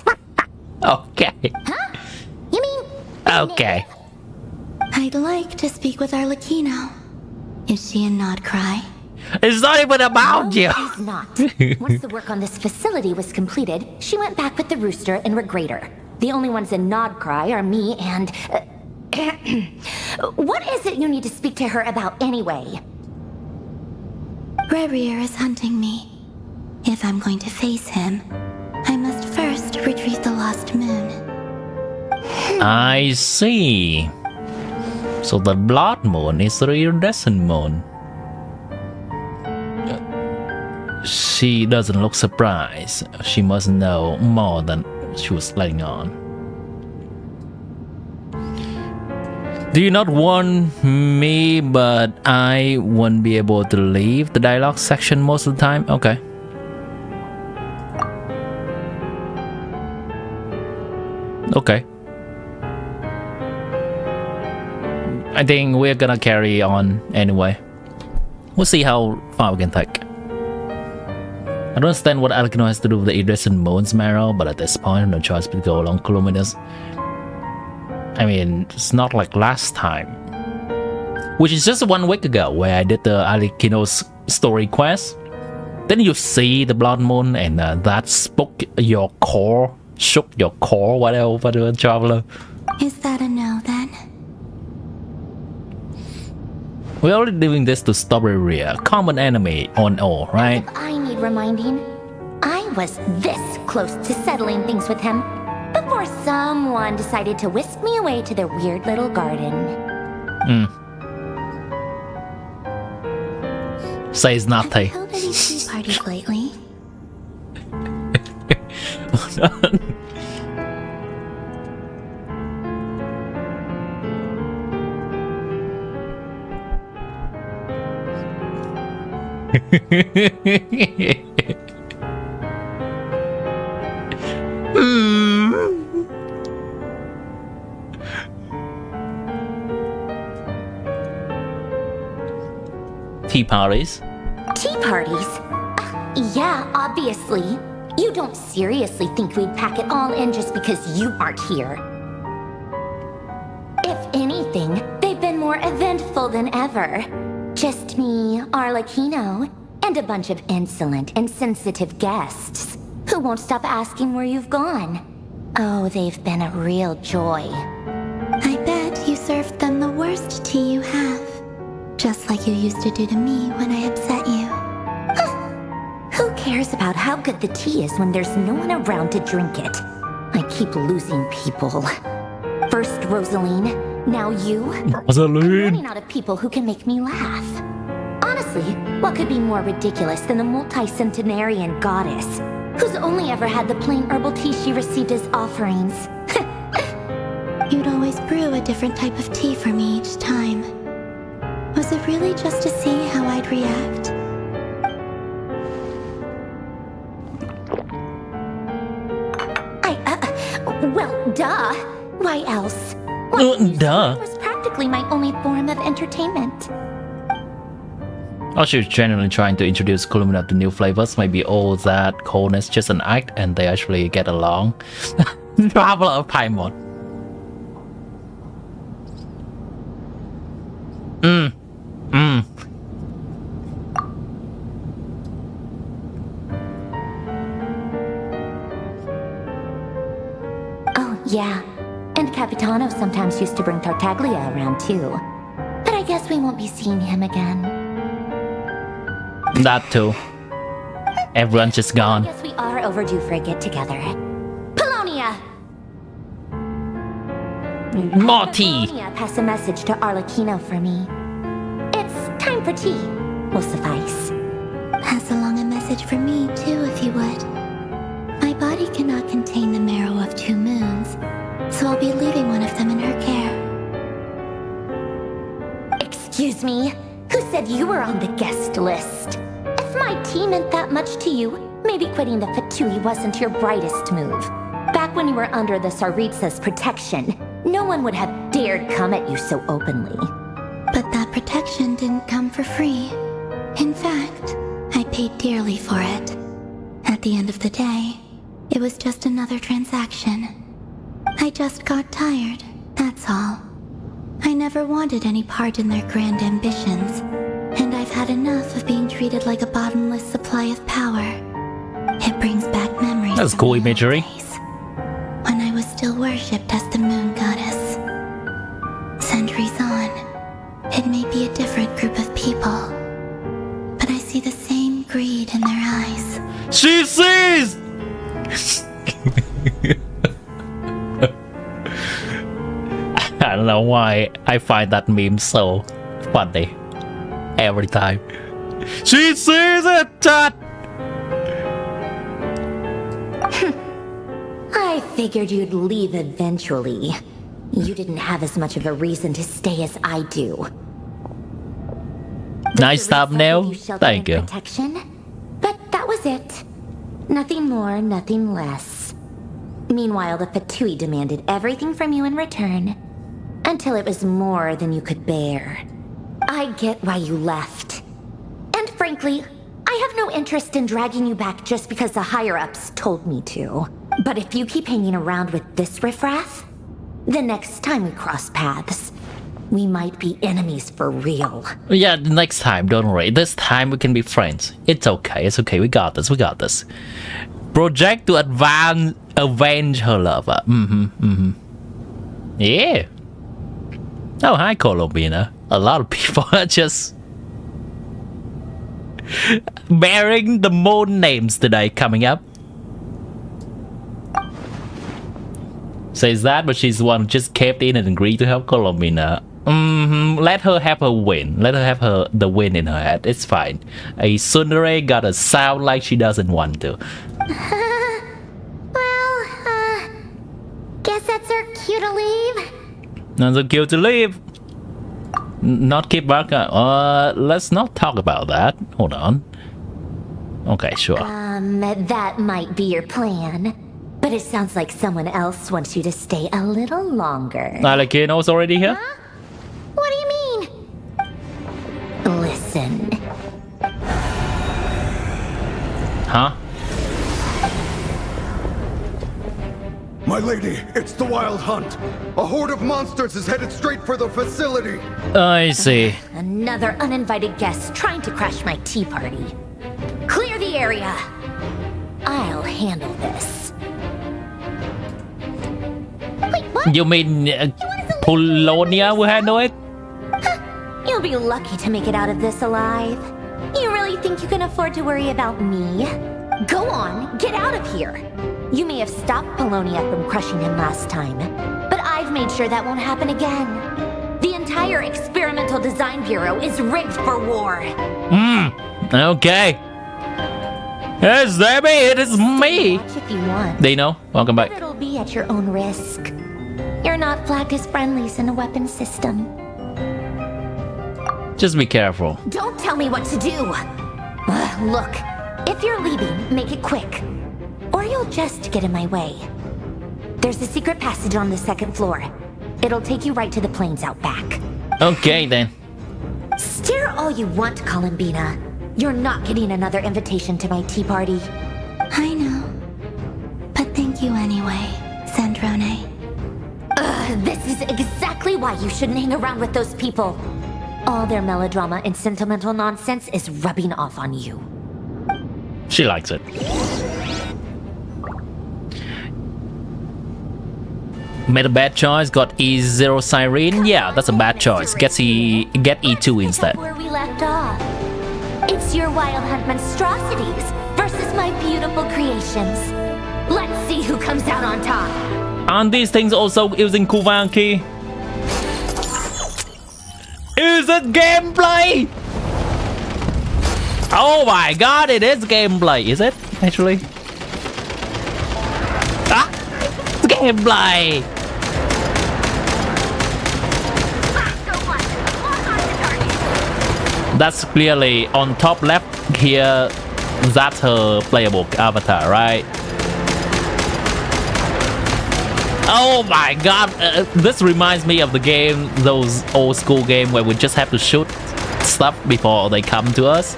Okay. Huh? You mean... Okay. I'd like to speak with Arlecchino. Is she in Nod-Krai? It's not even about No, you. she's not. Once the work on this facility was completed, she went back with the Rooster and Regrator. The only ones in Nod-Krai are me and... what is it you need to speak to her about anyway? Rebrier is hunting me. If I'm going to face him, I must first retrieve the lost moon. I see. So the blood moon is the iridescent moon. She doesn't look surprised. She must know more than she was letting on. Do you not want me, but I won't be able to leave the dialogue section most of the time? Okay. Okay. I think we're gonna carry on anyway. We'll see how far we can take. I don't understand what Alkino has to do with the iridescent moon's marrow, but at this point, no choice but to go along Columbinus. I mean, it's not like last time, which is just 1 week ago where I did the Alkino's story quest. Then you see the blood moon, and that spoke your core, shook your core, whatever, traveler. Is that a no then? We're only doing this to stop Rebrier, common enemy on all, right? If I need reminding, I was this close to settling things with him before someone decided to whisk me away to their weird little garden. Says nothing. Have you held any tea parties lately? Tea parties? Tea parties? Yeah, obviously. You don't seriously think we'd pack it all in just because you aren't here. If anything, they've been more eventful than ever. Just me, Arlecchino, and a bunch of insolent and sensitive guests who won't stop asking where you've gone. Oh, they've been a real joy. I bet you served them the worst tea you have. Just like you used to do to me when I upset you. Who cares about how good the tea is when there's no one around to drink it? I keep losing people. First Rosaline, now you. I'm running out of people who can make me laugh. Honestly, what could be more ridiculous than the multi-centenarian goddess, who's only ever had the plain herbal tea she received as offerings? You'd always brew a different type of tea for me each time. Was it really just to see how I'd react? Well, duh. Why else? Duh. It was practically my only form of entertainment. Or she's genuinely trying to introduce Kurumina to new flavors. Maybe all that coldness just an act and they actually get along. Traveler of Paimon. Oh, yeah. And Capitano sometimes used to bring Tartaglia around too. But I guess we won't be seeing him again. That too. Everyone's just gone. I guess we are overdue for a get-together. Polonia! Morty! Polonia, pass a message to Arlecchino for me. It's time for tea. Will suffice. Pass along a message for me, too, if you would. My body cannot contain the marrow of 2 moons, so I'll be leaving one of them in her care. Excuse me? Who said you were on the guest list? If my tea meant that much to you, maybe quitting the Fatui wasn't your brightest move. Back when you were under the Tsaritsa's protection, no one would have dared come at you so openly. But that protection didn't come for free. In fact, I paid dearly for it. At the end of the day, it was just another transaction. I just got tired, that's all. I never wanted any part in their grand ambitions, and I've had enough of being treated like a bottomless supply of power. It brings back memories. That's cool imagery. When I was still worshipped as the moon goddess. Centuries on, it may be a different group of people, but I see the same greed in their eyes. She sees! I don't know why I find that meme so funny every time. She sees it, chat! I figured you'd leave eventually. You didn't have as much of a reason to stay as I do. Nice thumbnail. Thank you. Protection, but that was it. Nothing more, nothing less. Meanwhile, the Fatui demanded everything from you in return, until it was more than you could bear. I get why you left. And frankly, I have no interest in dragging you back just because the higher-ups told me to. But if you keep hanging around with this riffraff, the next time we cross paths, we might be enemies for real. Yeah, the next time, don't worry. This time we can be friends. It's okay, we got this, Project to avenge her lover. Yeah. Oh, hi, Colombina. A lot of people are just bearing the moon names today coming up. Says that, but she's the one who just kept in and agreed to help Colombina. Let her have her win. Let her have the win in her head. It's fine. A tsundere gotta sound like she doesn't want to. Guess that's our cue to leave. Not so cute to leave. Not keep back. Let's not talk about that. Hold on. Okay, sure. That might be your plan. But it sounds like someone else wants you to stay a little longer. Alekino's already here? Huh? What do you mean? Listen. Huh? My lady, it's the Wild Hunt. A horde of monsters is headed straight for the facility. I see. Another uninvited guest trying to crash my tea party. Clear the area. I'll handle this. Wait, what? You mean Polonia will handle it? You'll be lucky to make it out of this alive. You really think you can afford to worry about me? Go on, get out of here. You may have stopped Polonia from crushing him last time, but I've made sure that won't happen again. The entire Experimental Design Bureau is rigged for war. Okay. Yes, Debbie, it is me. Watch if you want. They know. Welcome back. But it'll be at your own risk. You're not flagged as friendlies in the weapons system. Just be careful. Don't tell me what to do. Look, if you're leaving, make it quick. Or you'll just get in my way. There's a secret passage on the second floor. It'll take you right to the plains out back. Okay then. Stare all you want, Columbina. You're not getting another invitation to my tea party. I know. But thank you anyway, Sandrone. This is exactly why you shouldn't hang around with those people. All their melodrama and sentimental nonsense is rubbing off on you. She likes it. Made a bad choice, got E0 Siren. Yeah, that's a bad choice. Get E2 instead. Where we left off. It's your wild hunt monstrosities versus my beautiful creations. Let's see who comes out on top. Aren't these things also using Kuvaki? Is it gameplay? Oh my god, it is gameplay. Is it actually? Ah, it's gameplay. That's clearly on top left here. That's her playable avatar, right? Oh my god, this reminds me of the game, those old school game where we just have to shoot stuff before they come to us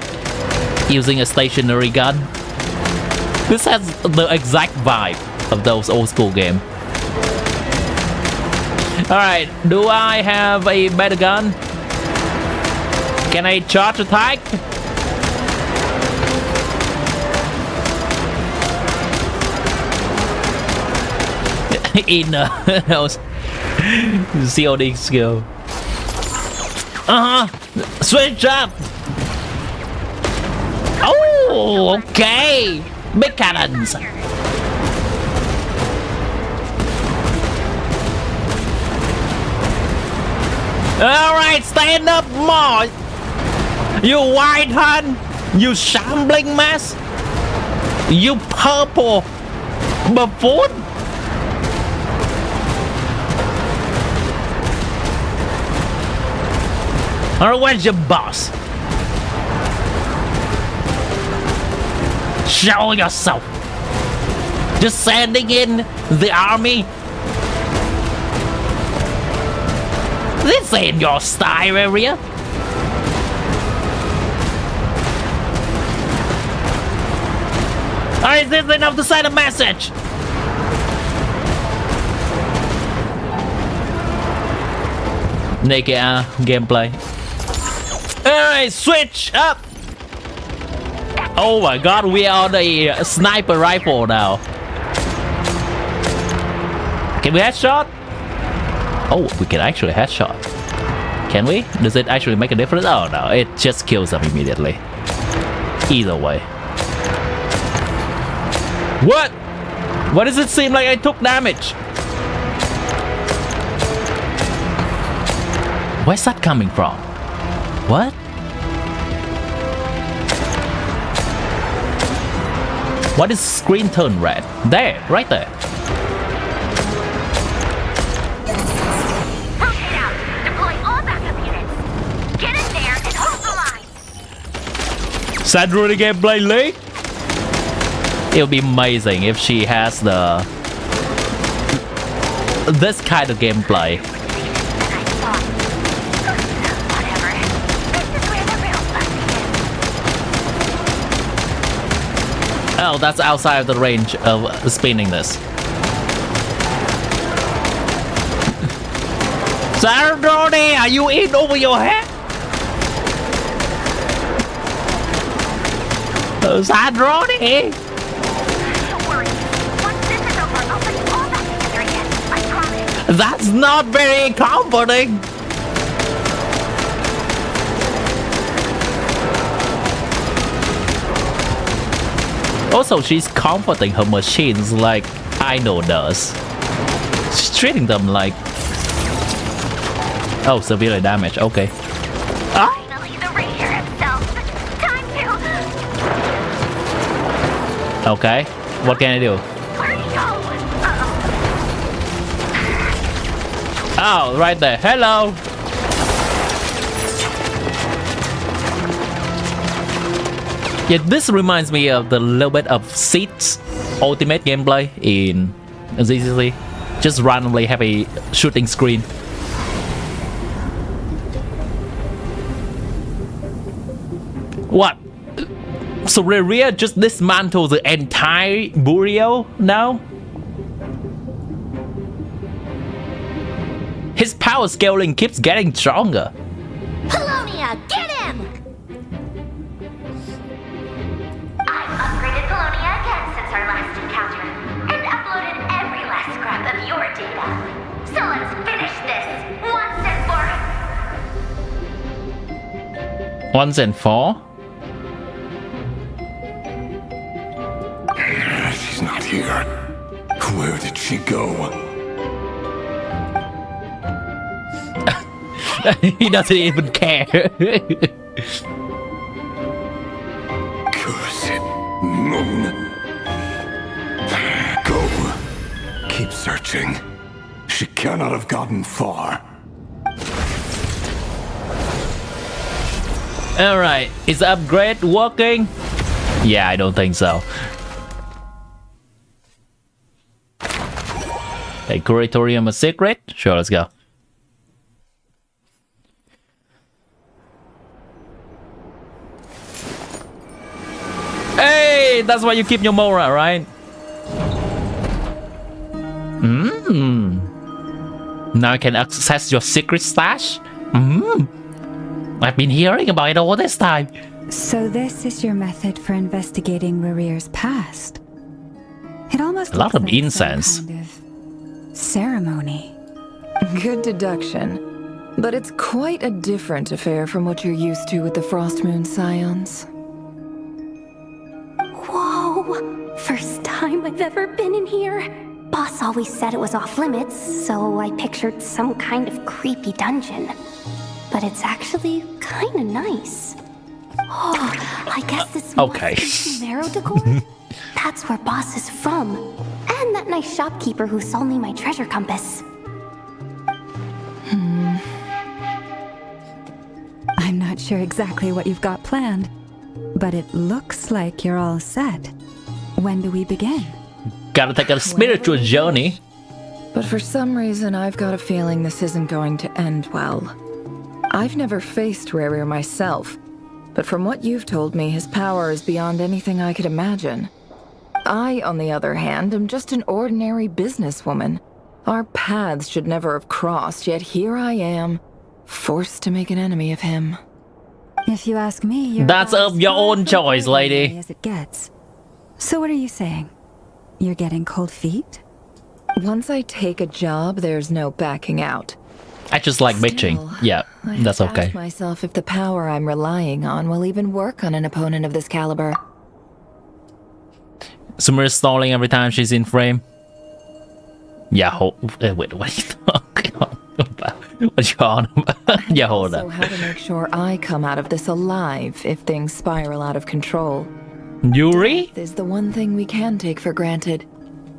using a stationary gun. This has the exact vibe of those old school game. Alright, do I have a better gun? Can I charge attack? In COD skill. Switch up. Oh, okay. Big cannons. Alright, stand up more. You white hun. You shambling mess. You purple buffoon. Or where's your boss? Show yourself. Just sending in the army. This ain't your style area. Or is this enough to send a message? Naked gameplay. Alright, switch up! Oh my god, we are on a sniper rifle now. Can we headshot? Oh, we can actually headshot. Can we? Does it actually make a difference? Oh no, it just kills them immediately. Either way. What? Why does it seem like I took damage? Where's that coming from? What? Why does screen turn red? There, right there. Rotate out. Deploy all backup units. Get in there and hold the line. Sandra gameplay late? It'll be amazing if she has this kind of gameplay. Oh, that's outside of the range of spinning this. Sardoni, are you in over your head? Sardoni! Don't worry. Once this is over, I'll put you all back together again. I promise. That's not very comforting. Also, she's comforting her machines like Idol does. She's treating them like... Oh, severely damaged. Okay. Finally, the Ranger himself. Time to... Okay. What can I do? Where'd he go? Oh, right there. Hello. Yeah, this reminds me of the little bit of Seed's ultimate gameplay in ZCC. just randomly have a shooting screen. What? So Reria just dismantled the entire burial now? His power scaling keeps getting stronger. Polonia, get him! I've upgraded Polonia again since our last encounter, and uploaded every last scrap of your data. So let's finish this once and for... Once and for? She's not here. Where did she go? He doesn't even care. Cursed moon. Go. Keep searching. She cannot have gotten far. Alright, is the upgrade working? Yeah, I don't think so. A curatorium, a secret? Sure, let's go. Hey, that's why you keep your Mora, right? Now I can access your secret stash? I've been hearing about it all this time. So this is your method for investigating Rerir's past? It almost A lot looks of like incense. some kind of ceremony. Good deduction. But it's quite a different affair from what you're used to with the Frost Moon Scions. Whoa! First time I've ever been in here. Boss always said it was off limits, so I pictured some kind of creepy dungeon. But it's actually kinda nice. Oh, I guess this Okay. Marrow decor? That's where Boss is from. And that nice shopkeeper who sold me my treasure compass. I'm not sure exactly what you've got planned, but it looks like you're all set. When do we begin? Gotta take a spiritual journey. But for some reason, I've got a feeling this isn't going to end well. I've never faced Rerir myself, but from what you've told me, his power is beyond anything I could imagine. I, on the other hand, am just an ordinary businesswoman. Our paths should never have crossed, yet here I am, forced to make an enemy of him. If you ask me, you're That's about of your as far own from choice, ordinary lady. as it gets. So what are you saying? You're getting cold feet? Once I take a job, there's no backing out. I just like bitching. Yeah, I have that's to okay. ask myself if the power I'm relying on will even work on an opponent of this caliber. Sumir's stalling every time she's in frame. Yeah, wait, what are you talking about? What you on about? Yeah, hold So up. how to make sure I come out of this alive if things spiral out of control. Yuri? Death is the one thing we can take for granted.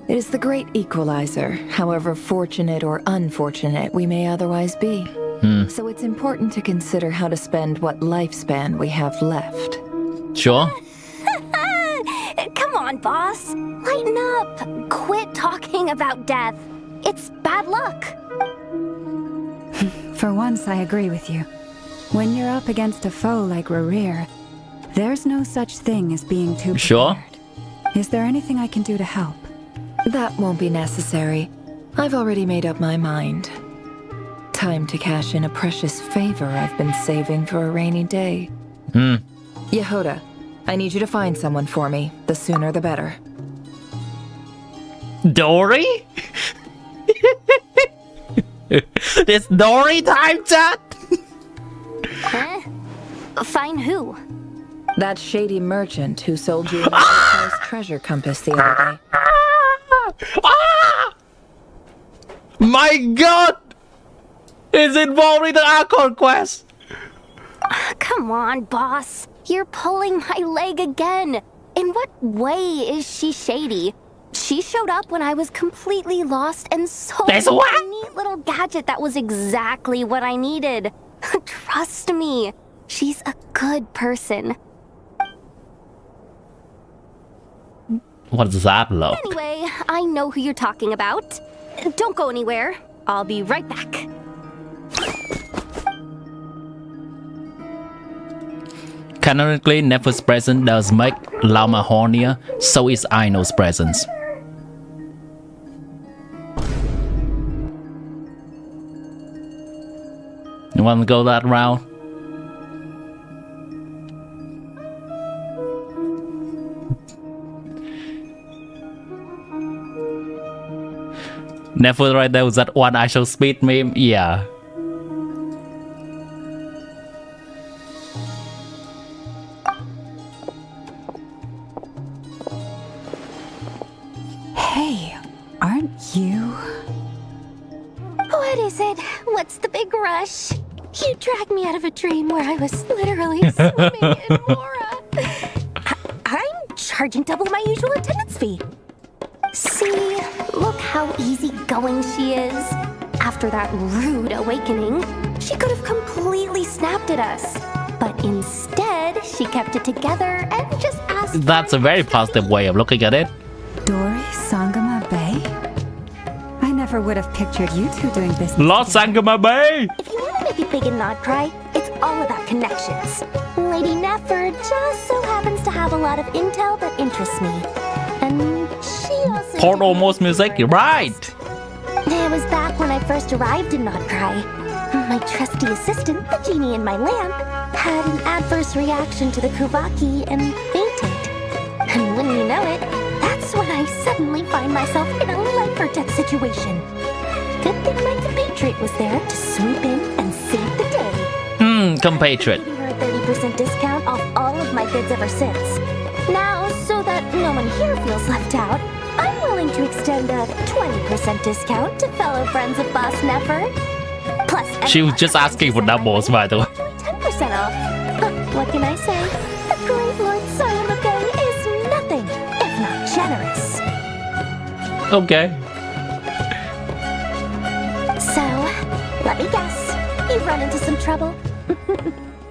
It is the great equalizer, however fortunate or unfortunate we may otherwise be. So it's important to consider how to spend what lifespan we have left. Sure. Come on, boss. Lighten up. Quit talking about death. It's bad luck. For once, I agree with you. When you're up against a foe like Rerir, there's no such thing as being too prepared. Sure. Is there anything I can do to help? That won't be necessary. I've already made up my mind. Time to cash in a precious favor I've been saving for a rainy day. Yehoda, I need you to find someone for me. The sooner the better. Dory? It's Dory time, chat? Huh? Find who? That shady merchant who sold you an overpriced treasure compass the other day. Ah! My god! It's involved in the Archon quest! Come on, boss. You're pulling my leg again. In what way is she shady? She showed up when I was completely lost and sold That's me what? a neat little gadget that was exactly what I needed. Trust me, she's a good person. What does that look? Anyway, I know who you're talking about. Don't go anywhere. I'll be right back. Canonically, Nefer's presence does make Llama hornier, so is Aino's presence. You wanna go that route? Nefer right there with that one I shall speed meme, yeah. Hey, aren't you? What is it? What's the big rush? You dragged me out of a dream where I was literally swimming in Mora. I'm charging double my usual attendance fee. See, look how easygoing she is. After that rude awakening, she could have completely snapped at us. But instead, she kept it together and just asked. That's a very positive way of looking at it. Dori Sangama Bay? I never would have pictured you two doing business. Lord Sangama Bay! If you want to make it big in Nod-Krai, it's all about connections. Lady Nefer just so happens to have a lot of intel that interests me. And she also... Port almost music, you're right! It was back when I first arrived in Nod-Krai. My trusty assistant, the genie in my lamp, had an adverse reaction to the Kuvaki and fainted. And wouldn't you know it, that's when I suddenly find myself in a life-or-death situation. Good thing my compatriot was there to swoop in and save the day. Compatriot. Giving her a 30% discount off all of my goods ever since. Now, so that no one here feels left out, I'm willing to extend a 20% discount to fellow friends of Boss Nefer. Plus, She was just asking for doubles, by the way. 10% off. What can I say? The great Lord Sayamake is nothing if not generous. Okay. So, let me guess. You've run into some trouble?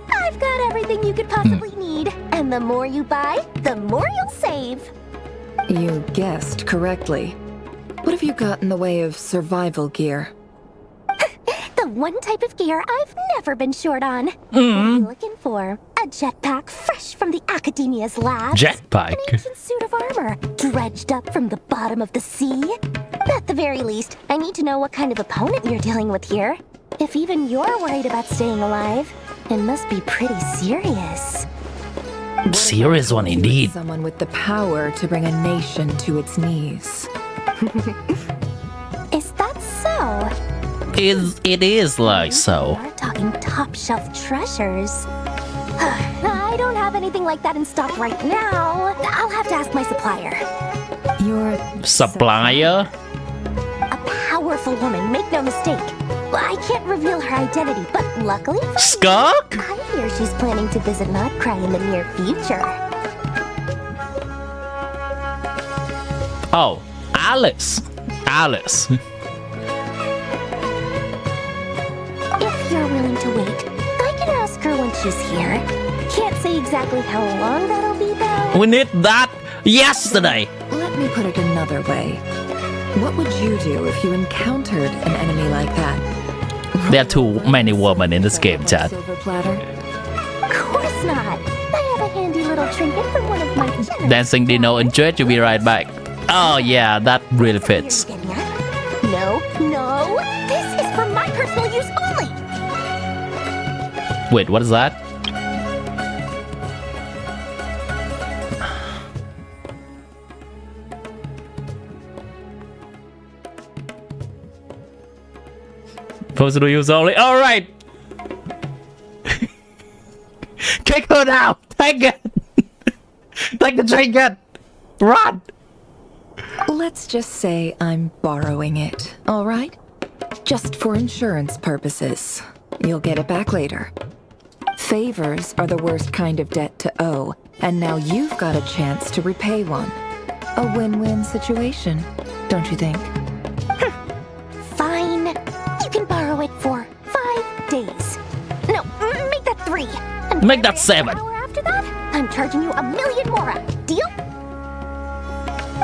I've got everything you could possibly need. And the more you buy, the more you'll save. You guessed correctly. What have you got in the way of survival gear? The one type of gear I've never been short on. What are you looking for? A jetpack fresh from the Academia's labs. Jetpack? An ancient suit of armor, dredged up from the bottom of the sea. At the very least, I need to know what kind of opponent you're dealing with here. If even you're worried about staying alive, it must be pretty serious. Serious one indeed. Someone with the power to bring a nation to its knees. Is that so? It is like so. We're talking top shelf treasures. I don't have anything like that in stock right now. I'll have to ask my supplier. Your Supplier? A powerful woman, make no mistake. I can't reveal her identity, but luckily for me, Skunk? I hear she's planning to visit Nod-Krai in the near future. Oh, Alice. Alice. If you're willing to wait, I can ask her when she's here. Can't say exactly how long that'll be, though. We need that yesterday. Let me put it another way. What would you do if you encountered an enemy like that? There are too many women in this game, chat. Silver platter? Of course not. I have a handy little trinket from one of my generous... Dancing Dino and Dread to be right back. Oh yeah, that really fits. No, no. This is for my personal use only. Wait, what is that? Personal use only. All right. Kick her now. Take it. Take the trinket. Run. Let's just say I'm borrowing it, all right? Just for insurance purposes. You'll get it back later. Favors are the worst kind of debt to owe, and now you've got a chance to repay one. A win-win situation, don't you think? Fine. You can borrow it for 5 days. No, make that 3. And Make that 7. Hour after that, I'm charging you 1,000,000 more. Deal?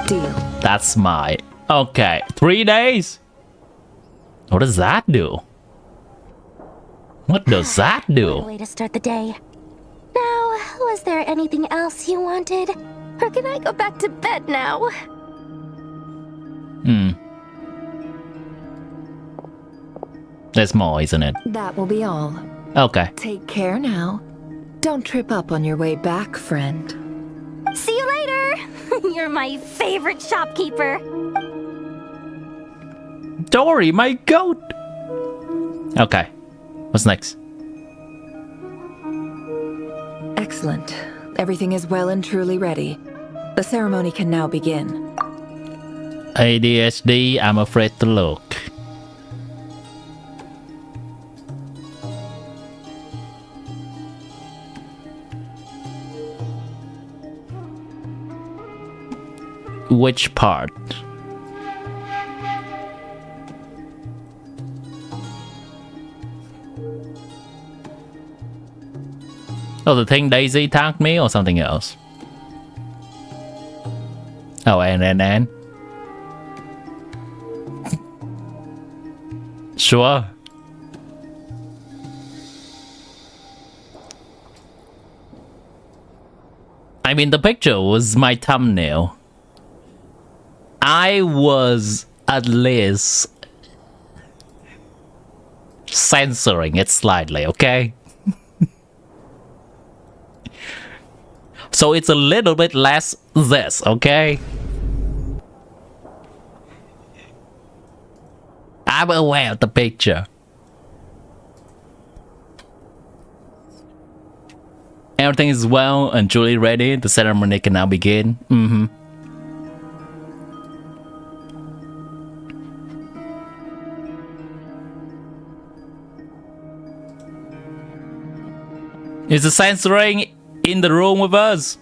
Deal. That's my... Okay, 3 days? What does that do? What does that What a do? way to start the day. Now, was there anything else you wanted? Or can I go back to bed now? There's more, isn't it? That will be all. Okay. Take care now. Don't trip up on your way back, friend. See you later! You're my favorite shopkeeper. Dory, my goat! Okay. What's next? Excellent. Everything is well and truly ready. The ceremony can now begin. ADHD, I'm afraid to look. Which part? Oh, the thing Daisy tagged me or something else? Oh, and. Sure. I mean, the picture was my thumbnail. I was at least censoring it slightly, okay? So it's a little bit less this, okay? I'm aware of the picture. Everything is well and truly ready. The ceremony can now begin. Is the censoring in the room with us?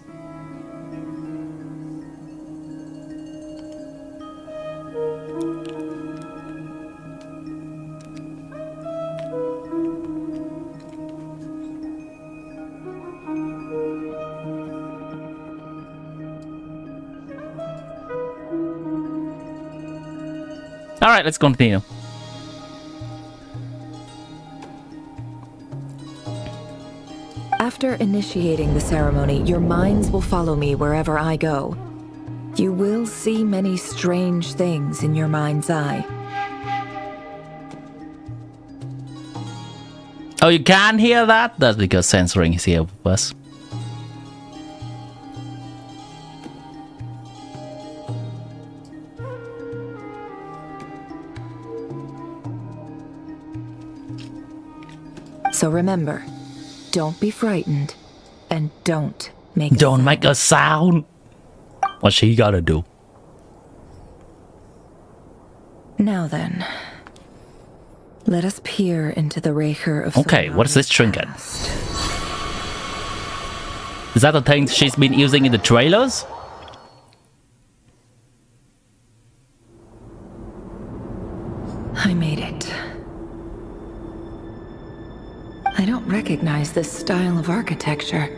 Alright, let's continue. After initiating the ceremony, your minds will follow me wherever I go. You will see many strange things in your mind's eye. Oh, you can't hear that? That's because censoring is here with us. So remember, don't be frightened, and don't make a sound. What's she gotta do? Now then, let us peer into the Raker of Okay, what is this trinket? Is that the thing she's been using in the trailers? I made it. I don't recognize this style of architecture.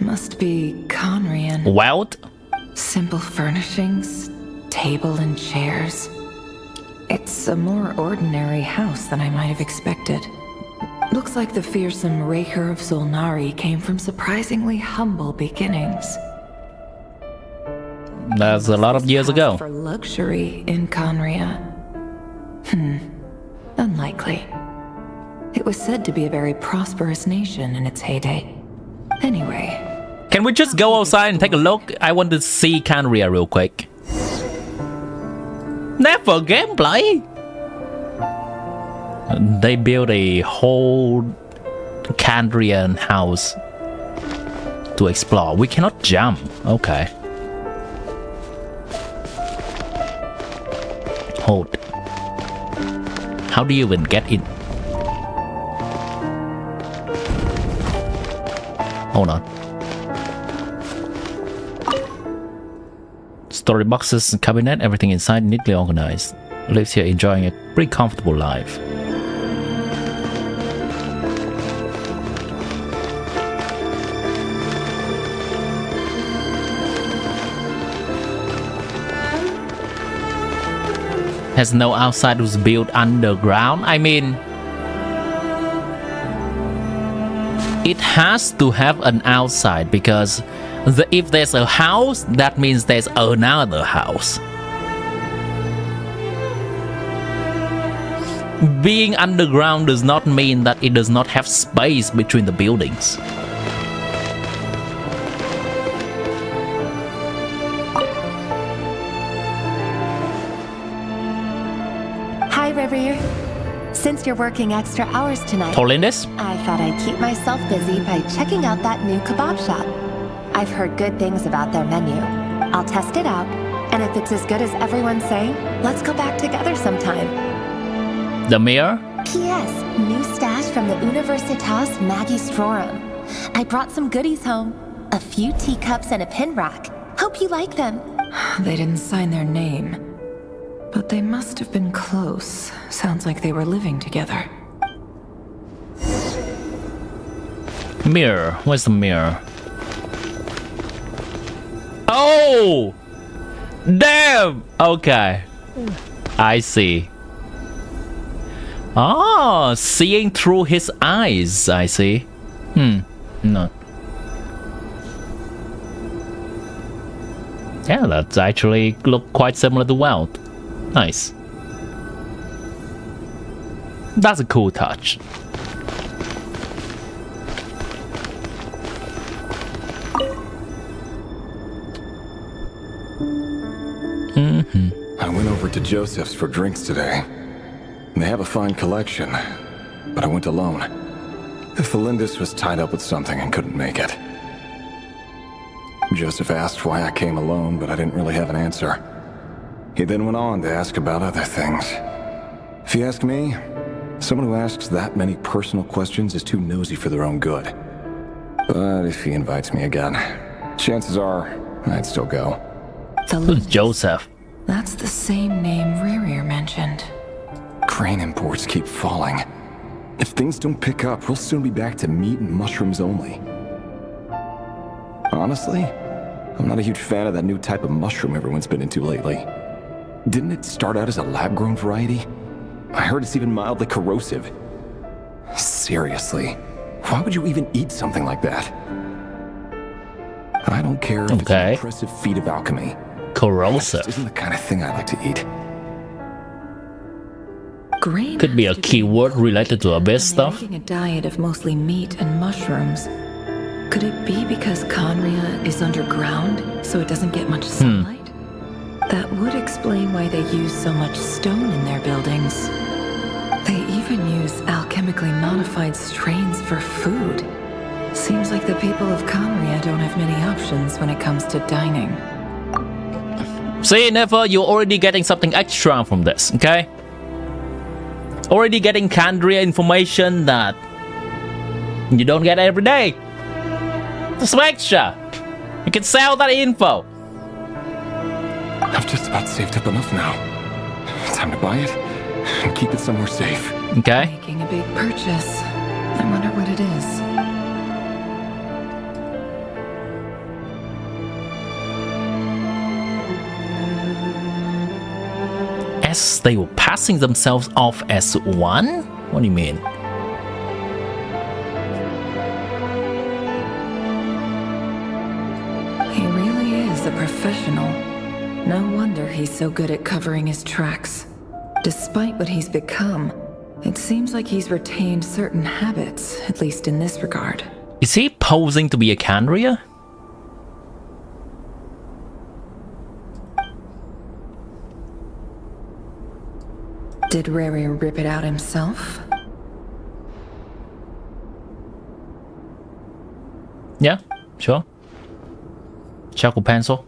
Must be Conrian. Wild? Simple furnishings, table and chairs. It's a more ordinary house than I might have expected. Looks like the fearsome Raker of Zulnari came from surprisingly humble beginnings. That's a lot of years ago. For luxury in Conria. Unlikely. It was said to be a very prosperous nation in its heyday. Anyway. Can we just go outside and take a look? I want to see Canria real quick. Never gameplay! They built a whole Candrian house to explore. We cannot jump. Okay. Hold. How do you even get in? Hold on. Storage boxes and cabinet, everything inside neatly organized. Lives here enjoying a pretty comfortable life. Has no outside was built underground. I mean, it has to have an outside because if there's a house, that means there's another house. Being underground does not mean that it does not have space between the buildings. Hi, River. Since you're working extra hours tonight, Holiness? I thought I'd keep myself busy by checking out that new kebab shop. I've heard good things about their menu. I'll test it out, and if it's as good as everyone's saying, let's go back together sometime. The mirror? P.S. New stash from the Universitas Magistrorum. I brought some goodies home. A few teacups and a pin rack. Hope you like them. They didn't sign their name. But they must have been close. Sounds like they were living together. Mirror. Where's the mirror? Oh! Damn! Okay. I see. Ah, seeing through his eyes, I see. No. Yeah, that actually look quite similar to Weld. Nice. That's a cool touch. I went over to Joseph's for drinks today. They have a fine collection, but I went alone. Felindis was tied up with something and couldn't make it. Joseph asked why I came alone, but I didn't really have an answer. He then went on to ask about other things. If you ask me, someone who asks that many personal questions is too nosy for their own good. But if he invites me again, chances are I'd still go. Who's Joseph? That's the same name Rerir mentioned. Crane imports keep falling. If things don't pick up, we'll soon be back to meat and mushrooms only. Honestly, I'm not a huge fan of that new type of mushroom everyone's been into lately. Didn't it start out as a lab-grown variety? I heard it's even mildly corrosive. Seriously, why would you even eat something like that? I don't care if it's an impressive feat of alchemy. Corrosive. That just isn't the kind of thing I like to eat. Grain could be a keyword related to abyss stuff. Making a diet of mostly meat and mushrooms. Could it be because Conria is underground, so it doesn't get much sunlight? That would explain why they use so much stone in their buildings. They even use alchemically modified strains for food. Seems like the people of Conria don't have many options when it comes to dining. See, Never, you're already getting something extra from this, okay? Already getting Kandria information that you don't get every day. That's some extra. You can sell that info. I've just about saved up enough now. Time to buy it and keep it somewhere safe. Okay. Making a big purchase. I wonder what it is. As they were passing themselves off as one? What do you mean? He really is a professional. No wonder he's so good at covering his tracks. Despite what he's become, it seems like he's retained certain habits, at least in this regard. Is he posing to be a Kandria? Did Rerir rip it out himself? Yeah, sure. Charcoal pencil.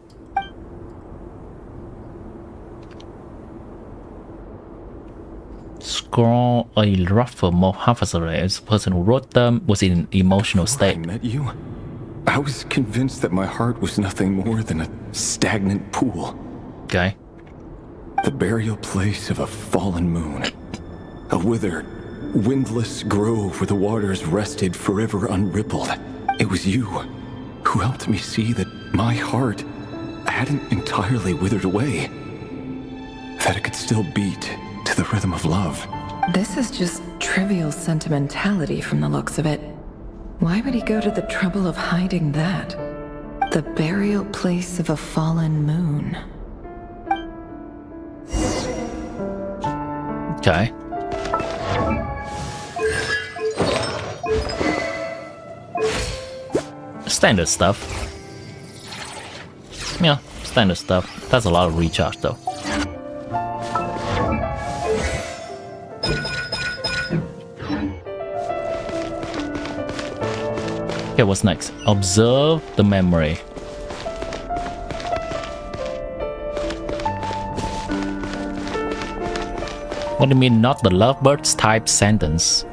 Scroll a rougher, more half-asleep. The person who wrote them was in an emotional state. I met you, I was convinced that my heart was nothing more than a stagnant pool. Okay. The burial place of a fallen moon. A withered, windless grove where the waters rested forever unrippled. It was you who helped me see that my heart hadn't entirely withered away. that it could still beat to the rhythm of love. This is just trivial sentimentality from the looks of it. Why would he go to the trouble of hiding that? The burial place of a fallen moon. Okay. Standard stuff. Yeah, standard stuff. That's a lot of recharge though. Okay, what's next? Observe the memory. What do you mean not the lovebirds type sentence?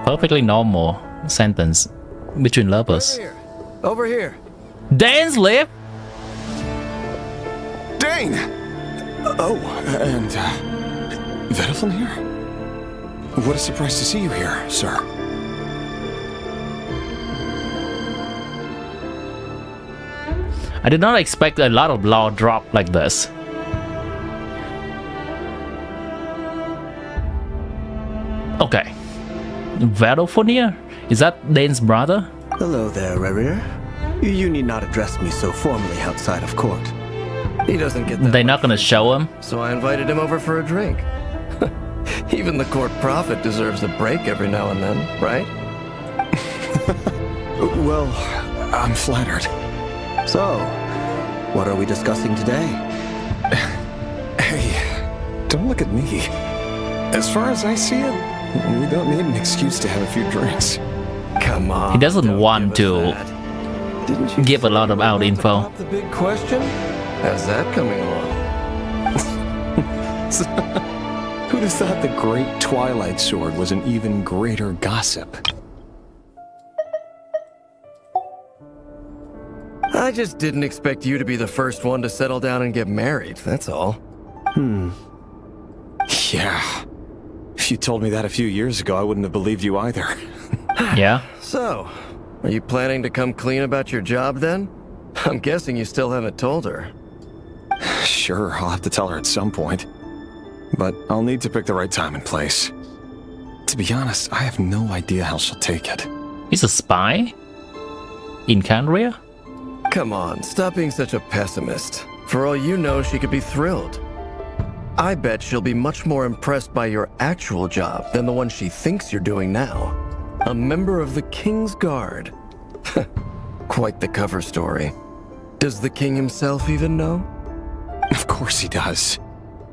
Perfectly normal sentence between lovers. Over here. Dane's live? Dane! Oh, and Vediflin here? What a surprise to see you here, sir. I did not expect a lot of law drop like this. Okay. Vediflin? Is that Dane's brother? Hello there, Rerir. You need not address me so formally outside of court. He doesn't get that. They're not gonna show him? So I invited him over for a drink. Even the court prophet deserves a break every now and then, right? Well, I'm flattered. So, what are we discussing today? Hey, don't look at me. As far as I see it, we don't need an excuse to have a few drinks. Come on. He doesn't want to give a lot of out info. The big question? How's that coming along? Who'd have thought the great Twilight Sword was an even greater gossip? I just didn't expect you to be the first one to settle down and get married, that's all. Yeah. If you told me that a few years ago, I wouldn't have believed you either. Yeah? So, are you planning to come clean about your job then? I'm guessing you still haven't told her. Sure, I'll have to tell her at some point. But I'll need to pick the right time and place. To be honest, I have no idea how she'll take it. He's a spy? In Canria? Come on, stop being such a pessimist. For all you know, she could be thrilled. I bet she'll be much more impressed by your actual job than the one she thinks you're doing now. A member of the King's Guard. Quite the cover story. Does the king himself even know? Of course he does.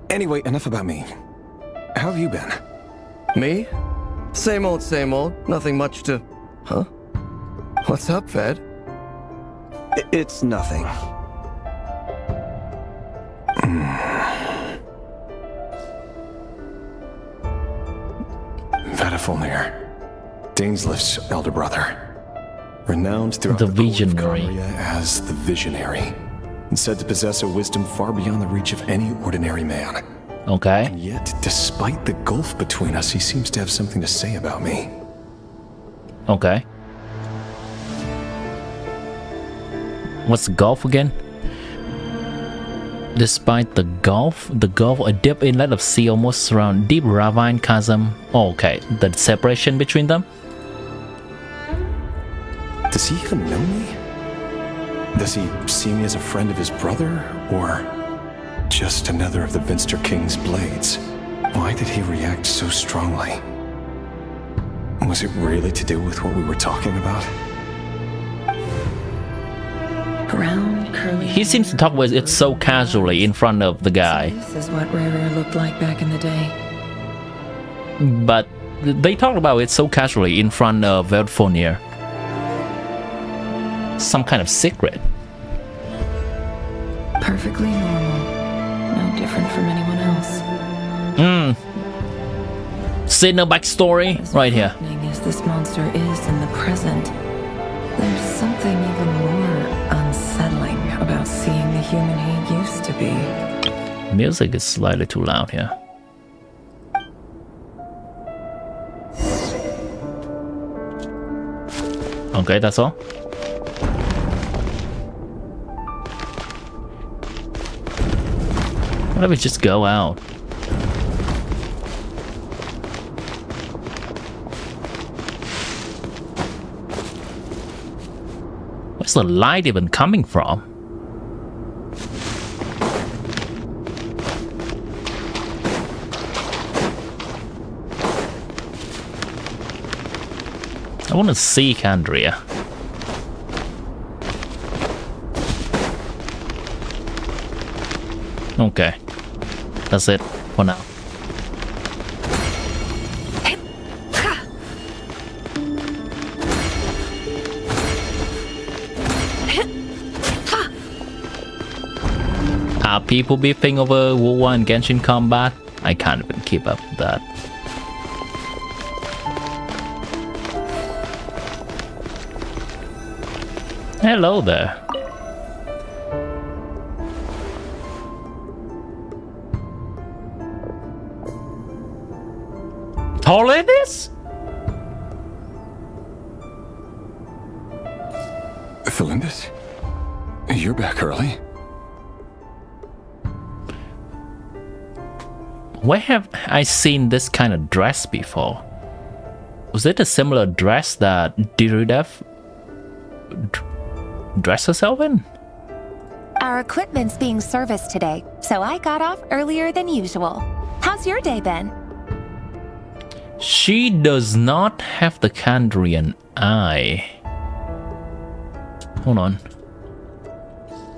Anyway, enough about me. How have you been? Me? Same old, nothing much to... Huh? What's up, Ved? It's nothing. Vediflin, Dainslift's elder brother. Renowned throughout the the Visionary as the Visionary. And said to possess a wisdom far beyond the reach of any ordinary man. Okay. And yet, despite the gulf between us, he seems to have something to say about me. Okay. What's the gulf again? Despite the gulf, a deep inlet of sea almost surround deep ravine chasm. Oh, okay, the separation between them. Does he even know me? Does he see me as a friend of his brother, or just another of the Vinster King's blades? Why did he react so strongly? Was it really to do with what we were talking about? Round, curly. He seems to talk with it so casually in front of the guy. This is what Rare looked like back in the day. But they talk about it so casually in front of Vediflin. Some kind of secret. Perfectly normal. No different from anyone else. See no backstory right here. As this monster is in the present, there's something even more unsettling about seeing the human he used to be. Music is slightly too loud here. Okay, that's all. Why don't we just go out? Where's the light even coming from? I want to see Candria. Okay, that's it for now. Are people beefing over World 1 and Genshin combat? I can't even keep up with that. Hello there. Holiness? Felindis? You're back early? Where have I seen this kind of dress before? Was it a similar dress that Dirudev dressed herself in? Our equipment's being serviced today, so I got off earlier than usual. How's your day been? She does not have the Kandrian eye. Hold on.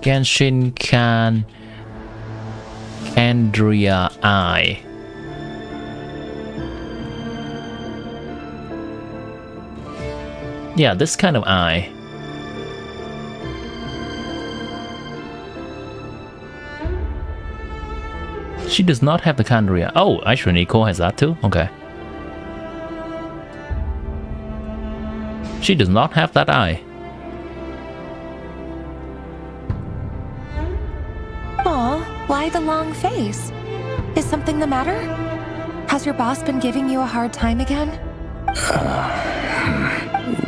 Genshin Kandria eye. Yeah, this kind of eye. She does not have the Kandria. Oh, actually Nicole has that too? Okay. She does not have that eye. Aw, why the long face? Is something the matter? Has your boss been giving you a hard time again?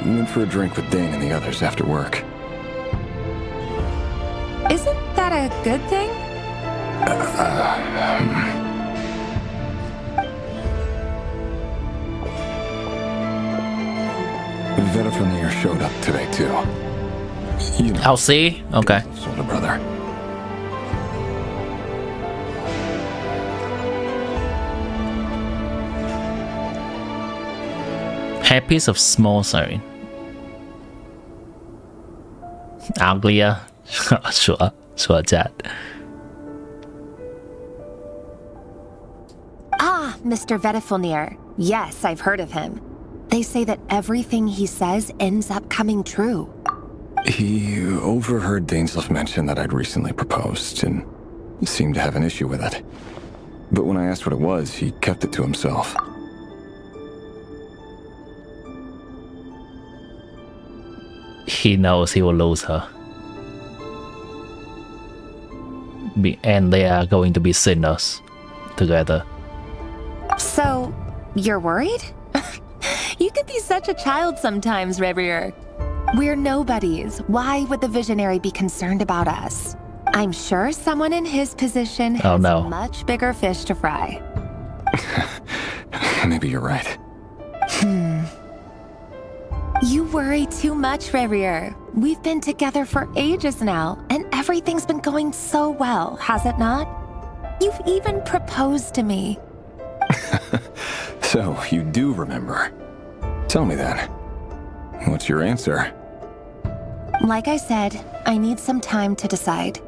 Went for a drink with Dane and the others after work. Isn't that a good thing? Vedafamir showed up today too. You know, I'll see. Okay. Older brother. Happiness of small siren. Uglier. Sure, chat. Ah, Mr. Vedafilnir. Yes, I've heard of him. They say that everything he says ends up coming true. He overheard Dainsleif mention that I'd recently proposed and seemed to have an issue with it. But when I asked what it was, he kept it to himself. He knows he will lose her. And they are going to be sinners together. So, you're worried? You could be such a child sometimes, Revier. We're nobodies. Why would the Visionary be concerned about us? I'm sure someone in his position has much bigger fish to fry. Maybe you're right. You worry too much, Revier. We've been together for ages now, and everything's been going so well, has it not? You've even proposed to me. So, you do remember. Tell me then. What's your answer? Like I said, I need some time to decide.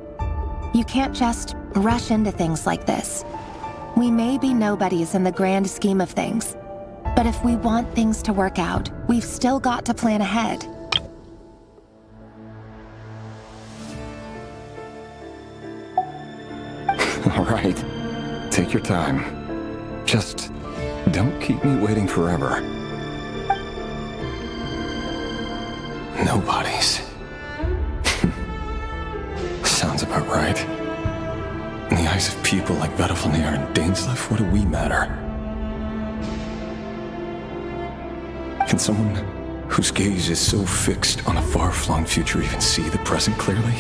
You can't just rush into things like this. We may be nobodies in the grand scheme of things, but if we want things to work out, we've still got to plan ahead. All right. Take your time. Just don't keep me waiting forever. Nobodies. Sounds about right. In the eyes of people like Vedafilnir and Dainsleif, what do we matter? Can someone whose gaze is so fixed on a far-flung future even see the present clearly?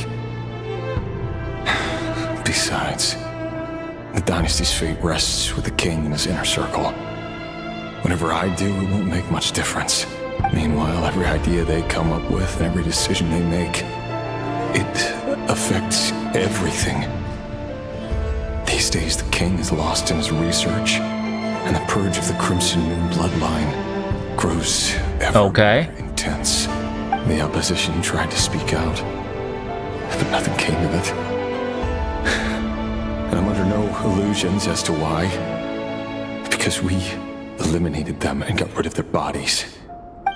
Besides, The dynasty's fate rests with the king and his inner circle. Whatever I do, it won't make much difference. Meanwhile, every idea they come up with and every decision they make, it affects everything. These days, the king is lost in his research, and the purge of the Crimson Moon bloodline grows ever more intense. The opposition tried to speak out, but nothing came of it. And I'm under no illusions as to why. Because we eliminated them and got rid of their bodies.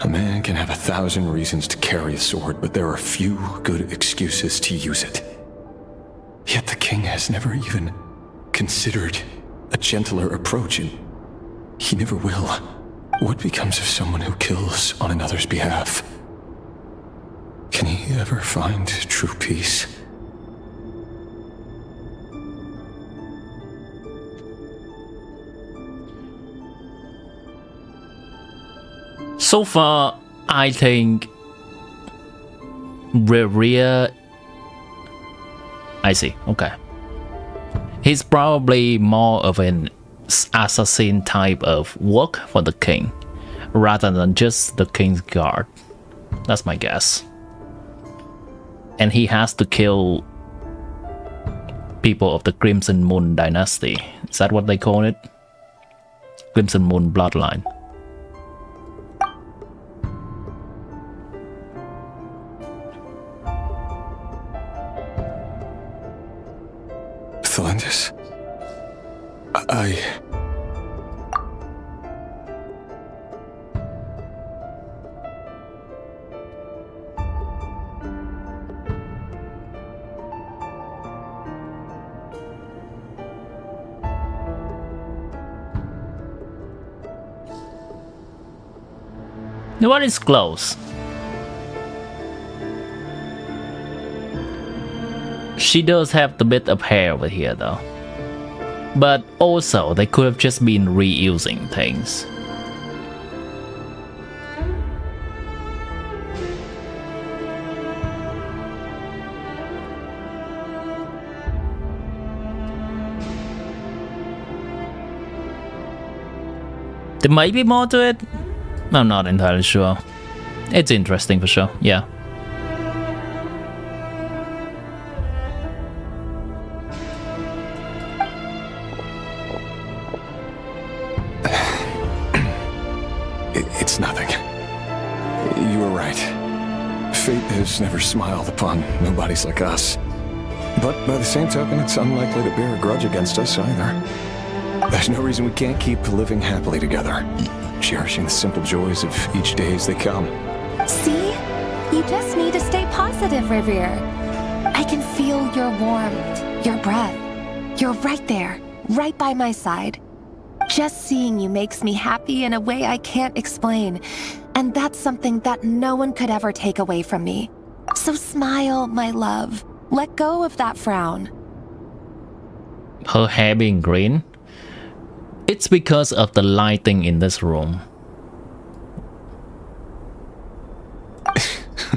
A man can have 1,000 reasons to carry a sword, but there are few good excuses to use it. Yet the king has never even considered a gentler approach, and he never will. What becomes of someone who kills on another's behalf? Can he ever find true peace? So far, I think Reria. I see. Okay. He's probably more of an assassin type of work for the king, rather than just the king's guard. That's my guess. And he has to kill people of the Crimson Moon dynasty. Is that what they call it? Crimson Moon bloodline. Thelendis, The one is close. She does have the bit of hair over here though. But also they could have just been reusing things. There might be more to it. I'm not entirely sure. It's interesting for sure, yeah. It's nothing. You were right. Fate has never smiled upon nobodies like us. But by the same token, it's unlikely to bear a grudge against us either. There's no reason we can't keep living happily together, cherishing the simple joys of each day as they come. See? You just need to stay positive, Revere. I can feel your warmth, your breath. You're right there, right by my side. Just seeing you makes me happy in a way I can't explain. And that's something that no one could ever take away from me. So smile, my love. Let go of that frown. Her hair being green? It's because of the lighting in this room.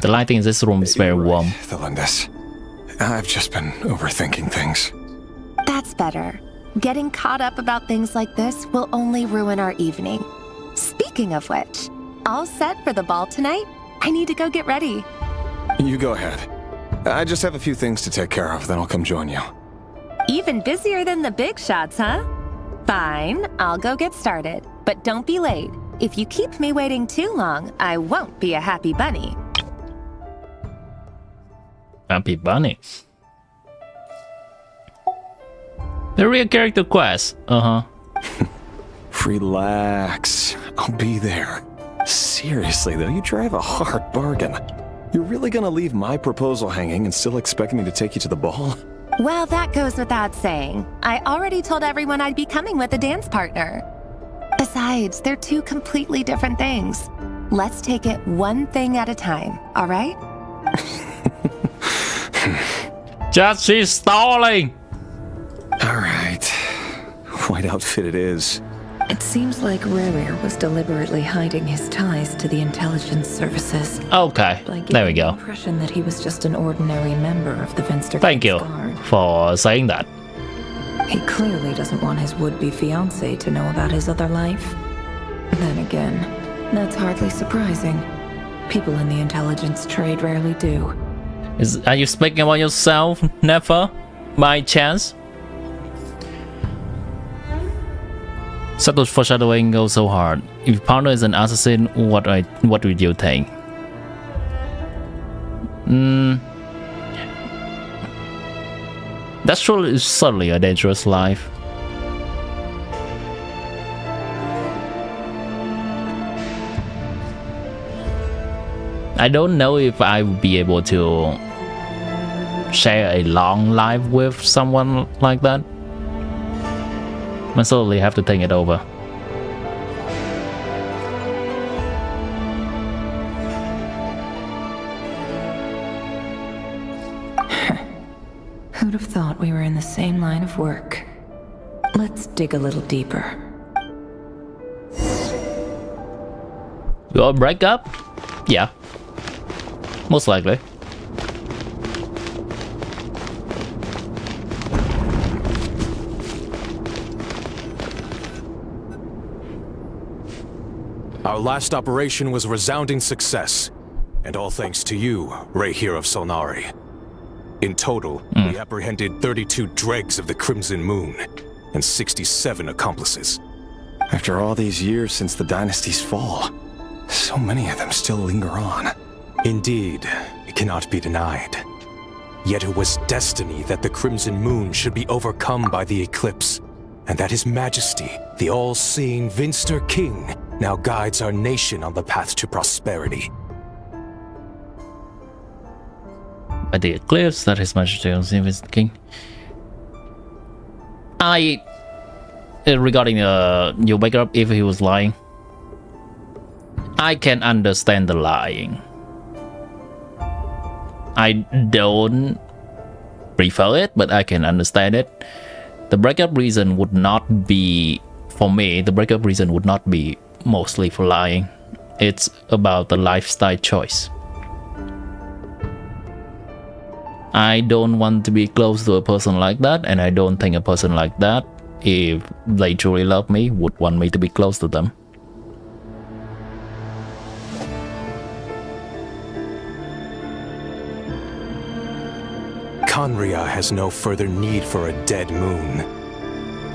The lighting in this room is very warm. Thelendis, I've just been overthinking things. That's better. Getting caught up about things like this will only ruin our evening. Speaking of which, all set for the ball tonight? I need to go get ready. You go ahead. I just have a few things to take care of, then I'll come join you. Even busier than the big shots, huh? Fine, I'll go get started. But don't be late. If you keep me waiting too long, I won't be a happy bunny. Happy bunny. The real character quest. Relax. I'll be there. Seriously though, you drive a hard bargain. You're really gonna leave my proposal hanging and still expect me to take you to the ball? Well, that goes without saying. I already told everyone I'd be coming with a dance partner. Besides, they're two completely different things. Let's take it one thing at a time, all right? Just she's stalling. All right. White outfit it is. It seems like Rerir was deliberately hiding his ties to the intelligence services. Okay, there we go. The impression that he was just an ordinary member of the Venster Thank you Guard. for saying that. He clearly doesn't want his would-be fiancée to know about his other life. Then again, that's hardly surprising. People in the intelligence trade rarely do. Are you speaking about yourself, Never? By chance? Subtle foreshadowing goes so hard. If your partner is an assassin, what would you think? That's certainly a dangerous life. I don't know if I would be able to share a long life with someone like that. I certainly have to think it over. Who'd have thought we were in the same line of work? Let's dig a little deeper. Your breakup? Yeah. Most likely. Our last operation was a resounding success, and all thanks to you, Ray here of Solnari. In total, we apprehended 32 dregs of the Crimson Moon, and 67 accomplices. After all these years since the dynasty's fall, so many of them still linger on. Indeed, it cannot be denied. Yet it was destiny that the Crimson Moon should be overcome by the eclipse, and that His Majesty, the all-seeing Vinster King, now guides our nation on the path to prosperity. By the eclipse, that His Majesty is the King. Regarding you wake up if he was lying, I can understand the lying. I don't prefer it, but I can understand it. The breakup reason would not be, for me, the breakup reason would not be mostly for lying. It's about the lifestyle choice. I don't want to be close to a person like that, and I don't think a person like that, if they truly love me, would want me to be close to them. Conria has no further need for a dead moon.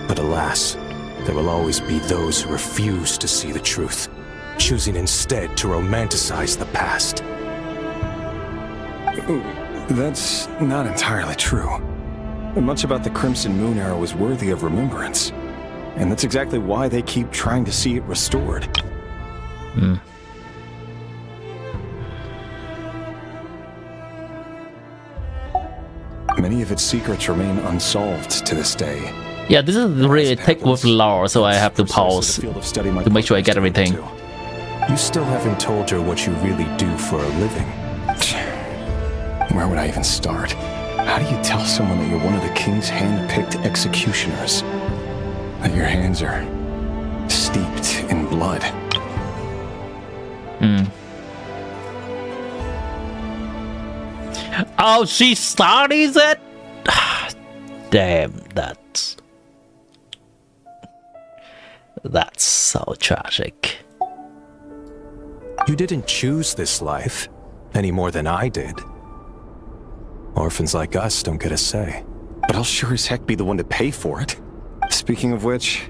But alas, there will always be those who refuse to see the truth, choosing instead to romanticize the past. That's not entirely true. Much about the Crimson Moon era was worthy of remembrance. And that's exactly why they keep trying to see it restored. Many of its secrets remain unsolved to this day. Yeah, this is really thick with lore, so I have to pause to make sure I get everything. You still haven't told her what you really do for a living. Where would I even start? How do you tell someone that you're one of the king's hand-picked executioners? That your hands are steeped in blood? Oh, she studies it? Damn, that's so tragic. You didn't choose this life, any more than I did. Orphans like us don't get a say. But I'll sure as heck be the one to pay for it. Speaking of which,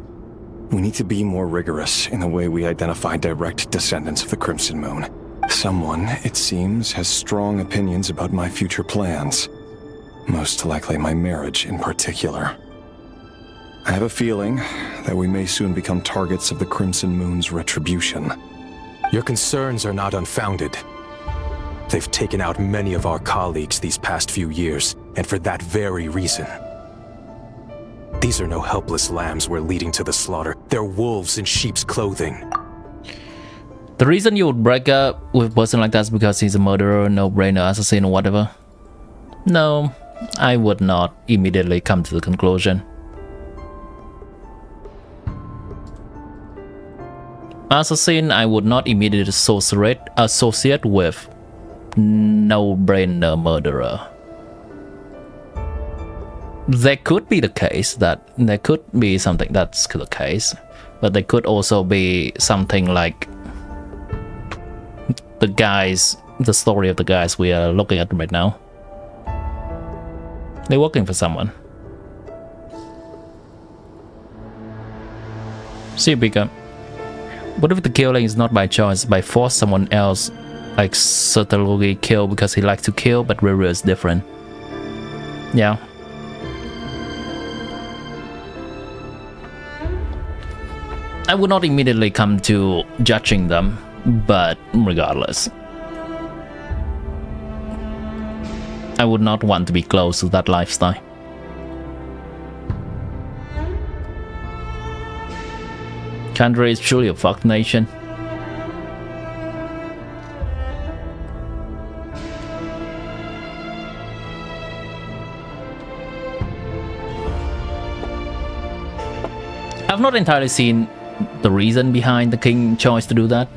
we need to be more rigorous in the way we identify direct descendants of the Crimson Moon. Someone, it seems, has strong opinions about my future plans. Most likely my marriage in particular. I have a feeling that we may soon become targets of the Crimson Moon's retribution. Your concerns are not unfounded. They've taken out many of our colleagues these past few years, and for that very reason. These are no helpless lambs we're leading to the slaughter. They're wolves in sheep's clothing. The reason you would break up with a person like that is because he's a murderer, no-brainer, assassin, or whatever? No, I would not immediately come to the conclusion. Assassin, I would not immediately associate with no-brainer murderer. there could be the case that there could be something that's the case, but there could also be something like the story of the guys we are looking at right now. They're working for someone. See, Pika. What if the killing is not by choice, by force? Someone else, like Satorugi, kill because he likes to kill, but Riri is different. Yeah. I would not immediately come to judging them, but regardless, I would not want to be close to that lifestyle. Country is truly a fucked nation. I've not entirely seen the reason behind the king's choice to do that.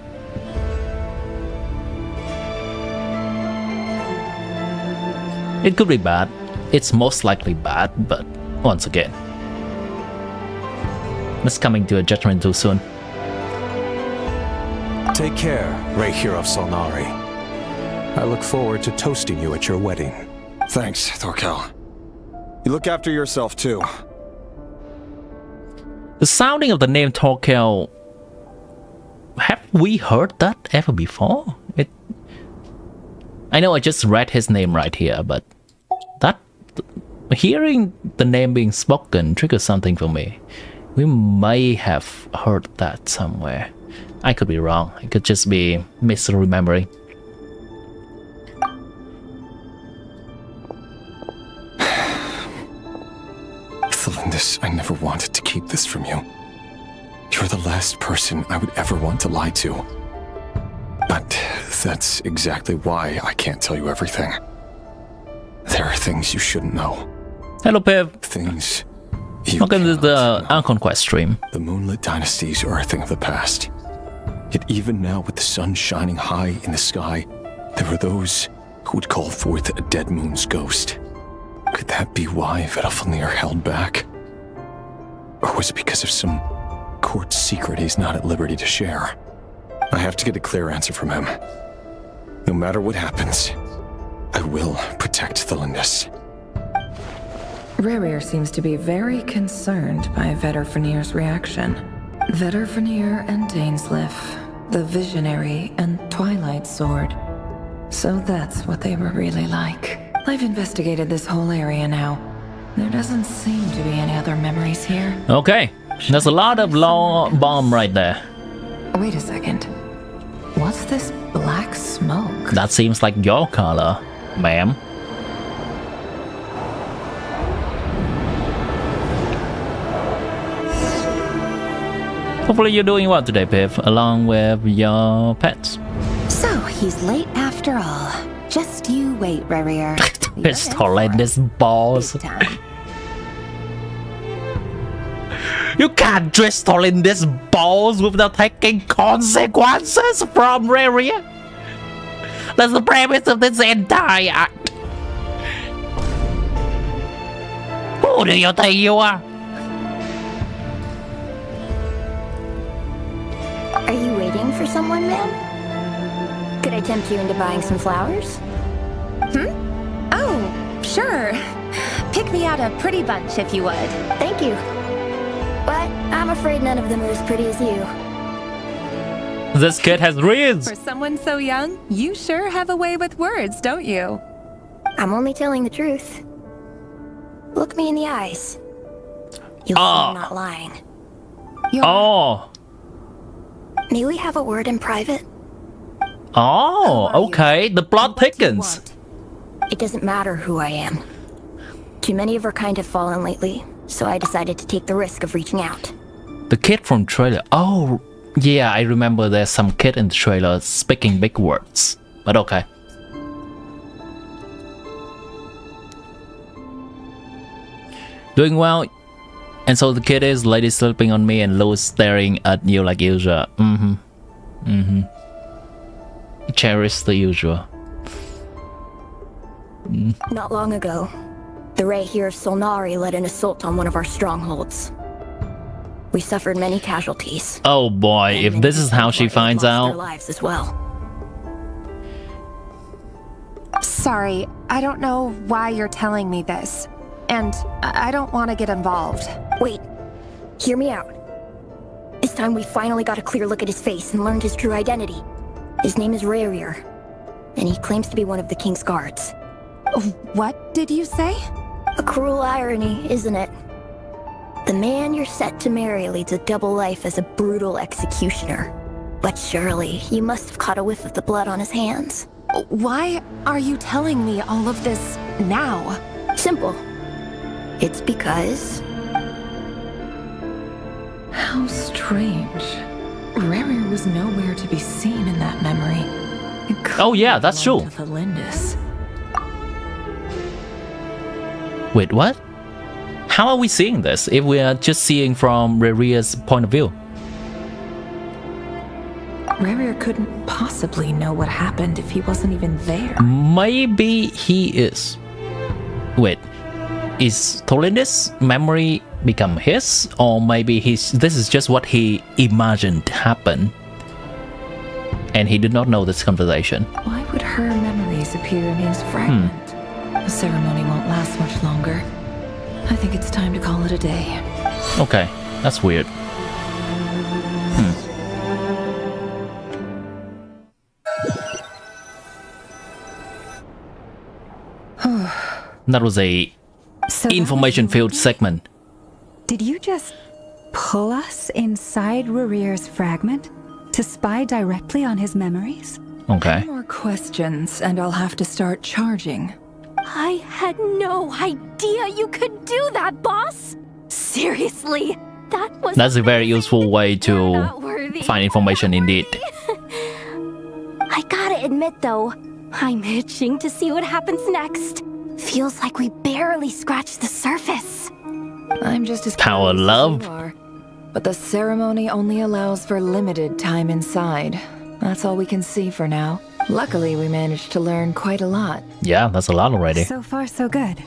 It could be bad. It's most likely bad, but once again, it's coming to a judgment too soon. Take care, Rey Hero of Solnari. I look forward to toasting you at your wedding. Thanks, Thorkel. You look after yourself too. The sounding of the name Thorkel, have we heard that ever before? I know I just read his name right here, but that hearing the name being spoken triggers something for me. We may have heard that somewhere. I could be wrong. I could just be misremembering. Thelindis, I never wanted to keep this from you. You're the last person I would ever want to lie to. But that's exactly why I can't tell you everything. There are things you shouldn't know. Hello, Pev. Things welcome to the Conquest stream. The moonlit dynasties are a thing of the past. Yet even now, with the sun shining high in the sky, there are those who would call forth a dead moon's ghost. Could that be why Vedalfnir held back? Or was it because of some court secret he's not at liberty to share? I have to get a clear answer from him. No matter what happens, I will protect Thelindis. Rerir seems to be very concerned by Vedalfnir's reaction. Vedalfnir and Dainsleif, the Visionary and Twilight Sword. So that's what they were really like. I've investigated this whole area now. There doesn't seem to be any other memories here. Okay, there's a lot of law bomb right there. Wait a second. What's this black smoke? That seems like your color, ma'am. Hopefully you're doing well today, Piv, along with your pets. So, he's late after all. Just you wait, Rerir. It's horrendous balls. You can't dress Thelindis balls without taking consequences from Rerir. That's the premise of this entire act. Who do you think you are? Are you waiting for someone, ma'am? Could I tempt you into buying some flowers? Oh, sure. Pick me out a pretty bunch if you would. Thank you. But I'm afraid none of them are as pretty as you. This kid has reeds. For someone so young, you sure have a way with words, don't you? I'm only telling the truth. Look me in the eyes. You'll see I'm not lying. May we have a word in private? Okay. The plot thickens. It doesn't matter who I am. Too many of our kind have fallen lately, so I decided to take the risk of reaching out. The kid from trailer. Oh, yeah, I remember there's some kid in the trailer speaking big words. But okay. Doing well. And so the kid is lady sleeping on me and Louis staring at you like usual. Cherish the usual. Not long ago, The Ray here of Solnari led an assault on one of our strongholds. We suffered many casualties. Oh boy, if this is how she finds Their out. lives as well. Sorry, I don't know why you're telling me this. And I don't want to get involved. Wait, hear me out. This time we finally got a clear look at his face and learned his true identity. His name is Rarier, and he claims to be one of the King's guards. What did you say? A cruel irony, isn't it? The man you're set to marry leads a double life as a brutal executioner. But surely, you must have caught a whiff of the blood on his hands. Why are you telling me all of this now? Simple. It's because... How strange. Rarier was nowhere to be seen in that memory. Oh yeah, that's true. To Lindis. Wait, what? How are we seeing this if we are just seeing from Rarier's point of view? Rarier couldn't possibly know what happened if he wasn't even there. Maybe he is. Wait, is Tolindis' memory become his? Or maybe this is just what he imagined happened and he did not know this conversation. Why would her memories appear in his fragment? The ceremony won't last much longer. I think it's time to call it a day. Okay, that's weird. That was a information-filled segment. Did you just pull us inside Rarier's fragment to spy directly on his memories? Okay. More questions, and I'll have to start charging. I had no idea you could do that, boss! Seriously, that's a very useful way to find information indeed. I gotta admit though, I'm itching to see what happens next. Feels like we barely scratched the surface. I'm just as Power curious as love. you are, but the ceremony only allows for limited time inside. That's all we can see for now. Luckily, we managed to learn quite a lot. Yeah, that's a lot already. So far, so good.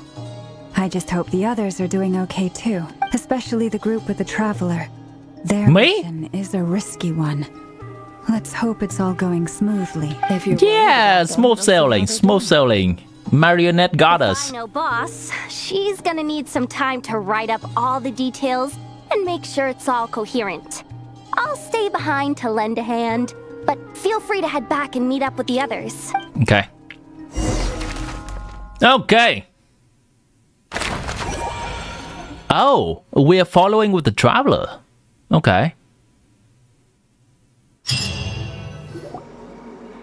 I just hope the others are doing okay too, especially the group with the Traveler. Their mission is a risky one. Let's hope it's all going smoothly. If you're Yeah, smooth sailing, smooth sailing. Marionette goddess. I know, boss. She's gonna need some time to write up all the details and make sure it's all coherent. I'll stay behind to lend a hand, but feel free to head back and meet up with the others. Okay. Okay. Oh, we are following with the Traveler. Okay.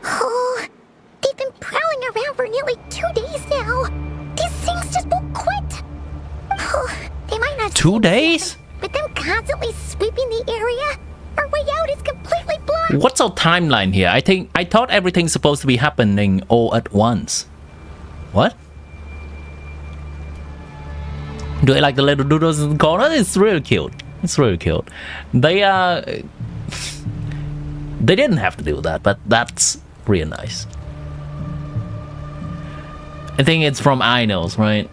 Oh, they've been prowling around for nearly 2 days now. These things just won't quit. Oh, they might not. 2 days? But them constantly sweeping the area, our way out is completely blocked. What's our timeline here? I thought everything's supposed to be happening all at once. What? Do I like the little doodles in the corner? It's really cute. It's really cute. They didn't have to do that, but that's really nice. I think it's from Inos, right?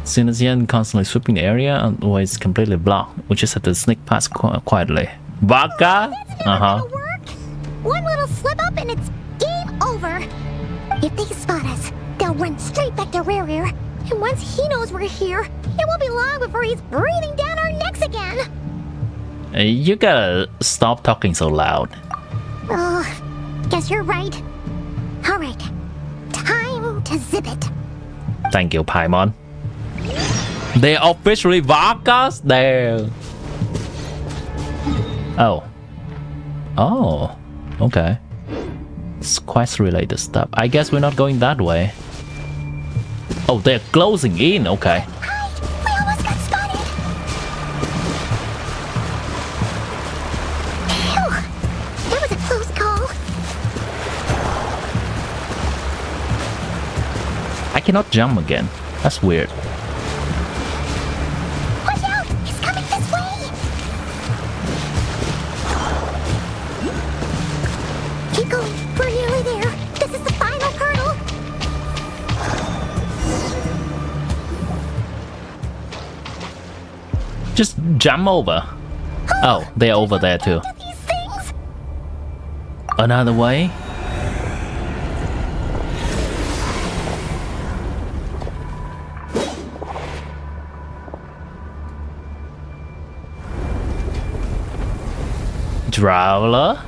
Synergian constantly sweeping the area, otherwise completely blocked. We just have to sneak past quietly. Baka? One little slip up and it's game over. If they spot us, they'll run straight back to Rarier. And once he knows we're here, it won't be long before he's breathing down our necks again. You gotta stop talking so loud. Oh, guess you're right. All right, time to zip it. Thank you, Paimon. They're officially Vakas there. Oh. Oh. Okay. It's quest-related stuff. I guess we're not going that way. Oh, they're closing in. Okay. We almost got spotted. Phew, that was a close call. I cannot jump again. That's weird. Watch out! He's coming this way! Keep going. We're nearly there. This is the final hurdle. Just jump over. Oh, they're over there too. Another way? Traveler?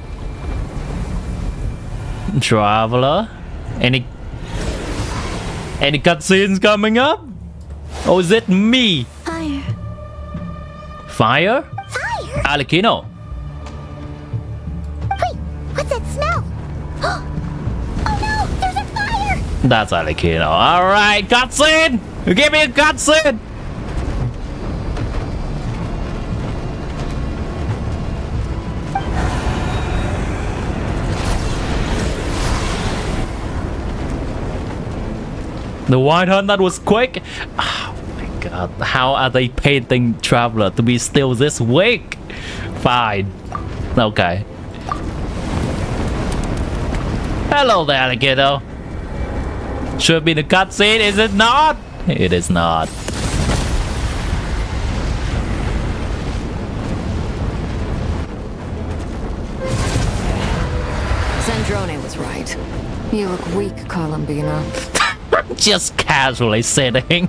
Traveler? Any cutscenes coming up? Or is it me? Fire. Fire? Fire? Alikino. Wait, what's that smell? Oh no, there's a fire! That's Alikino. Alright, cutscene! Give me a cutscene! The White Hunt, that was quick. Oh my god, how are they painting Traveler to be still this weak? Fine. Okay. Hello there, alligator. Should be the cutscene, is it not? It is not. Sandrone was right. You look weak, Columbina. Just casually sitting.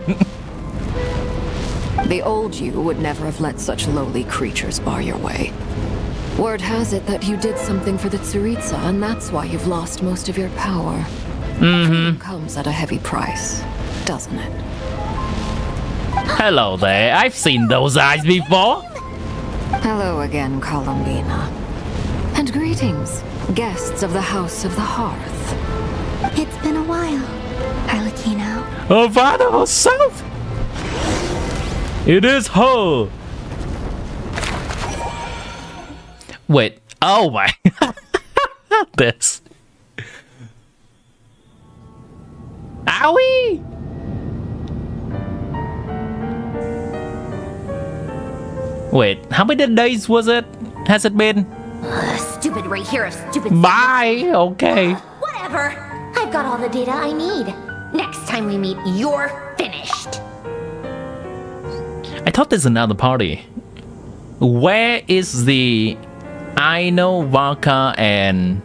The old you would never have let such lowly creatures bar your way. Word has it that you did something for the Tsaritsa, and that's why you've lost most of your power. Freedom comes at a heavy price, doesn't it? Hello there, I've seen those eyes before. Hello again, Columbina. And greetings, guests of the House of the Hearth. It's been a while, Arlecchino. Her father herself. It is her. Wait, oh my. This. Owie! Wait, how many days was it? Has it been? Stupid right here of stupid. Bye, okay. Whatever. I've got all the data I need. Next time we meet, you're finished. I thought there's another party. Where is the Aino, Varka, and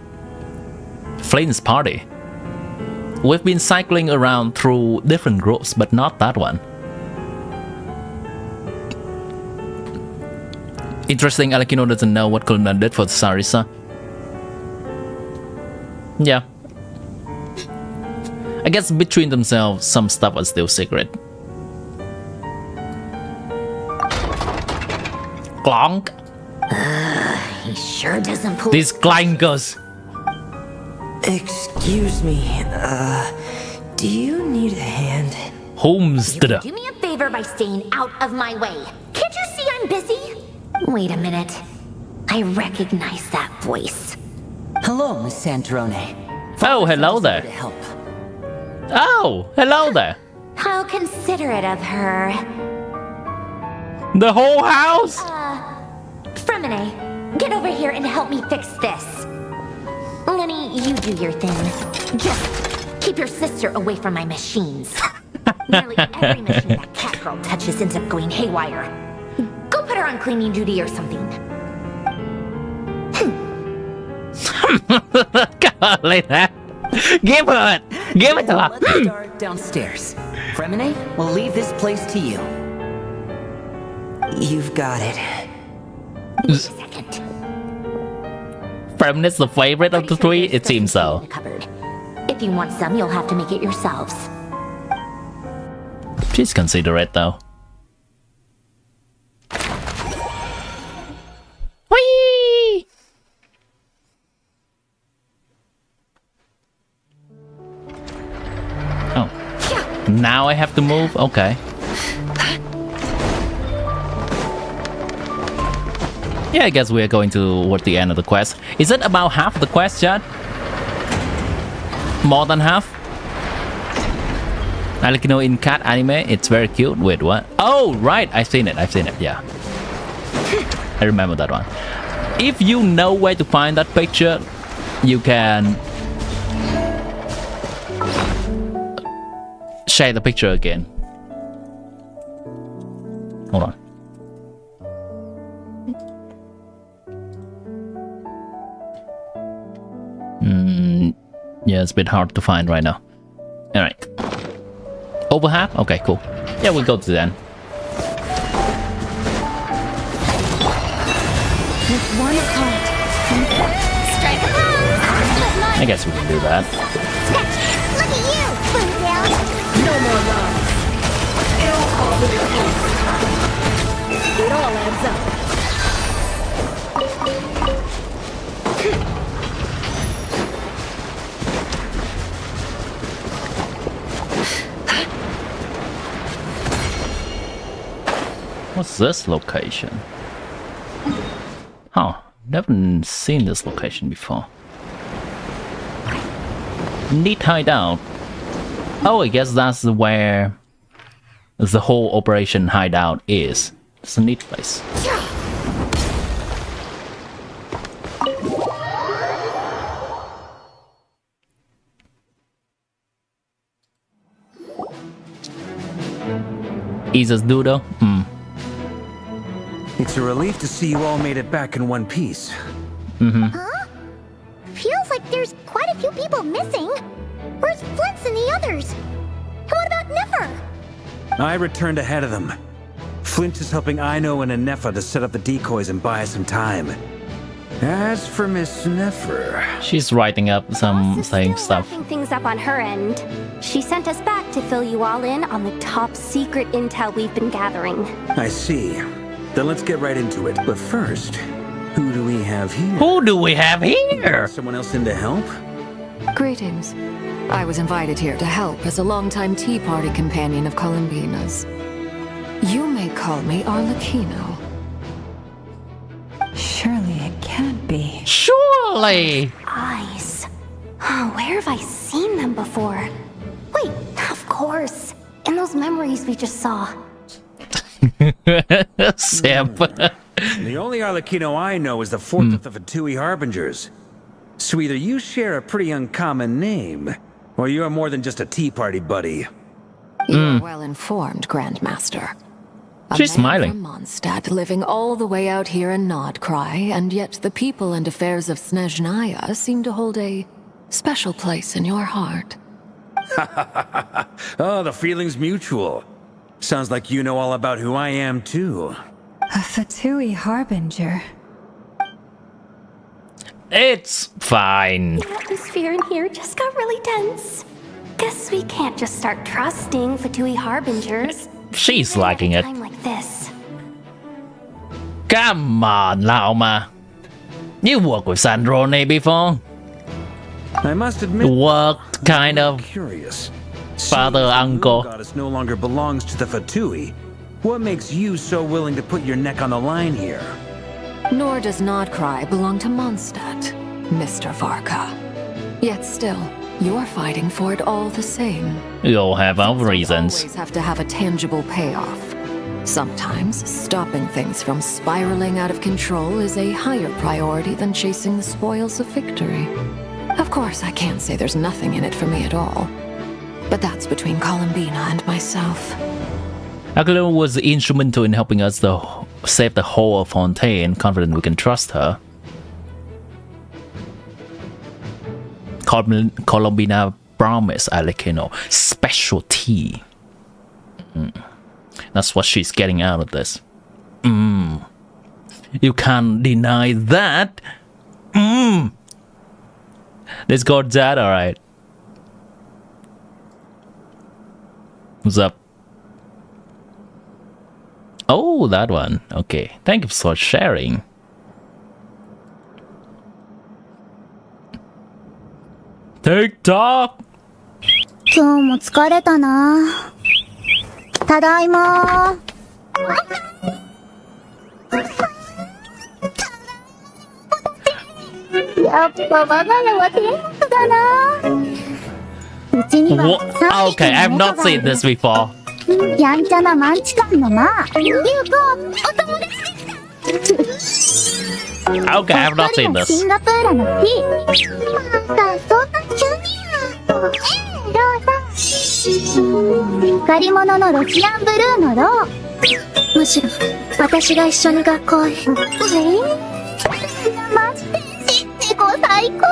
Flint's party? We've been cycling around through different groups, but not that one. Interesting, Alekino doesn't know what Kulna did for Sarisa. Yeah. I guess between themselves, some stuff was still secret. Clonk. He sure doesn't pull. These clankers. Excuse me, do you need a hand? Homesteader. Do me a favor by staying out of my way. Can't you see I'm busy? Wait a minute. I recognize that voice. Hello, Miss Sandrone. Oh, hello there. Oh, hello there. How considerate of her. The whole house? Fremine, get over here and help me fix this. Lenny, you do your thing. Just keep your sister away from my machines. Nearly every machine that cat girl touches ends up going haywire. Go put her on cleaning duty or something. Golly, that. Give her it. Give it to her. Let's start downstairs. Fremine, we'll leave this place to you. You've got it. Wait a second. Fremne's the favorite of the three? It seems so. If you want some, you'll have to make it yourselves. She's considerate though. Whee! Oh. Now I have to move? Okay. Yeah, I guess we are going toward the end of the quest. Is it about half the quest, Chad? More than half? I like, you know, in cat anime, it's very cute. Wait, what? Oh, right, I've seen it, yeah. I remember that one. If you know where to find that picture, you can share the picture again. Hold on. Yeah, it's a bit hard to find right now. Alright. Over half? Okay, cool. Yeah, we'll go to the end. With one heart. Strike a pose! I guess we can do that. Look at you, Boomtail! No more love. It all falls into place. It all adds up. What's this location? Huh, never seen this location before. Neat hideout. Oh, I guess that's where the whole operation hideout is. It's a neat place. Isa's doodle? It's a relief to see you all made it back in one piece. Huh? Feels like there's quite a few people missing. Where's Flint's and the others? And what about Nefer? I returned ahead of them. Flint is helping Aino and Anefa to set up the decoys and buy us some time. As for Miss Nefer... She's writing up some stuff. Wrapping things up on her end. She sent us back to fill you all in on the top secret intel we've been gathering. I see. Then let's get right into it. But first, who do we have here? Who do we have here? Someone else in to help? Greetings. I was invited here to help as a longtime Tea Party companion of Columbina's. You may call me Arlecchino. Surely it can't be. Surely! Eyes. Oh, where have I seen them before? Wait, of course. In those memories we just saw. Simp. The only Arlecchino I know is the fourth of the Fatui Harbingers. So either you share a pretty uncommon name, or you're more than just a Tea Party buddy. You're well informed, Grandmaster. She's smiling. From Mondstadt, living all the way out here in Nod-Krai, and yet the people and affairs of Snezhnaya seem to hold a special place in your heart. Oh, the feeling's mutual. Sounds like you know all about who I am, too. A Fatui Harbinger. It's fine. The atmosphere in here just got really tense. Guess we can't just start trusting Fatui Harbingers. She's liking it. Time like this. Come on, Laoma. You worked with Sandrone before. I must admit, worked kind of. Curious. Father, uncle. The goddess no longer belongs to the Fatui. What makes you so willing to put your neck on the line here? Nor does Nod-Krai belong to Mondstadt, Mr. Varka. Yet still, you're fighting for it all the same. We all have our reasons. Always have to have a tangible payoff. Sometimes, stopping things from spiraling out of control is a higher priority than chasing the spoils of victory. Of course, I can't say there's nothing in it for me at all. But that's between Columbina and myself. Akelo was instrumental in helping us to save the whole of Fontaine, confident we can trust her. Columbina promised Arlecchino specialty. That's what she's getting out of this. You can't deny that. Let's go that, alright. What's up? Oh, that one. Okay. Thank you for sharing. TikTok! 今日も疲れたな。ただいま。やっぱバナナは天国だな。うちには Okay, I've not seen this before. やんちゃなマンチカンのな。ゆうこ、お友達できた。 Okay, I've not seen this. シンガプーラの日。なんかそんな急には。ローさ。借り物のロシアンブルーのロー。むしろ私が一緒に学校へ。マジでシンって子最高。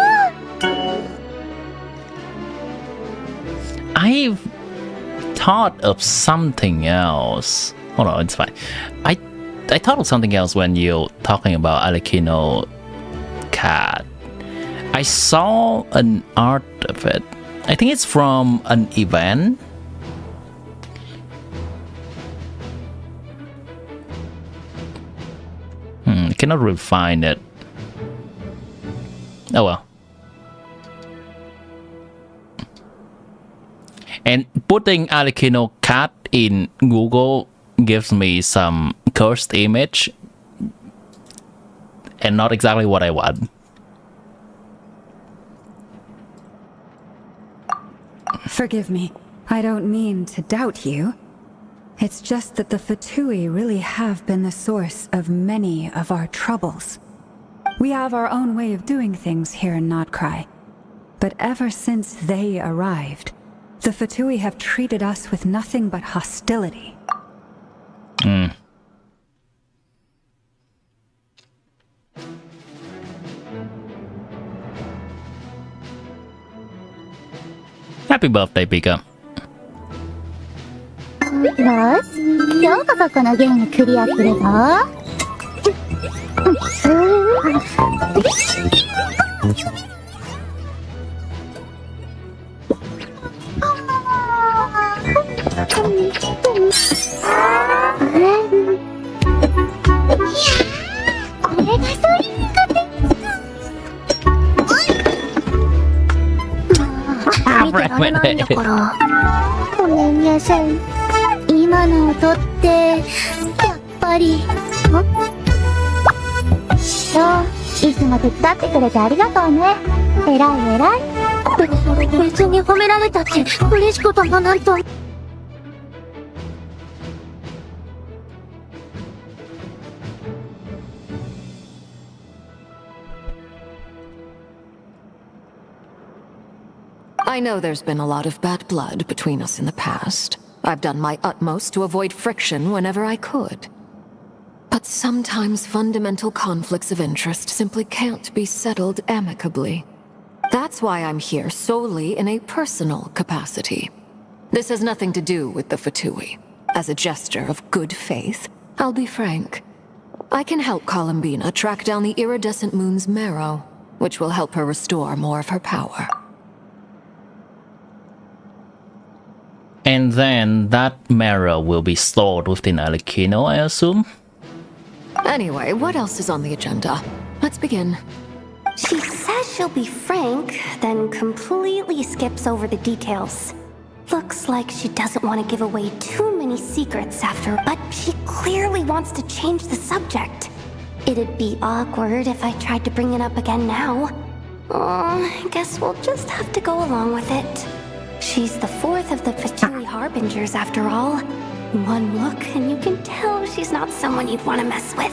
I thought of something else. Hold on, it's fine. I thought of something else when you're talking about Alikino cat. I saw an art of it. I think it's from an event. I cannot really find it. Oh well. And putting Alikino cat in Google gives me some cursed image and not exactly what I want. Forgive me. I don't mean to doubt you. It's just that the Fatui really have been the source of many of our troubles. We have our own way of doing things here in Nod-Krai. But ever since they arrived, the Fatui have treated us with nothing but hostility. Happy birthday, Pika. よし、ようこそこのゲームクリアするぞ。これがそういうこと見てられないんだから。ごめんなさい。今の音ってやっぱり。いつも手伝ってくれてありがとうね。えらいえらい。別に褒められたって嬉しくともなんと。I know there's been a lot of bad blood between us in the past. I've done my utmost to avoid friction whenever I could. But sometimes fundamental conflicts of interest simply can't be settled amicably. That's why I'm here solely in a personal capacity. This has nothing to do with the Fatui. As a gesture of good faith, I'll be frank. I can help Columbina track down the iridescent moon's marrow, which will help her restore more of her power. And then that marrow will be stored within Alikino, I assume? Anyway, what else is on the agenda? Let's begin. She says she'll be frank, then completely skips over the details. Looks like she doesn't want to give away too many secrets after, but she clearly wants to change the subject. It'd be awkward if I tried to bring it up again now. I guess we'll just have to go along with it. She's the fourth of the Fatui Harbingers after all. One look and you can tell she's not someone you'd want to mess with.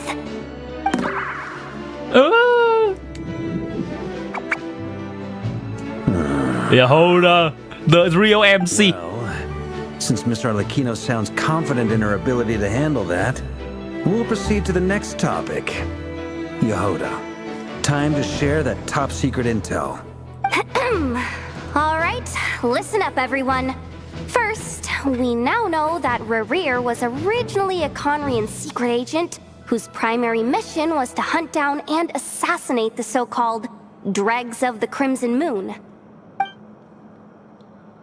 Yehoda, the real MC. Well, since Miss Arlecchino sounds confident in her ability to handle that, we'll proceed to the next topic. Yehoda, time to share that top secret intel. Alright, listen up everyone. First, we now know that Rerir was originally a Conrian secret agent whose primary mission was to hunt down and assassinate the so-called Dregs of the Crimson Moon.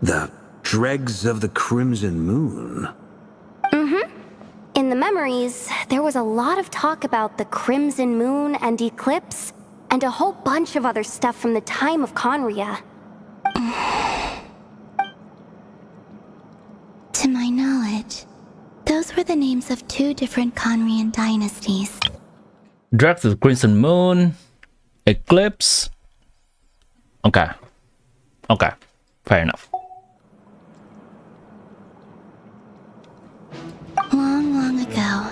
The Dregs of the Crimson Moon? In the memories, there was a lot of talk about the Crimson Moon and Eclipse, and a whole bunch of other stuff from the time of Conria. To my knowledge, those were the names of two different Conrian dynasties. Dregs of the Crimson Moon, Eclipse. Okay, fair enough. Long ago,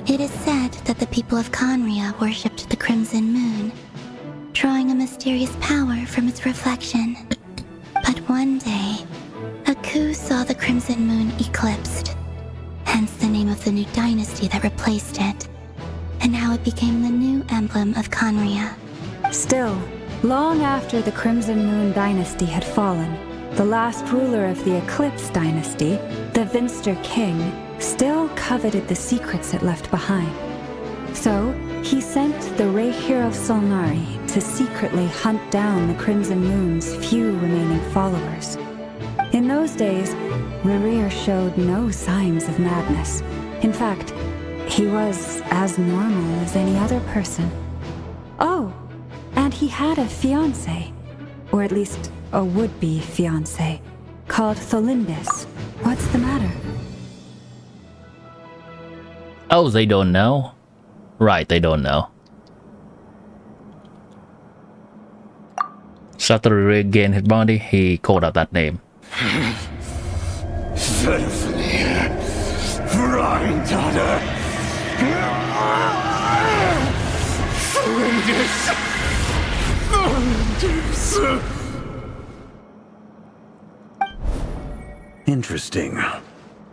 it is said that the people of Conria worshipped the Crimson Moon, drawing a mysterious power from its reflection. But one day, a coup saw the Crimson Moon eclipsed, hence the name of the new dynasty that replaced it, and how it became the new emblem of Conria. Still, long after the Crimson Moon dynasty had fallen, the last ruler of the Eclipse dynasty, the Vinster King, still coveted the secrets it left behind. So, he sent the Rehir of Solnari to secretly hunt down the Crimson Moon's few remaining followers. In those days, Rerir showed no signs of madness. In fact, he was as normal as any other person. Oh, and he had a fiancé, or at least a would-be fiancé, called Tholindis. What's the matter? Oh, they don't know? Right, they don't know. So after Rerir gained his body, he called out that name. Interesting.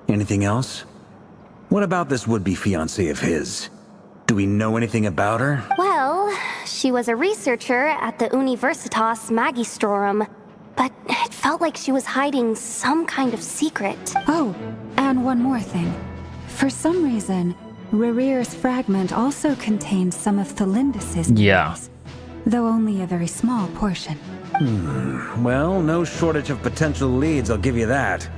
Anything else? What about this would-be fiancé of his? Do we know anything about her? Well, she was a researcher at the Universitas Magistrorum, but it felt like she was hiding some kind of secret. Oh, and one more thing. For some reason, Rerir's fragment also contains some of Tholindis' memories, though only a very small portion. Well, no shortage of potential leads, I'll give you that.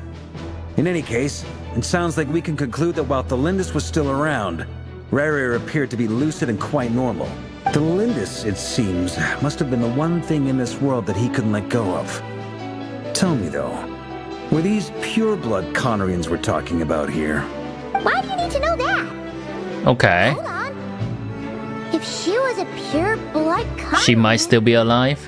In any case, it sounds like we can conclude that while Tholindis was still around, Rerir appeared to be lucid and quite normal. Tholindis, it seems, must have been the one thing in this world that he couldn't let go of. Tell me though, were these pure-blood Conorians we're talking about here? Why do you need to know that? Okay. Hold on. If she was a pure-blood Conorian... She might still be alive.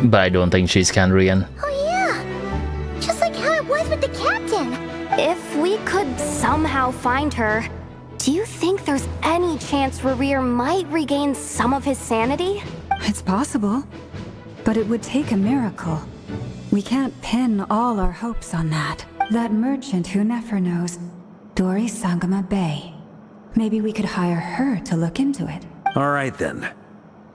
But I don't think she's Kandrian. Oh yeah! Just like how it was with the captain. If we could somehow find her, do you think there's any chance Rerir might regain some of his sanity? It's possible, but it would take a miracle. We can't pin all our hopes on that. That merchant who Nefer knows, Dori Sangama Bay. Maybe we could hire her to look into it. All right then.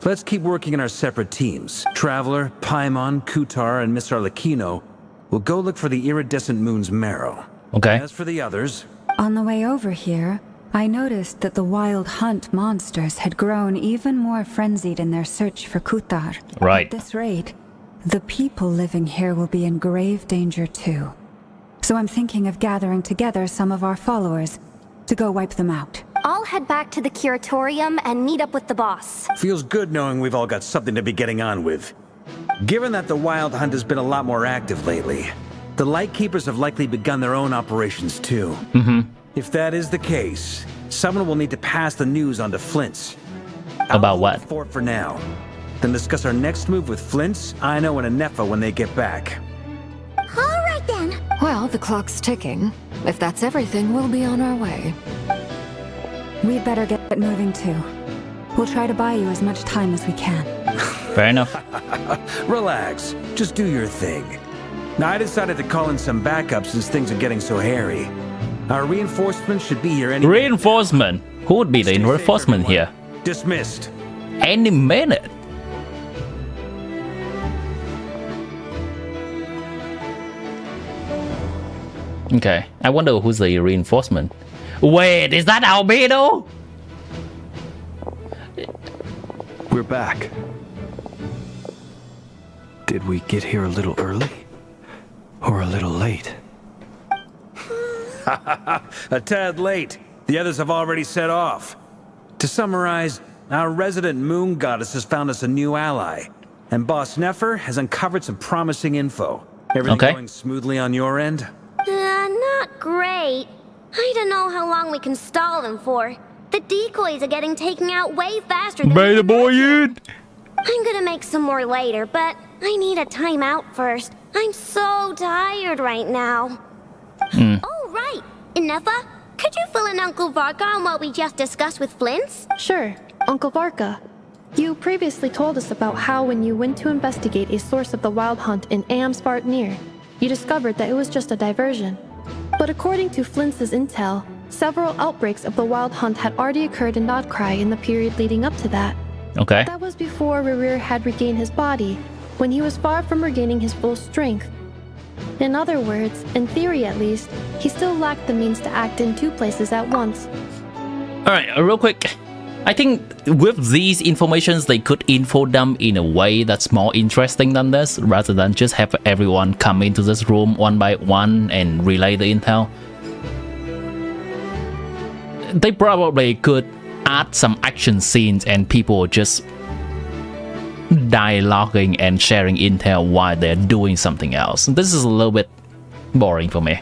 Let's keep working in our separate teams. Traveler, Paimon, Kutar, and Miss Arlecchino will go look for the iridescent moon's marrow. Okay. As for the others... On the way over here, I noticed that the wild hunt monsters had grown even more frenzied in their search for Kutar. Right. At this rate, the people living here will be in grave danger too. So I'm thinking of gathering together some of our followers to go wipe them out. I'll head back to the curatorium and meet up with the boss. Feels good knowing we've all got something to be getting on with. Given that the wild hunt has been a lot more active lately, the Lightkeepers have likely begun their own operations too. If that is the case, someone will need to pass the news on to Flint's. About what? Fort for now. Then discuss our next move with Flint's, Aino, and Anefa when they get back. All right then. Well, the clock's ticking. If that's everything, we'll be on our way. We'd better get moving too. We'll try to buy you as much time as we can. Fair enough. Relax. Just do your thing. Now, I decided to call in some backup since things are getting so hairy. Our reinforcements should be here any minute. Reinforcement? Who would be the reinforcement here? Dismissed. Any minute. Okay, I wonder who's the reinforcement. Wait, is that Albedo? We're back. Did we get here a little early? Or a little late? A tad late. The others have already set off. To summarize, our resident moon goddess has found us a new ally, and Boss Nefer has uncovered some promising info. Everything going smoothly on your end? Not great. I don't know how long we can stall them for. The decoys are getting taken out way faster than Beta boy in. I'm gonna make some more later, but I need a timeout first. I'm so tired right now. Oh, right. Inefa, could you fill in Uncle Varka on what we just discussed with Flint's? Sure, Uncle Varka. You previously told us about how when you went to investigate a source of the wild hunt in Amsvartnir, you discovered that it was just a diversion. But according to Flint's intel, several outbreaks of the wild hunt had already occurred in Nod-Krai in the period leading up to that. Okay. That was before Rerir had regained his body, when he was far from regaining his full strength. In other words, in theory at least, he still lacked the means to act in two places at once. Alright, real quick. I think with these informations, they could info them in a way that's more interesting than this, rather than just have everyone come into this room one by one and relay the intel. They probably could add some action scenes and people just dialoguing and sharing intel while they're doing something else. This is a little bit boring for me.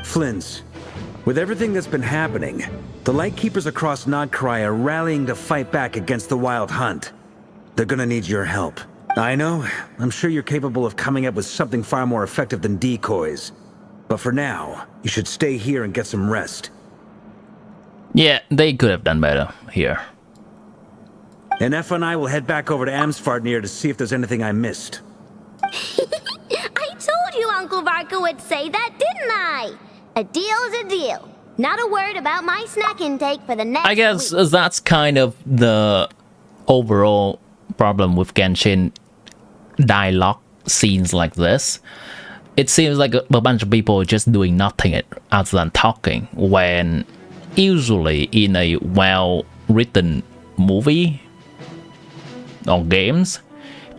Flins, with everything that's been happening, the Lightkeepers across Nod-Krai are rallying to fight back against the Wild Hunt. They're gonna need your help. I know, I'm sure you're capable of coming up with something far more effective than decoys. But for now, you should stay here and get some rest. Yeah, they could have done better here. And Effa and I will head back over to Amsvartnir to see if there's anything I missed. I told you Uncle Varka would say that, didn't I? A deal's a deal. Not a word about my snack intake for the next I guess week. that's kind of the overall problem with Genshin dialogue scenes like this. It seems like a bunch of people just doing nothing other than talking, when usually in a well-written movie or games,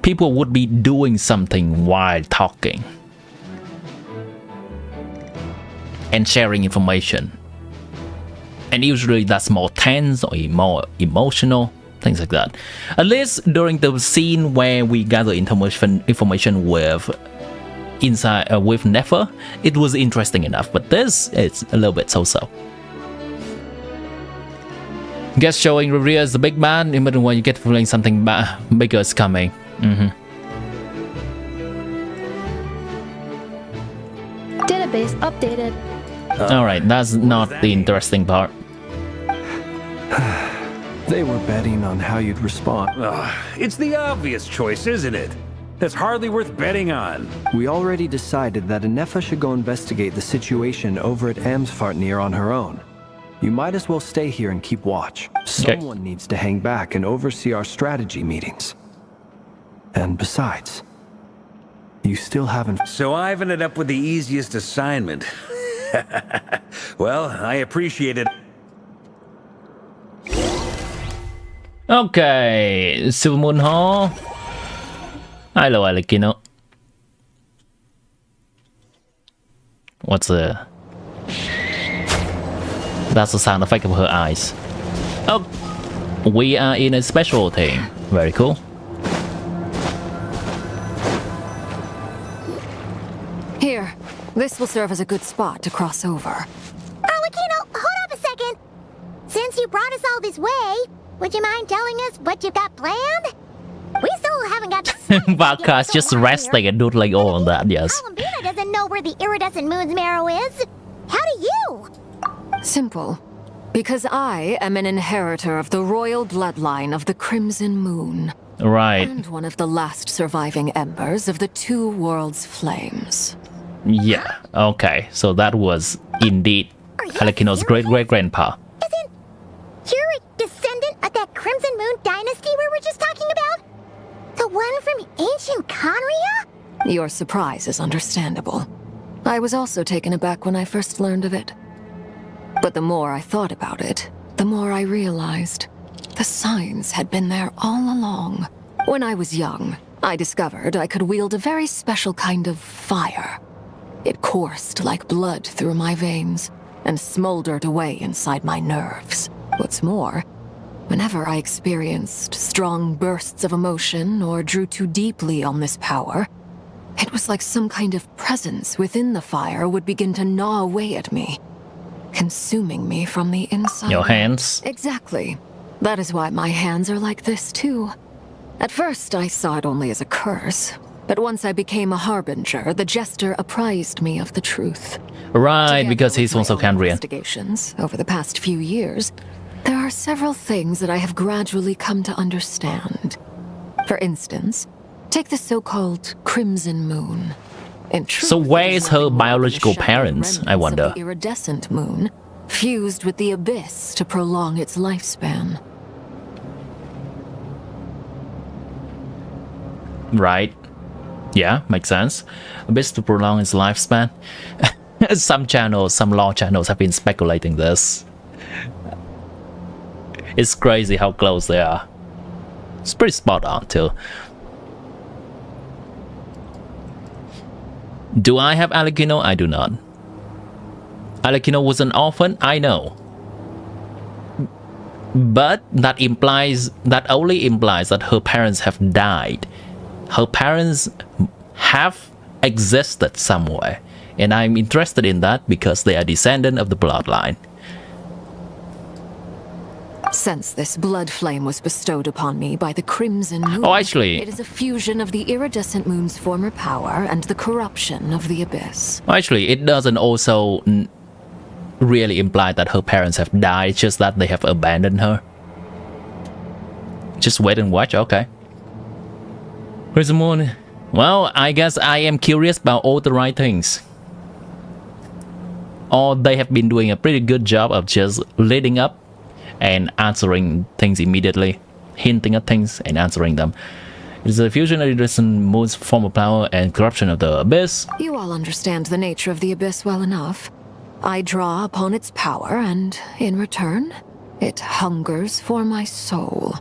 people would be doing something while talking and sharing information. And usually that's more tense or more emotional, things like that. At least during the scene where we gather information with with Nefer, it was interesting enough, but this, it's a little bit so-so. Guess showing Revere as the big man, even when you get feeling something bigger is coming. Database updated. Alright, that's not the interesting part. They were betting on how you'd respond. It's the obvious choice, isn't it? That's hardly worth betting on. We already decided that Anefa should go investigate the situation over at Amsvartnir on her own. You might as well stay here and keep watch. Someone needs to hang back and oversee our strategy meetings. And besides, you still haven't... So I've ended up with the easiest assignment. Well, I appreciate it. Okay, Silver Moon Hall. Hello, Alekino. What's the... That's the sound effect of her eyes. Oh, we are in a special team. Very cool. Here, this will serve as a good spot to cross over. Arlecchino, hold up a second. Since you brought us all this way, would you mind telling us what you've got planned? We still haven't got the Varka's just resting and doodling all on that, yes. Columbina doesn't know where the iridescent moon's marrow is. How do you? Simple. Because I am an inheritor of the royal bloodline of the Crimson Moon. Right. And one of the last surviving embers of the two worlds' flames. Yeah, okay. So that was indeed Alekino's great-great-grandpa. You're a descendant of that Crimson Moon dynasty we were just talking about? The one from ancient Conria? Your surprise is understandable. I was also taken aback when I first learned of it. But the more I thought about it, the more I realized the signs had been there all along. When I was young, I discovered I could wield a very special kind of fire. It coursed like blood through my veins and smoldered away inside my nerves. What's more, whenever I experienced strong bursts of emotion or drew too deeply on this power, it was like some kind of presence within the fire would begin to gnaw away at me, consuming me from the inside. Your hands? Exactly. That is why my hands are like this too. At first, I saw it only as a curse, but once I became a harbinger, the jester apprised me of the truth. Right, because he's also Kandrian. Investigations over the past few years, there are several things that I have gradually come to understand. For instance, take the so-called Crimson Moon. In truth, So where is her biological parents, I wonder? the iridescent moon, fused with the abyss to prolong its lifespan. Right. Yeah, makes sense. Abyss to prolong its lifespan. Some law channels have been speculating this. It's crazy how close they are. It's pretty spot on too. Do I have Alekino? I do not. Alekino was an orphan? I know. But that only implies that her parents have died. Her parents have existed somewhere. And I'm interested in that because they are descendant of the bloodline. Since this blood flame was bestowed upon me by the Crimson Moon, actually, it is a fusion of the iridescent moon's former power and the corruption of the abyss. Actually, it doesn't also really imply that her parents have died, it's just that they have abandoned her. Just wait and watch, okay. Where's the moon? Well, I guess I am curious about all the right things. Or they have been doing a pretty good job of just leading up and answering things immediately, hinting at things and answering them. It is a fusion of the moon's form of power and corruption of the abyss. You all understand the nature of the abyss well enough. I draw upon its power, and in return, it hungers for my soul.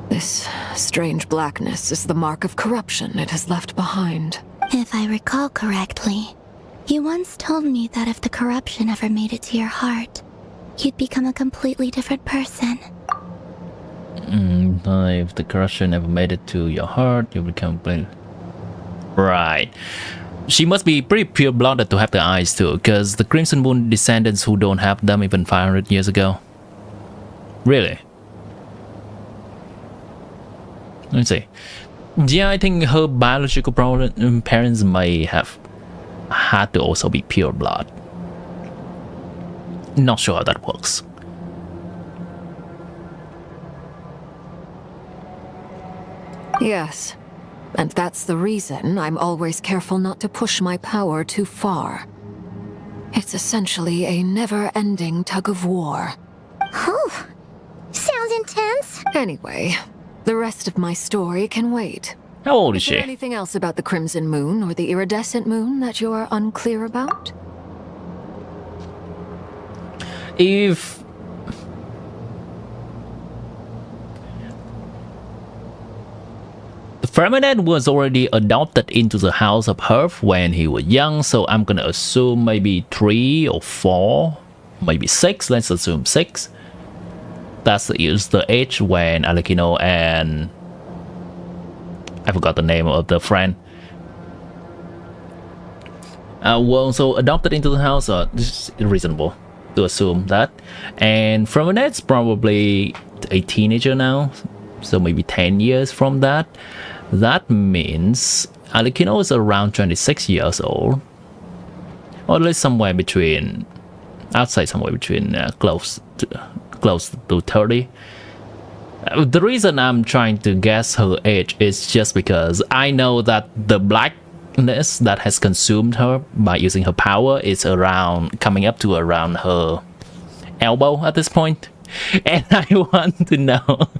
This strange blackness is the mark of corruption it has left behind. If I recall correctly, you once told me that if the corruption ever made it to your heart, you'd become a completely different person. If the corruption ever made it to your heart, you become completely... Right. She must be pretty pure-blooded to have the eyes too, because the Crimson Moon descendants who don't have them even 500 years ago. Really? Let's see. Yeah, I think her biological parents may have had to also be pure blood. Not sure how that works. Yes, and that's the reason I'm always careful not to push my power too far. It's essentially a never-ending tug of war. Oh, sounds intense. Anyway, the rest of my story can wait. How old is she? Is there anything else about the Crimson Moon or the Iridescent Moon that you're unclear about? If... The Firmament was already adopted into the House of Hearth when he was young, so I'm gonna assume maybe 3 or 4, maybe 6, let's assume 6. That is the age when Alekino and... I forgot the name of the friend. Were also adopted into the house, this is reasonable to assume that. And Firmament's probably a teenager now, so maybe 10 years from that. That means Alekino is around 26 years old, or at least somewhere between, I'd say somewhere between close to 30. The reason I'm trying to guess her age is just because I know that the blackness that has consumed her by using her power is around, coming up to around her elbow at this point. And I want to know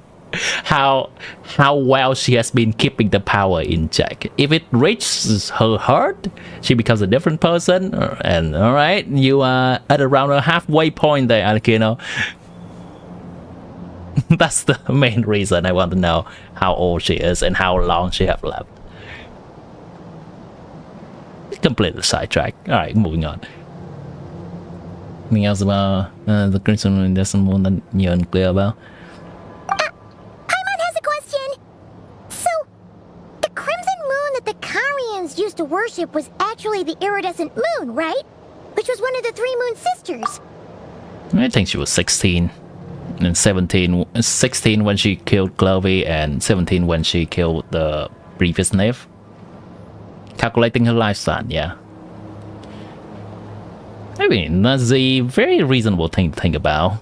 how well she has been keeping the power in check. If it reaches her heart, she becomes a different person. And alright, you are at around a halfway point there, Alekino. That's the main reason I want to know how old she is and how long she have left. Completely sidetracked. Alright, moving on. Anything else about the Crimson Moon and Desert Moon that you're unclear about? Paimon has a question! So, the Crimson Moon that the Karians used to worship was actually the Iridescent Moon, right? Which was one of the 3 Moon sisters. I think she was 16. And 16 when she killed Clovey, and 17 when she killed the previous Knave. Calculating her lifespan, yeah. I mean, that's a very reasonable thing to think about.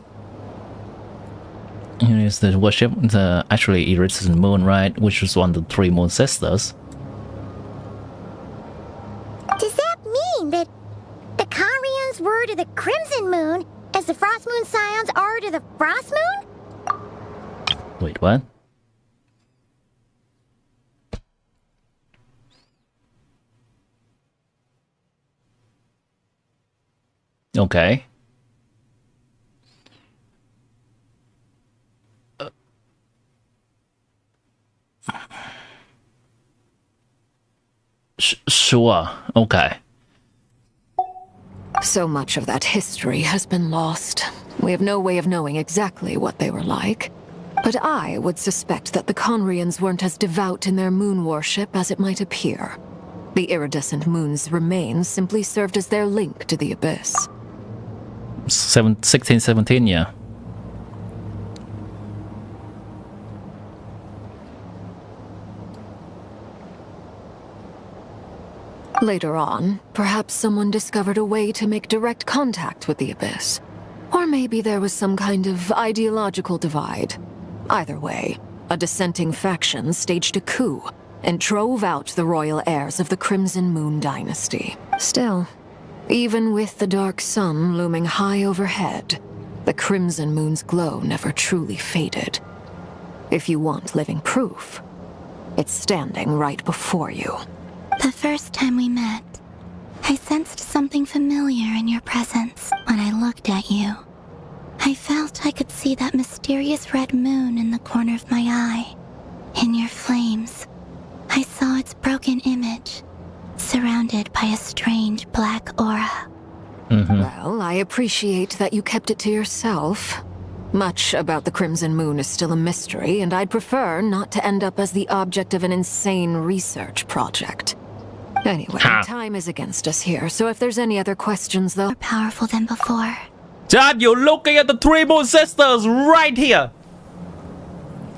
Here is the worship, the actually Iridescent Moon, right? Which was one of the 3 Moon sisters. Does that mean that the Karians were to the Crimson Moon as the Frost Moon Scions are to the Frost Moon? Wait, what? Okay. Sure. Okay. So much of that history has been lost. We have no way of knowing exactly what they were like. But I would suspect that the Conrians weren't as devout in their moon worship as it might appear. The iridescent moon's remains simply served as their link to the abyss. 1617, yeah. Later on, perhaps someone discovered a way to make direct contact with the abyss. Or maybe there was some kind of ideological divide. Either way, a dissenting faction staged a coup and drove out the royal heirs of the Crimson Moon dynasty. Still, even with the dark sun looming high overhead, the Crimson Moon's glow never truly faded. If you want living proof, it's standing right before you. The first time we met, I sensed something familiar in your presence when I looked at you. I felt I could see that mysterious red moon in the corner of my eye. In your flames, I saw its broken image, surrounded by a strange black aura. Well, I appreciate that you kept it to yourself. Much about the Crimson Moon is still a mystery, and I'd prefer not to end up as the object of an insane research project. Anyway, time is against us here, so if there's any other questions, though... More powerful than before. Dad, you're looking at the three moon sisters right here.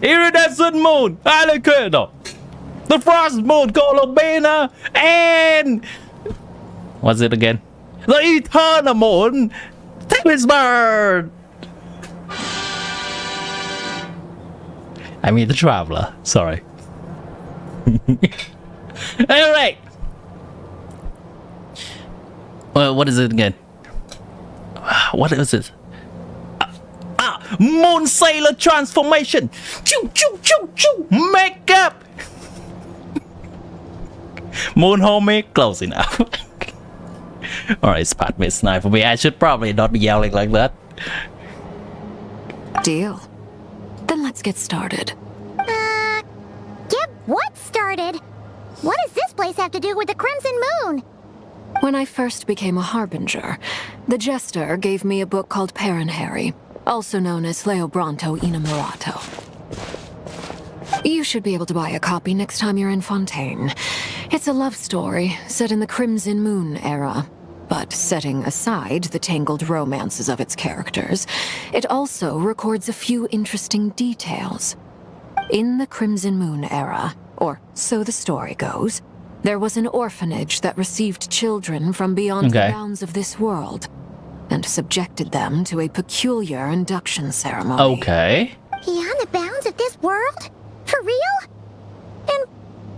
Iridescent moon, Alicano. The frost moon, Colobina, and... What's it again? The eternal moon, Talisman. I mean the traveler, sorry. Alright. What is it again? What is it? Moon Sailor transformation. Choo choo choo choo. Makeup. Moon homie, close enough. Alright, it's past midnight for me. I should probably not be yelling like that. Deal. Then let's get started. Get what started? What does this place have to do with the Crimson Moon? When I first became a Harbinger, the Jester gave me a book called Paranhari, also known as Leobranto Inamorato. You should be able to buy a copy next time you're in Fontaine. It's a love story set in the Crimson Moon era, but setting aside the tangled romances of its characters, it also records a few interesting details. In the Crimson Moon era, or so the story goes, there was an orphanage that received children from beyond the bounds of this world, and subjected them to a peculiar induction ceremony. Okay. Beyond the bounds of this world? For real? And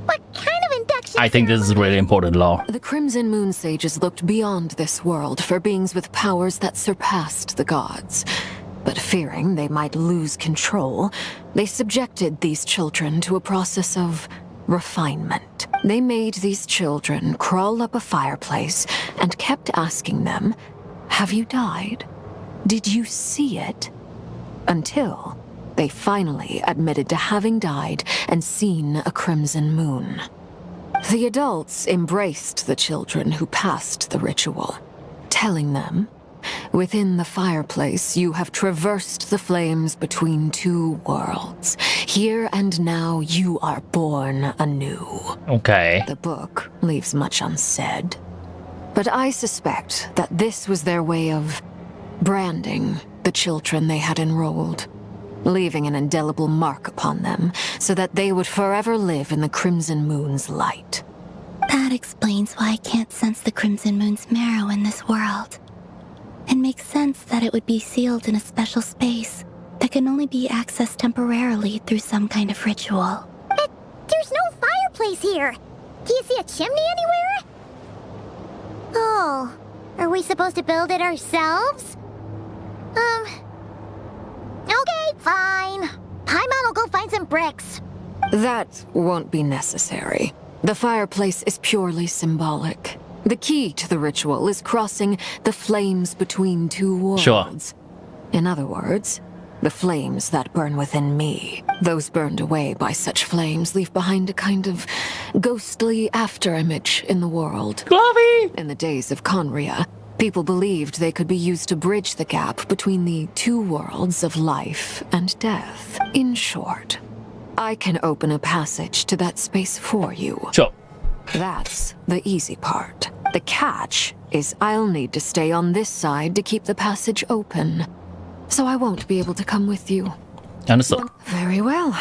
what kind of induction? I think this is really important lore. The Crimson Moon sages looked beyond this world for beings with powers that surpassed the gods. But fearing they might lose control, they subjected these children to a process of refinement. They made these children crawl up a fireplace and kept asking them, "Have you died? Did you see it?" Until they finally admitted to having died and seen a crimson moon. The adults embraced the children who passed the ritual, telling them, "Within the fireplace, you have traversed the flames between two worlds. Here and now, you are born anew." Okay. The book leaves much unsaid, but I suspect that this was their way of branding the children they had enrolled, leaving an indelible mark upon them so that they would forever live in the Crimson Moon's light. That explains why I can't sense the Crimson Moon's marrow in this world. It makes sense that it would be sealed in a special space that can only be accessed temporarily through some kind of ritual. But there's no fireplace here! Do you see a chimney anywhere? Oh, are we supposed to build it ourselves? Okay, fine. Paimon will go find some bricks. That won't be necessary. The fireplace is purely symbolic. The key to the ritual is crossing the flames between two worlds. Sure. In other words, the flames that burn within me. Those burned away by such flames leave behind a kind of ghostly afterimage in the world. Glovey! In the days of Conria, people believed they could be used to bridge the gap between the two worlds of life and death. In short, I can open a passage to that space for you. Sure. That's the easy part. The catch is I'll need to stay on this side to keep the passage open. So I won't be able to come with you. Understood. Very well.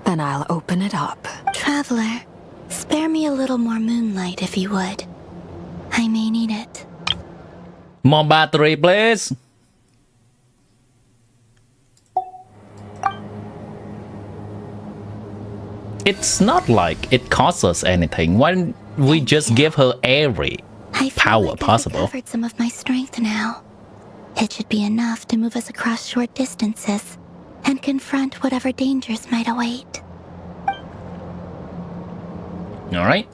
Then I'll open it up. Traveler, spare me a little more moonlight if you would. I may need it. More battery, please. It's not like it costs us anything. Why don't we just give her every power possible? I've recovered some of my strength now. It should be enough to move us across short distances and confront whatever dangers might await. All right.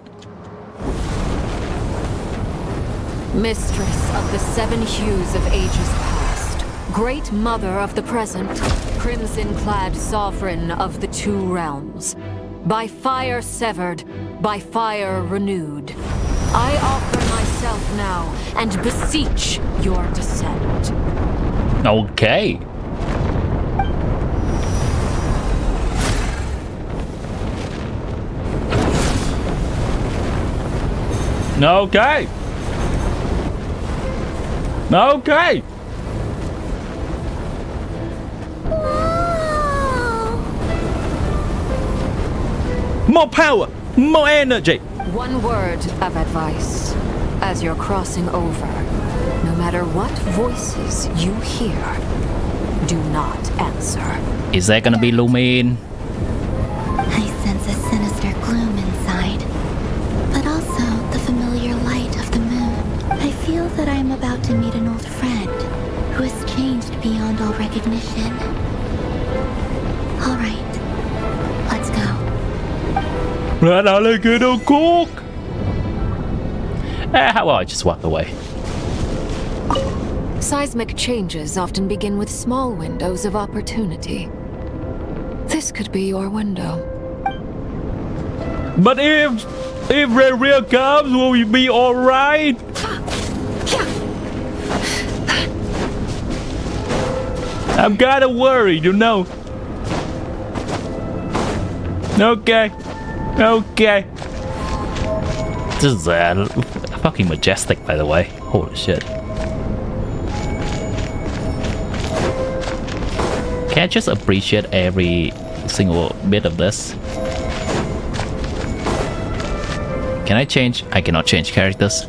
Mistress of the seven hues of ages past, great mother of the present, crimson-clad sovereign of the two realms, by fire severed, by fire renewed, I offer myself now and beseech your descent. Okay. Okay. Okay. More power, more energy. One word of advice. As you're crossing over, no matter what voices you hear, do not answer. Is that gonna be Lumin? I sense a sinister gloom inside, but also the familiar light of the moon. I feel that I am about to meet an old friend who has changed beyond all recognition. All right, let's go. Right, I'll get a cook. How about I just walk away? Seismic changes often begin with small windows of opportunity. This could be your window. But if Red Real comes, will we be alright? I'm kinda worried, you know. Okay. Okay. This is fucking majestic, by the way. Holy shit. Can I just appreciate every single bit of this? Can I change? I cannot change characters.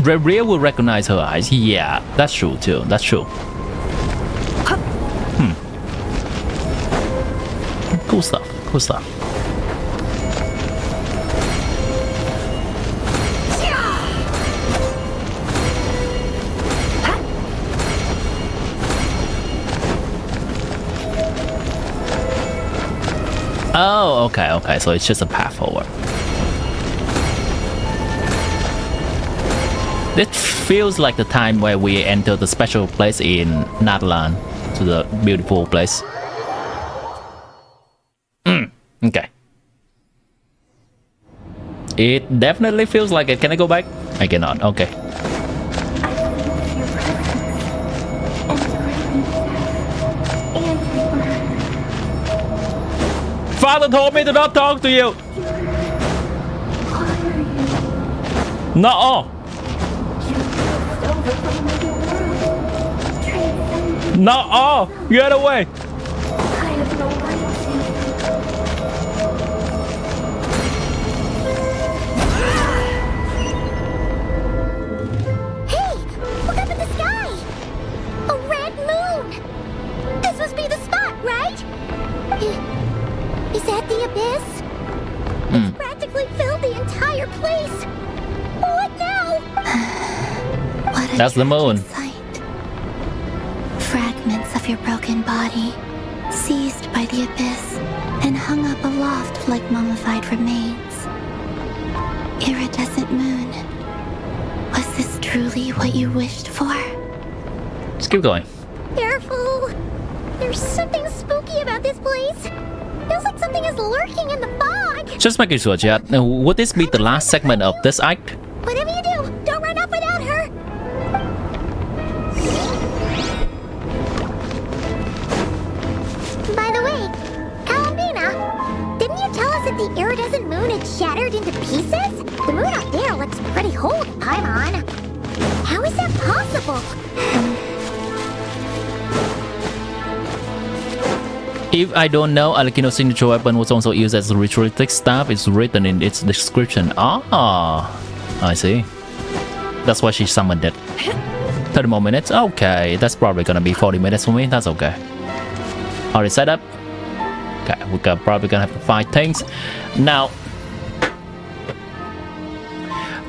Red Real will recognize her eyes. Yeah, that's true too. That's true. Cool stuff. Cool stuff. Oh, okay, okay. So it's just a path forward. This feels like the time where we enter the special place in Natlan, to the beautiful place. Okay. It definitely feels like it. Can I go back? I cannot. Okay. Father told me to not talk to you. No. No, get away! Hey! Look up at the sky! A red moon! This must be the spot, right? Is that the abyss? It's practically filled the entire place! What now? What That's the moon. Fragments of your broken body, seized by the abyss, and hung up aloft like mummified remains. Iridescent moon. Was this truly what you wished for? Just keep going. Careful! There's something spooky about this place. Feels like something is lurking in the fog. Just making sure, chat. Would this be the last segment of this act? Whatever you do, don't run off without her. By the way, Kalambina, didn't you tell us that the iridescent moon had shattered into pieces? The moon up there looks pretty whole, Paimon. How is that possible? If I don't know, Alekino's signature weapon was also used as a ritualistic staff. It's written in its description. Ah, I see. That's why she summoned it. 30 more minutes? Okay, that's probably gonna be 40 minutes for me. That's okay. Already set up. Okay, we're probably gonna have to fight things. Now,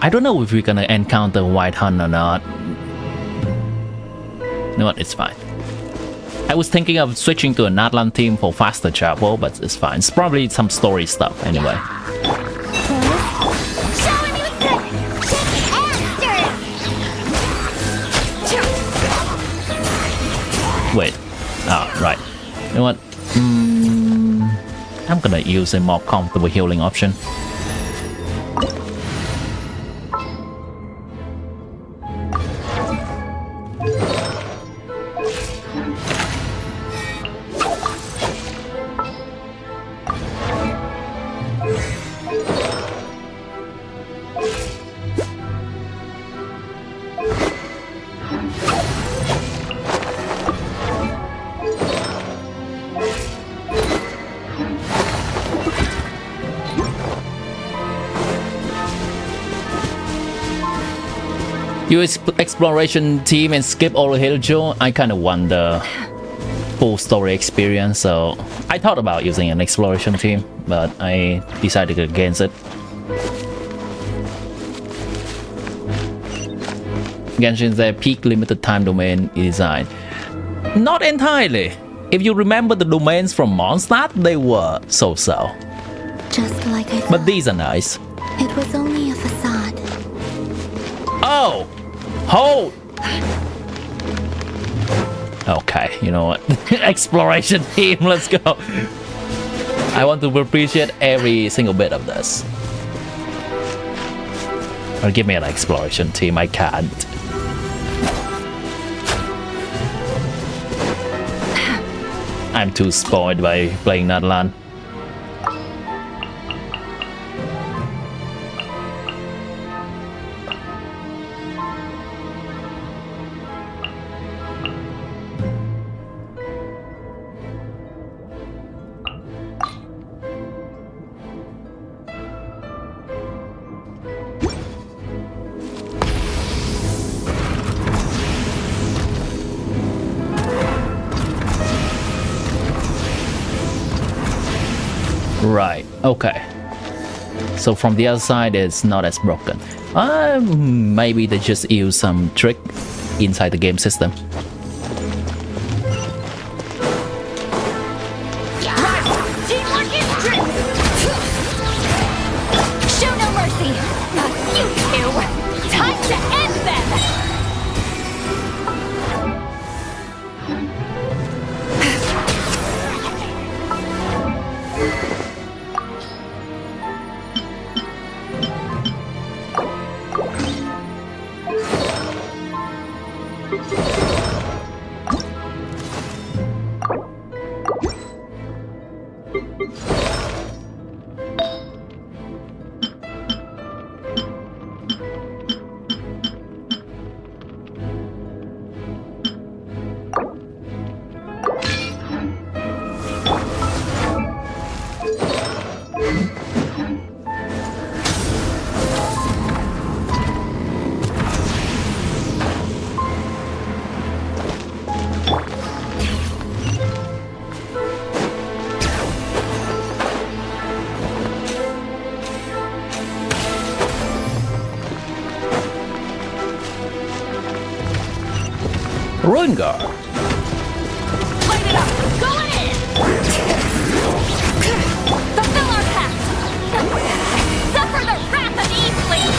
I don't know if we're gonna encounter White Hunt or not. You know what? It's fine. I was thinking of switching to a Natlan team for faster travel, but it's fine. It's probably some story stuff anyway. Wait. Oh, right. You know what? I'm gonna use a more comfortable healing option. US exploration team and skip all the hill Joe. I kind of want the full story experience, so I thought about using an exploration team, but I decided against it. Genshin's their peak limited time domain design. Not entirely. If you remember the domains from Mondstadt, they were so-so. Just like I thought. But these are nice. It was only a facade. Oh! Hold! Okay, you know what? Exploration team, let's go. I want to appreciate every single bit of this. Or give me an exploration team, I can't. I'm too spoiled by playing Natlan. Right, okay. So from the other side, it's not as broken. Maybe they just use some trick inside the game system. Teamwork is strict. Show no mercy. Not you two. Time to end them. Ruin Guard. Light it up! Going in! Fulfill our pact! Suffer the wrath of Eastling!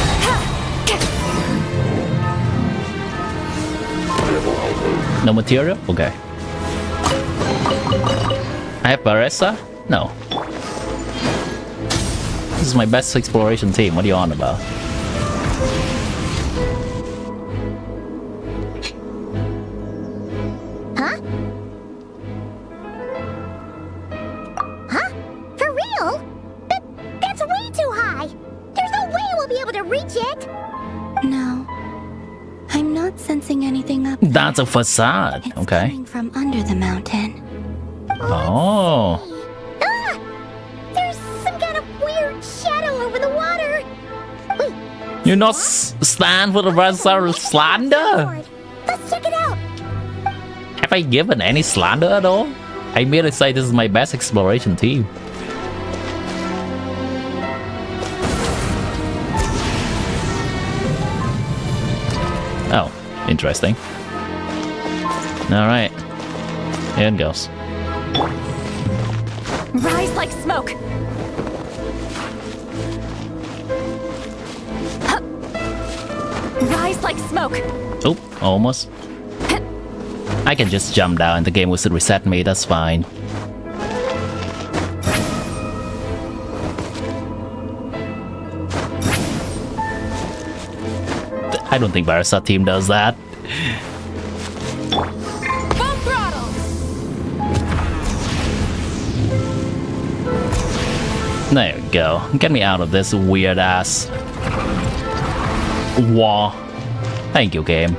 No material? Okay. I have Baressa? No. This is my best exploration team. What are you on about? Huh? Huh? For real? That's way too high! There's no way we'll be able to reach it! No. I'm not sensing anything up there. That's a facade. It's Okay. coming from under the mountain. Oh. Ah! There's some kind of weird shadow over the water! Wait, You not stand for the Razar slander? let's check it out! Have I given any slander at all? I merely say this is my best exploration team. Oh, interesting. Alright. Here it goes. Rise like smoke! Hup. Rise like smoke! Oh, almost. I can just jump down and the game will still reset me, that's fine. I don't think Barasa team does that. Full throttle! There we go. Get me out of this weird ass wall. Thank you, game.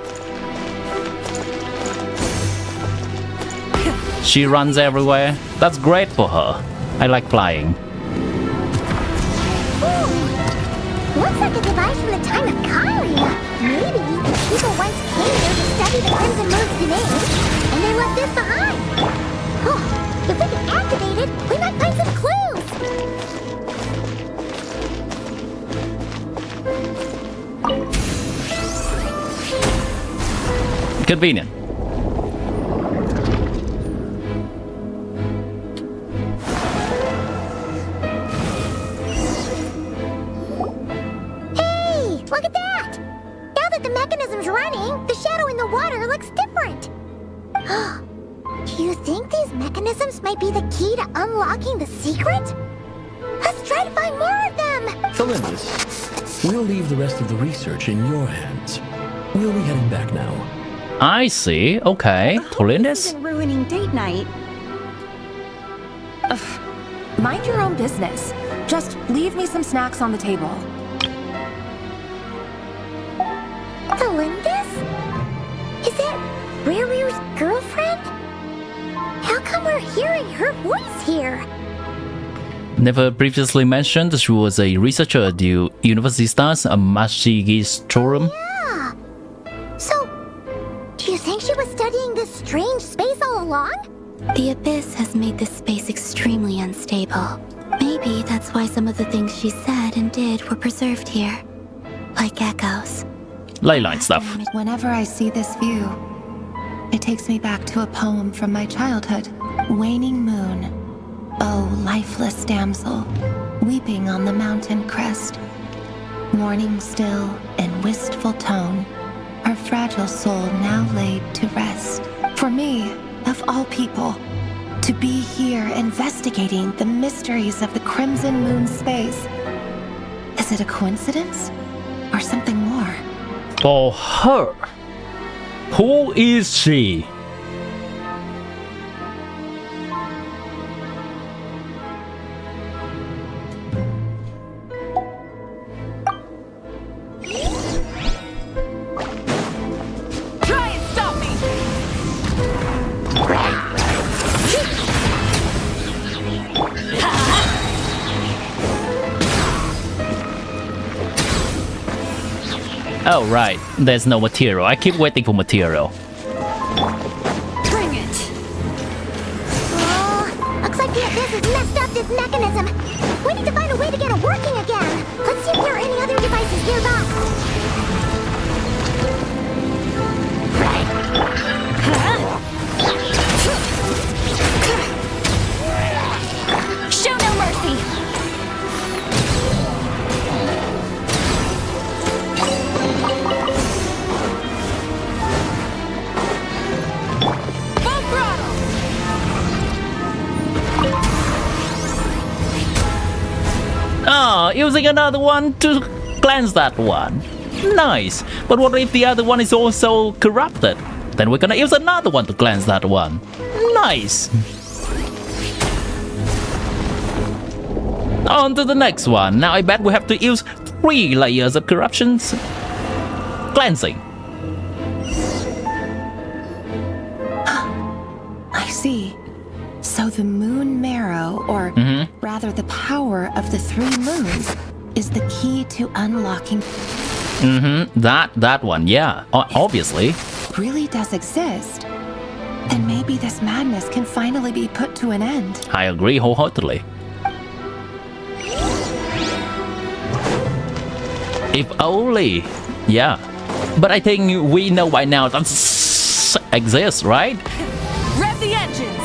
She runs everywhere. That's great for her. I like flying. Ooh, looks like a device from the time of Kalia. Maybe people once came here to study the Crimson Moon's domain, and they left this behind. Oh, if we can activate it, we might find some clues. Convenient. Look at that! Now that the mechanism's running, the shadow in the water looks different. Do you think these mechanisms might be the key to unlocking the secret? Let's try to find more of them! Tholindus, we'll leave the rest of the research in your hands. We'll be heading back now. I see. Okay. Tholindus? Isn't ruining date night. Ugh. Mind your own business. Just leave me some snacks on the table. Tholindus? Is that Riru's girlfriend? How come we're hearing her voice here? Never previously mentioned, she was a researcher at the University Stars Magistrorum. Yeah. So, do you think she was studying this strange space all along? The Abyss has made this space extremely unstable. Maybe that's why some of the things she said and did were preserved here. Like echoes. Leyline stuff. Whenever I see this view, it takes me back to a poem from my childhood. Waning moon, oh lifeless damsel, weeping on the mountain crest. Mourning still in wistful tone, her fragile soul now laid to rest. For me, of all people, to be here investigating the mysteries of the Crimson Moon space. Is it a coincidence or something more? For her. Who is she? Try and stop me! Oh, right. There's no material. I keep waiting for material. Bring it! Oh, looks like the Abyss has messed up this mechanism. We need to find a way to get it working again. Let's see if there are any other devices nearby. Ah, using another one to cleanse that one. Nice. But what if the other one is also corrupted? Then we're gonna use another one to cleanse that one. Nice. On to the next one. Now I bet we have to use 3 layers of corruptions cleansing. I see. So the moon marrow, or rather the power of the 3 moons, is the key to unlocking. That one, yeah. Obviously. Really does exist. Then maybe this madness can finally be put to an end. I agree wholeheartedly. If only. Yeah. But I think we know by now that exists, right? Rev the engines!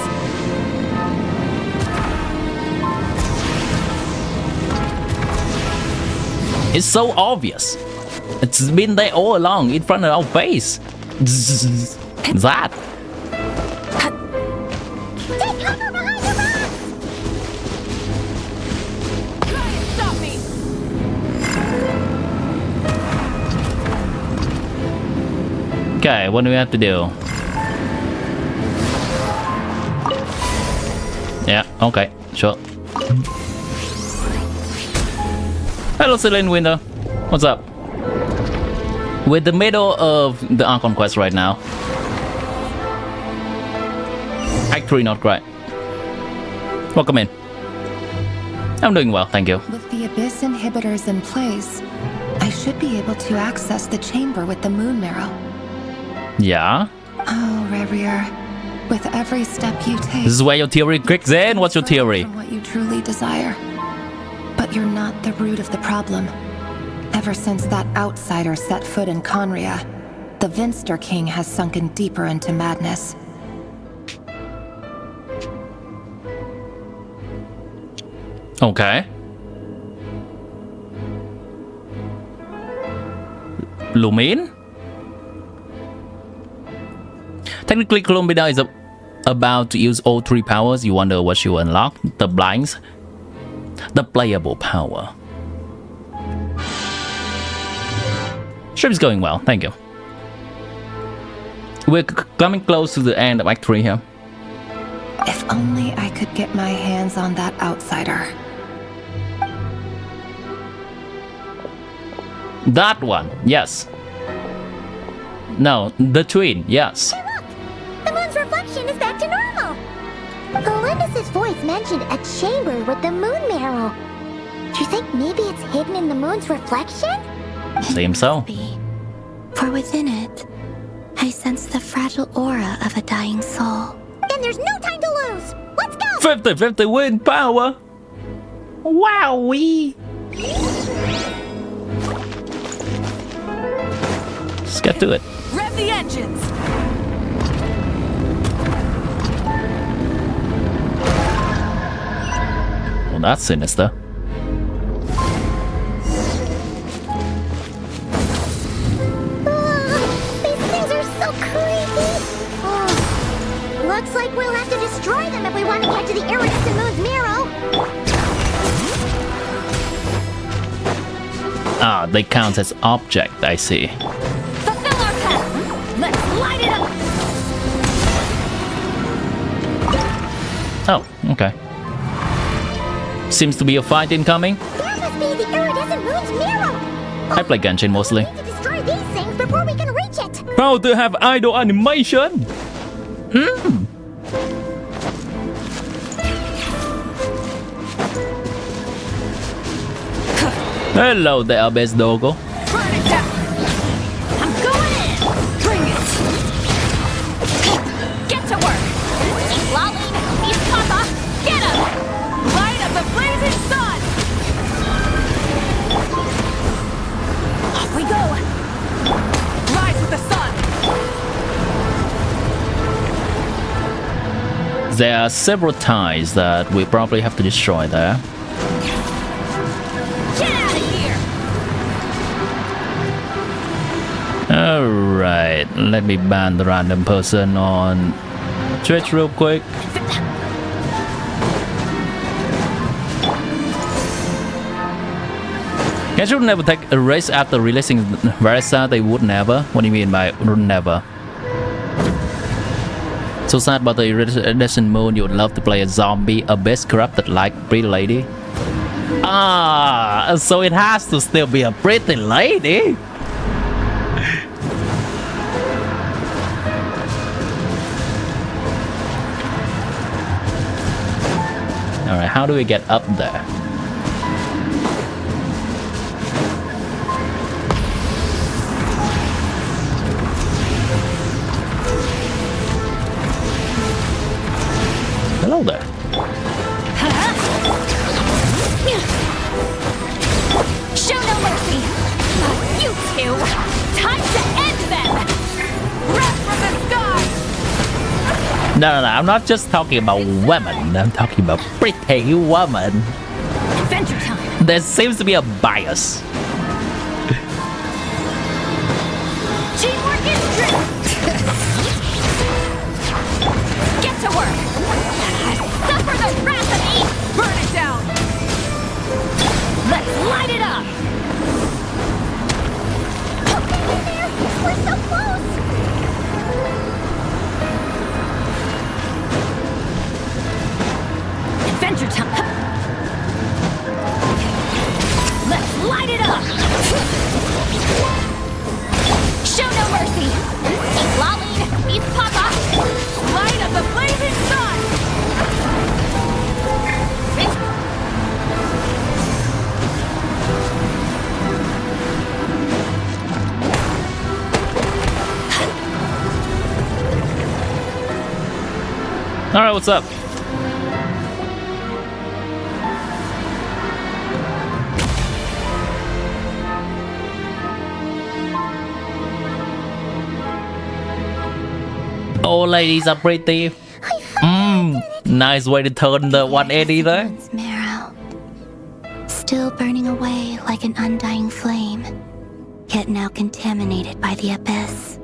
It's so obvious. It's been there all along in front of our face. That. Take cover behind the rock! Try and stop me! Okay, what do we have to do? Yeah, okay, sure. Hello, Celine Winter. What's up? We're in the middle of the Archon quest right now. Act 3 Nod-Krai. Welcome in. I'm doing well, thank you. With the Abyss inhibitors in place, I should be able to access the chamber with the moon marrow. Yeah? Oh, Revier. With every step you take... This is where your theory kicks in. What's your theory? ...from what you truly desire. But you're not the root of the problem. Ever since that outsider set foot in Conria, the Vinster King has sunken deeper into madness. Okay. Lumin? Technically, Columbida is about to use all 3 powers. You wonder what she will unlock? The blinds. The playable power. Stream's going well, thank you. We're coming close to the end of Act 3 here. If only I could get my hands on that outsider. That one, yes. No, the twin, yes. Hey, look! The moon's reflection is back to normal! Olympus's voice mentioned a chamber with the moon marrow. Do you think maybe it's hidden in the moon's reflection? Seems so. For within it, I sense the fragile aura of a dying soul. Then there's no time to lose! Let's go! 50-50 wind power! Wowee! Let's get to it. Rev the engines! Well, that's sinister. Looks like we'll have to destroy them if we want to get to the iridescent moon's marrow. Ah, they count as object, I see. Fulfill our path! Let's light it up! Oh, okay. Seems to be a fight incoming. There must be the iridescent moon's marrow! I play Genshin mostly. We need to destroy these things before we can reach it! How to have idle animation? Hello there, best doggo. Burn it down! I'm going in! Bring it! Get to work! Keep lolling! He's Papa! Get him! Light up the blazing sun! Off we go! Rise with the sun! There are several ties that we probably have to destroy there. Alright, let me ban the random person on Twitch real quick. I should never take a risk after releasing Versa. They would never. What do you mean by would never? So sad about the Iridescent Moon. You would love to play a zombie, a best corrupted like pretty lady. Ah, so it has to still be a pretty lady. All right, how do we get up there? Hello there. Show no mercy! You two! Time to end them! Rap from the sky! No, I'm not just talking about women. I'm talking about pretty women. Adventure time! There seems to be a bias. Teamwork is drill! Get to work! Suffer the wrath of Eve! Burn it down! Let's light it up! We're so close! Adventure time! Let's light it up! Show no mercy! Eat Laline! Eat Papa! Light up the blazing sun! Alright, what's up? All ladies are pretty. Nice way to turn the 180 there. Marrow, still burning away like an undying flame, yet now contaminated by the abyss.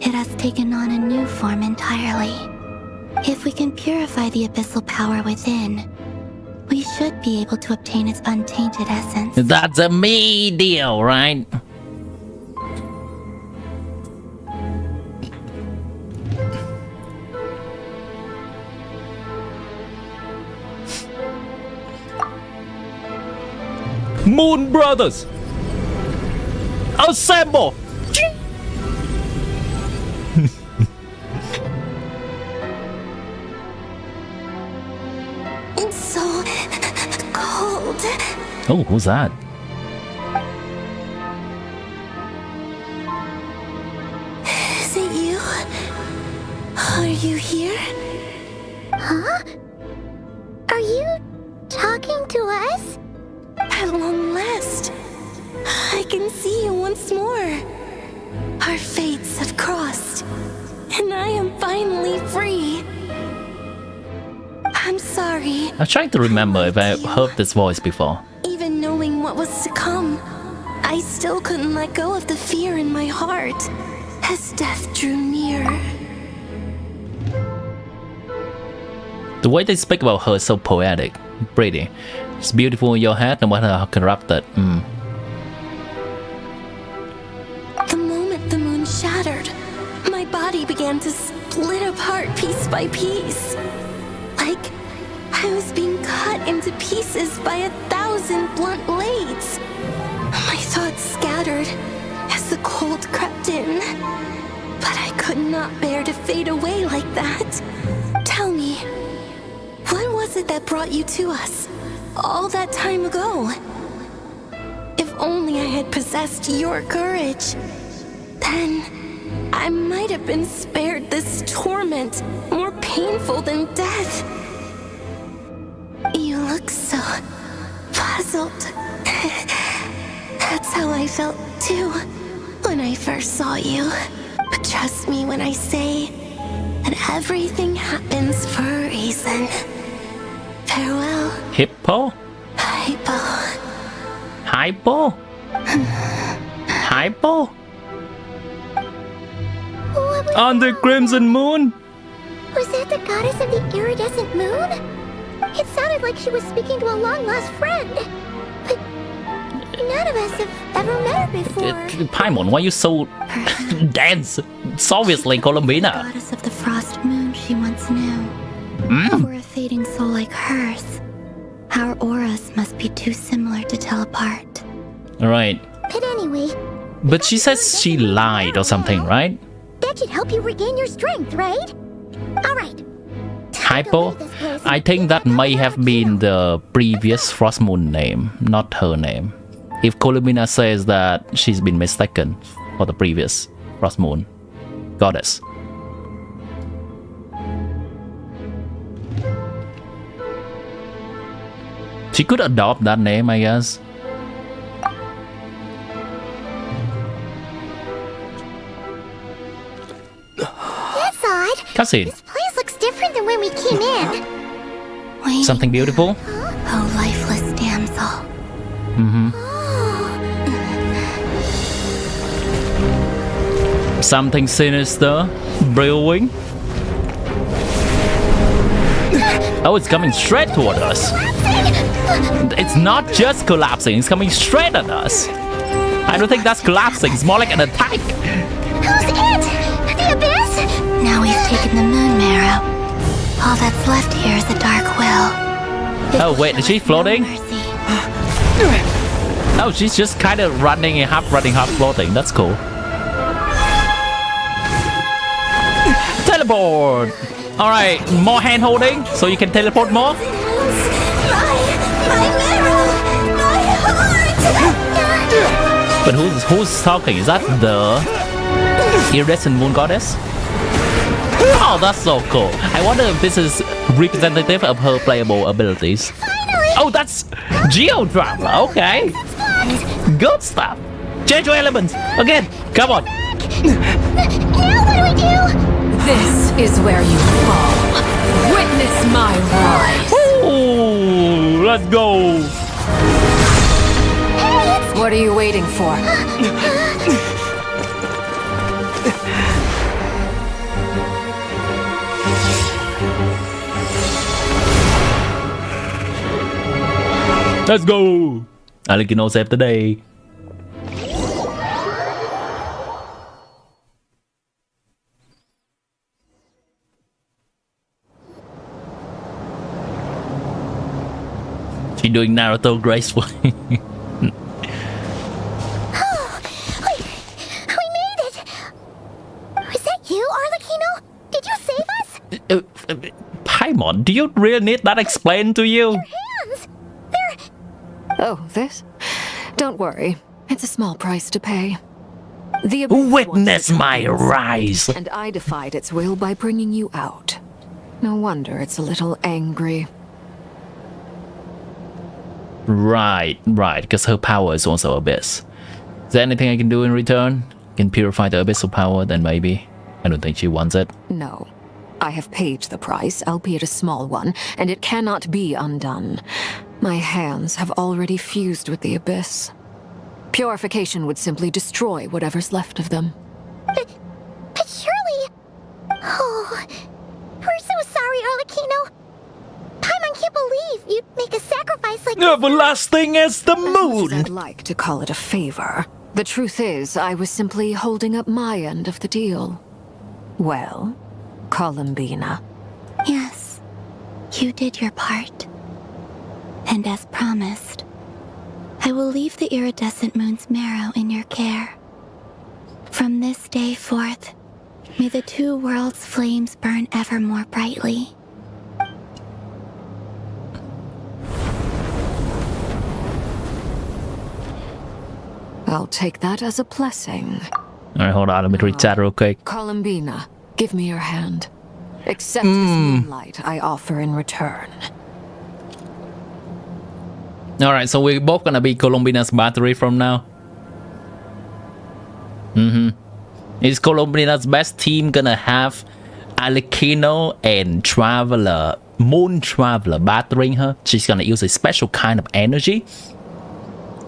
It has taken on a new form entirely. If we can purify the abyssal power within, we should be able to obtain its untainted essence. That's a me deal, right? Moon Brothers! Assemble! It's so cold. Oh, who's that? Is it you? Are you here? Huh? Are you talking to us? At long last, I can see you once more. Our fates have crossed, and I am finally free. I'm sorry. I'm trying to remember if I heard this voice before. Even knowing what was to come, I still couldn't let go of the fear in my heart as death drew near. The way they speak about her is so poetic. Pretty. It's beautiful in your head, no matter how corrupted. The moment the moon shattered, my body began to split apart piece by piece. Like I was being cut into pieces by 1,000 blunt blades. My thoughts scattered as the cold crept in. But I could not bear to fade away like that. Tell me, what was it that brought you to us all that time ago? If only I had possessed your courage, then I might have been spared this torment more painful than death. You look so puzzled. That's how I felt too when I first saw you. But trust me when I say that everything happens for a reason. Farewell. Hippo? Hypo. Hypo? Hypo? On the Crimson Moon? Was that the goddess of the iridescent moon? It sounded like she was speaking to a long-lost friend. But of us have ever met her before. Paimon, why are you so dense? It's obviously Columbina. Goddess of the frost moon she once knew. For a fading soul like hers, our auras must be too similar to tell apart. Alright. But anyway, But she says she lied or something, right? that should help you regain your strength, right? Alright. Hypo? I think that may have been the previous Frost Moon name, not her name. If Columbina says that she's been mistaken for the previous Frost Moon goddess. She could adopt that name, I guess. That's odd. Cutscene. This place looks different than when we came in. Wait. Something beautiful? Oh, lifeless damsel. Something sinister brewing. Oh, it's coming straight toward us. It's not just collapsing, it's coming straight at us. I don't think that's collapsing, it's more like an attack. Who's it? The Abyss? Now we've taken the moon marrow. All that's left here is a dark will. Oh wait, is she floating? Oh, she's just kind of running, half floating. That's cool. Teleport! Alright, more hand holding so you can teleport more. But who's talking? Is that the iridescent moon goddess? Oh, that's so cool. I wonder if this is representative of her playable abilities. Oh, that's Geo Traveler. Okay. Good stuff. Change your elements. Again. Come on. Now what do we do? This is where you fall. Witness my rise. Ooh, let's go. What are you waiting for? Let's go. Alikino saved the day. She's doing Naruto gracefully. We made it! Was that you, Arlecchino? Did you save us? Paimon, do you really need that explained to you? Hands! They're... Oh, this? Don't worry. It's a small price to pay. The Witness my rise! And I defied its will by bringing you out. No wonder it's a little angry. Right, because her power is also Abyss. Is there anything I can do in return? Can purify the Abyssal power, then maybe. I don't think she wants it. No. I have paid the price, albeit a small one, and it cannot be undone. My hands have already fused with the Abyss. Purification would simply destroy whatever's left of them. But surely... Oh... We're so sorry, Arlecchino. Paimon can't believe you'd make a sacrifice like this. Everlasting as the moon! I'd like to call it a favor. The truth is, I was simply holding up my end of the deal. Well, Columbina. Yes, you did your part. And as promised, I will leave the iridescent moon's marrow in your care. From this day forth, may the two worlds' flames burn ever more brightly. I'll take that as a blessing. Alright, hold on, let me read chat real quick. Columbina, give me your hand. Accept this moonlight I offer in return. Alright, so we're both gonna be Columbina's battery from now. Is Columbina's best team gonna have Alecchino and Traveler, Moon Traveler battering her? She's gonna use a special kind of energy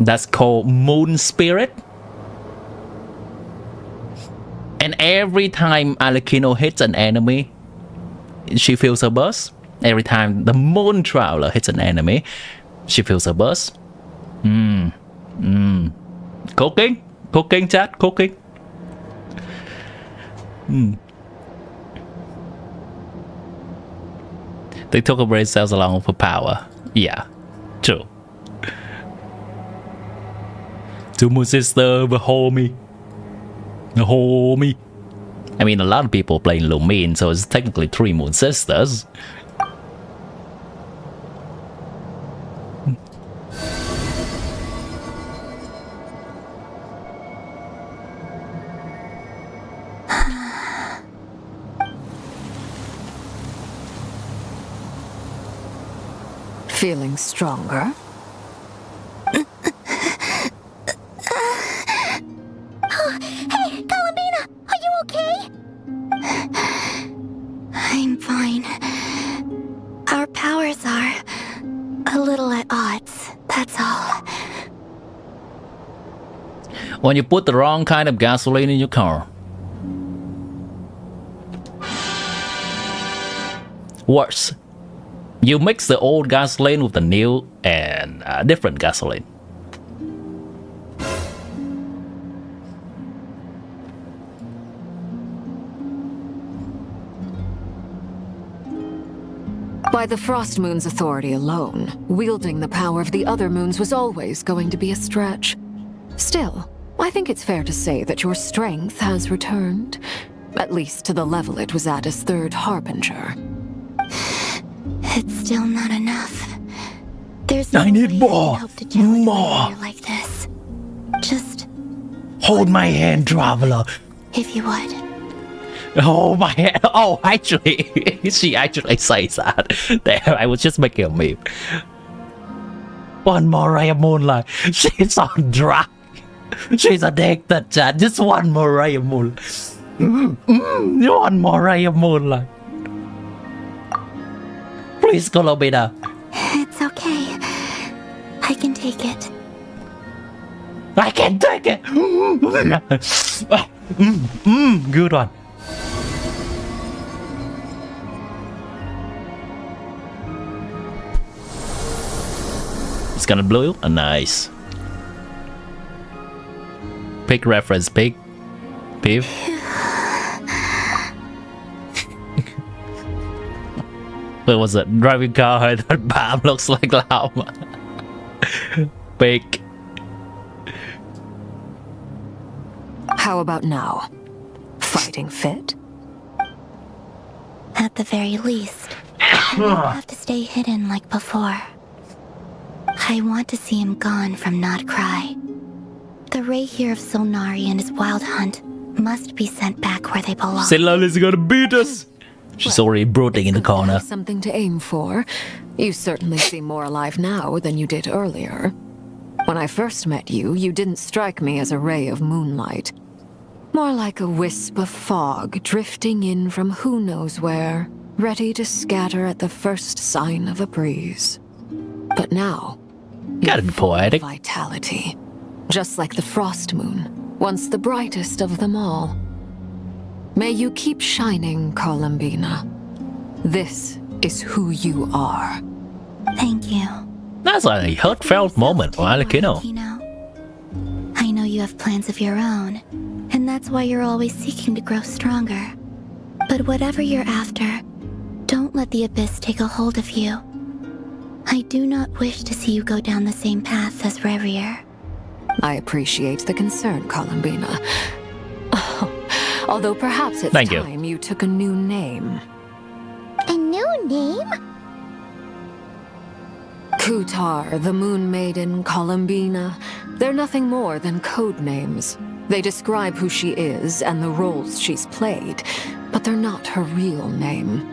that's called Moon Spirit. And every time Alecchino hits an enemy, she feels a burst. Every time the Moon Traveler hits an enemy, she feels a burst. Cooking, chat, cooking. They took a brain cells along for power. Yeah, true. Two moon sister, the homie. I mean, a lot of people playing Lumine, so it's technically 3 moon sisters. Feeling stronger? Hey, Columbina, are you okay? I'm fine. Our powers are a little at odds, that's all. When you put the wrong kind of gasoline in your car. Worse. You mix the old gasoline with the new and different gasoline. By the Frost Moon's authority alone, wielding the power of the other moons was always going to be a stretch. Still, I think it's fair to say that your strength has returned, at least to the level it was at as Third Harbinger. It's still not enough. There's I need way more. I can hope to challenge More. my leader like this. Just Hold my hand, traveler. if you would. Oh my hand. Oh, actually, she actually says that. Damn, I was just making a meme. One more ray of moonlight. She's on drug. She's addicted, chat. Just one more ray of moonlight. One more ray of moonlight. Please, Columbina. It's okay. I can take it. I can take it. Good one. It's gonna blue. Nice. Pig reference. Pig. Beef. What was it? Driving car that Bam looks like llama. Pig. How about now? Fighting fit? At the very least, I won't have to stay hidden like before. I want to see him gone from Nod-Krai. The ray here of Solnari and his wild hunt must be sent back where they belong. Silali's gonna beat us. She's already brooding in the corner. Something to aim for. You certainly seem more alive now than you did earlier. When I first met you, you didn't strike me as a ray of moonlight. More like a wisp of fog drifting in from who knows where, ready to scatter at the first sign of a breeze. But now, gotta be poetic. Vitality. Just like the Frost Moon, once the brightest of them all. May you keep shining, Columbina. This is who you are. Thank you. That's a heartfelt moment for Alekino. I know you have plans of your own, and that's why you're always seeking to grow stronger. But whatever you're after, don't let the Abyss take a hold of you. I do not wish to see you go down the same path as Revier. I appreciate the concern, Columbina. Although perhaps it's Thank you. time you took a new name. A new name? Kutar, the Moon Maiden, Columbina. They're nothing more than code names. They describe who she is and the roles she's played, but they're not her real name.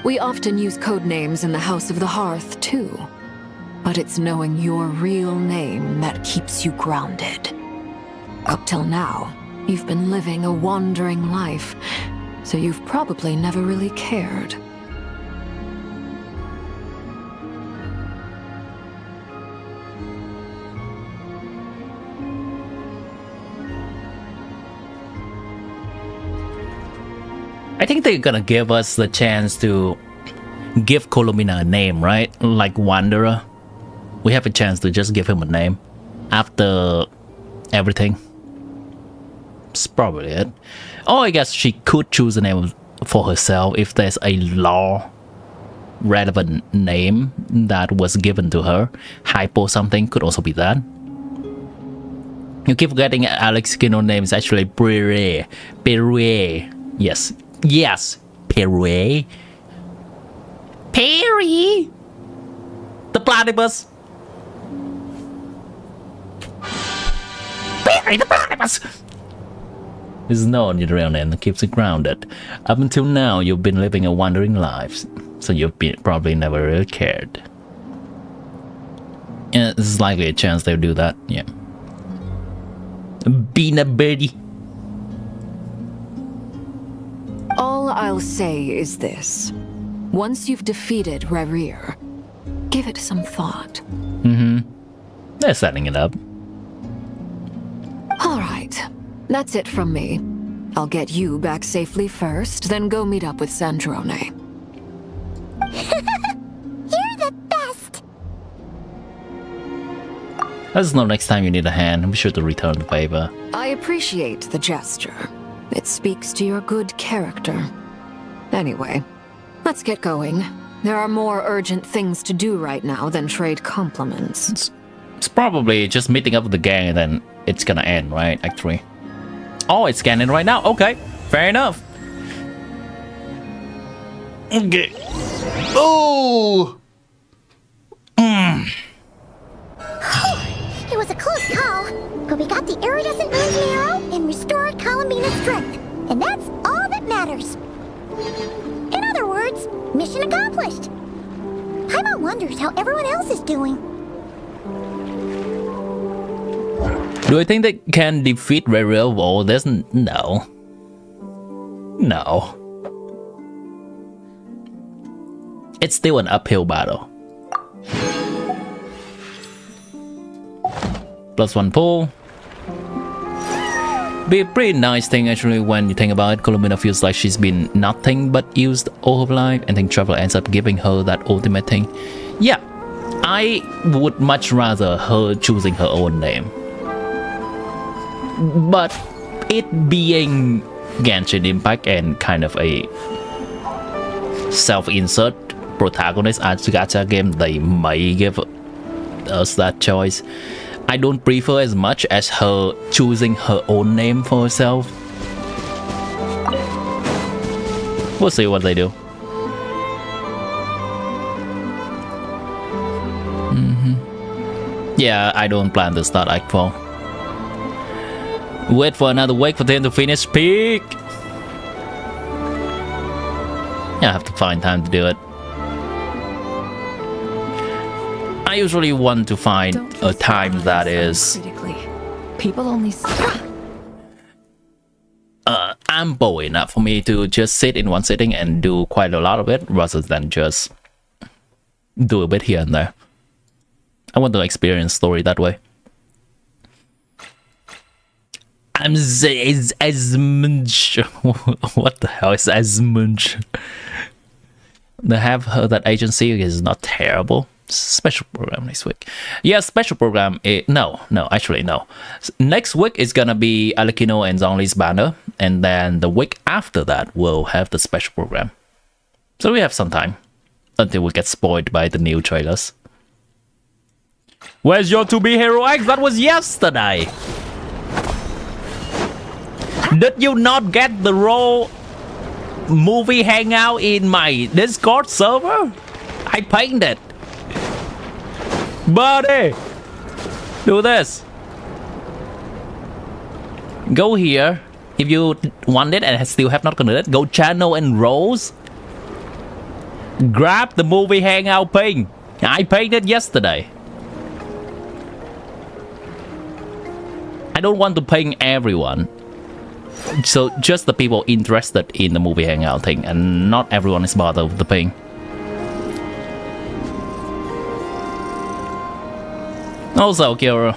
We often use code names in the House of the Hearth, too. But it's knowing your real name that keeps you grounded. Up till now, you've been living a wandering life, so you've probably never really cared. I think they're gonna give us the chance to give Columbina a name, right? Like Wanderer. We have a chance to just give him a name after everything. It's probably it. Oh, I guess she could choose a name for herself if there's a law relevant name that was given to her. Hypo something could also be that. You keep forgetting Alex Kino's name is actually Perue. Perue. Yes. Yes. Perue. Perry. The platypus. Perry the platypus. Is known your real name that keeps you grounded. Up until now, you've been living a wandering life, so you've probably never really cared. Yeah, there's likely a chance they'll do that, yeah. Being a birdie. All I'll say is this. Once you've defeated Rerir, give it some thought. They're setting it up. All right. That's it from me. I'll get you back safely first, then go meet up with Sandrone. You're the best! Let us know next time you need a hand. Be sure to return the favor. I appreciate the gesture. It speaks to your good character. Anyway, let's get going. There are more urgent things to do right now than trade compliments. It's probably just meeting up with the gang and then it's gonna end, right? Actually. Oh, it's scanning right now. Okay, fair enough. Okay. Oh. It was a close call, but we got the iridescent moon's arrow and restored Columbina's strength, and that's all that matters. In other words, mission accomplished. Paimon wonders how everyone else is doing. Do I think they can defeat Rerir with all this? No. No. It's still an uphill battle. +1 pull. Be a pretty nice thing actually when you think about it. Columbina feels like she's been nothing but used all her life, and then Traveler ends up giving her that ultimate thing. Yeah, I would much rather her choosing her own name. But it being Genshin Impact and kind of a self-insert protagonist as gacha game, they may give us that choice. I don't prefer as much as her choosing her own name for herself. We'll see what they do. Yeah, I don't plan to start Act 4. Wait for another week for them to finish peak. Yeah, I have to find time to do it. I usually want to find a time that is People only ample enough for me to just sit in one sitting and do quite a lot of it, rather than just do a bit here and there. I want to experience story that way. I'm Asmunch. What the hell is Asmunch? They have heard that agency is not terrible. Special program next week. Yeah, special program. No, actually no. Next week is gonna be Alekino and Zhongli's banner, and then the week after that we'll have the special program. So we have some time until we get spoiled by the new trailers. Where's your to-be hero X? That was yesterday. Did you not get the raw movie hangout in my Discord server? I painted. Buddy, do this. Go here. If you want it and still have not gotten it, go channel and roles. Grab the movie hangout ping. I painted yesterday. I don't want to ping everyone. So just the people interested in the movie hangout thing, and not everyone is bothered with the ping. Also, Kira,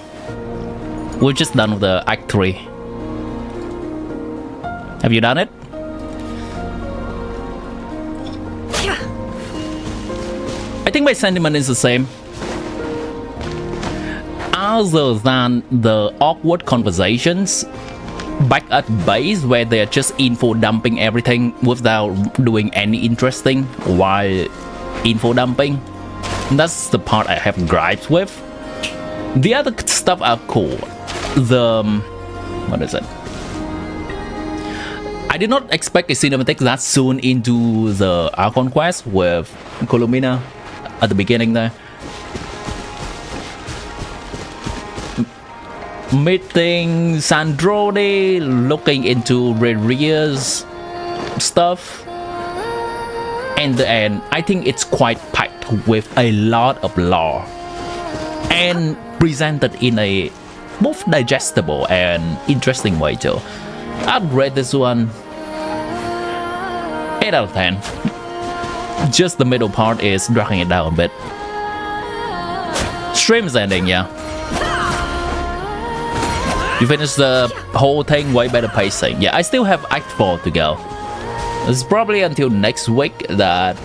we're just done with the Act 3. Have you done it? I think my sentiment is the same. rather than the awkward conversations back at base where they're just info dumping everything without doing any interesting while info dumping. That's the part I have gripes with. The other stuff are cool. What is it? I did not expect a cinematic that soon into the Archon quest with Columina at the beginning there. Meeting Sandrone, looking into Reria's stuff. In the end, I think it's quite packed with a lot of lore and presented in a both digestible and interesting way too. I'd rate this one 8 out of 10. Just the middle part is dragging it down a bit. Stream's ending, yeah. You finished the whole thing, way better pacing. Yeah, I still have Act 4 to go. It's probably until next week that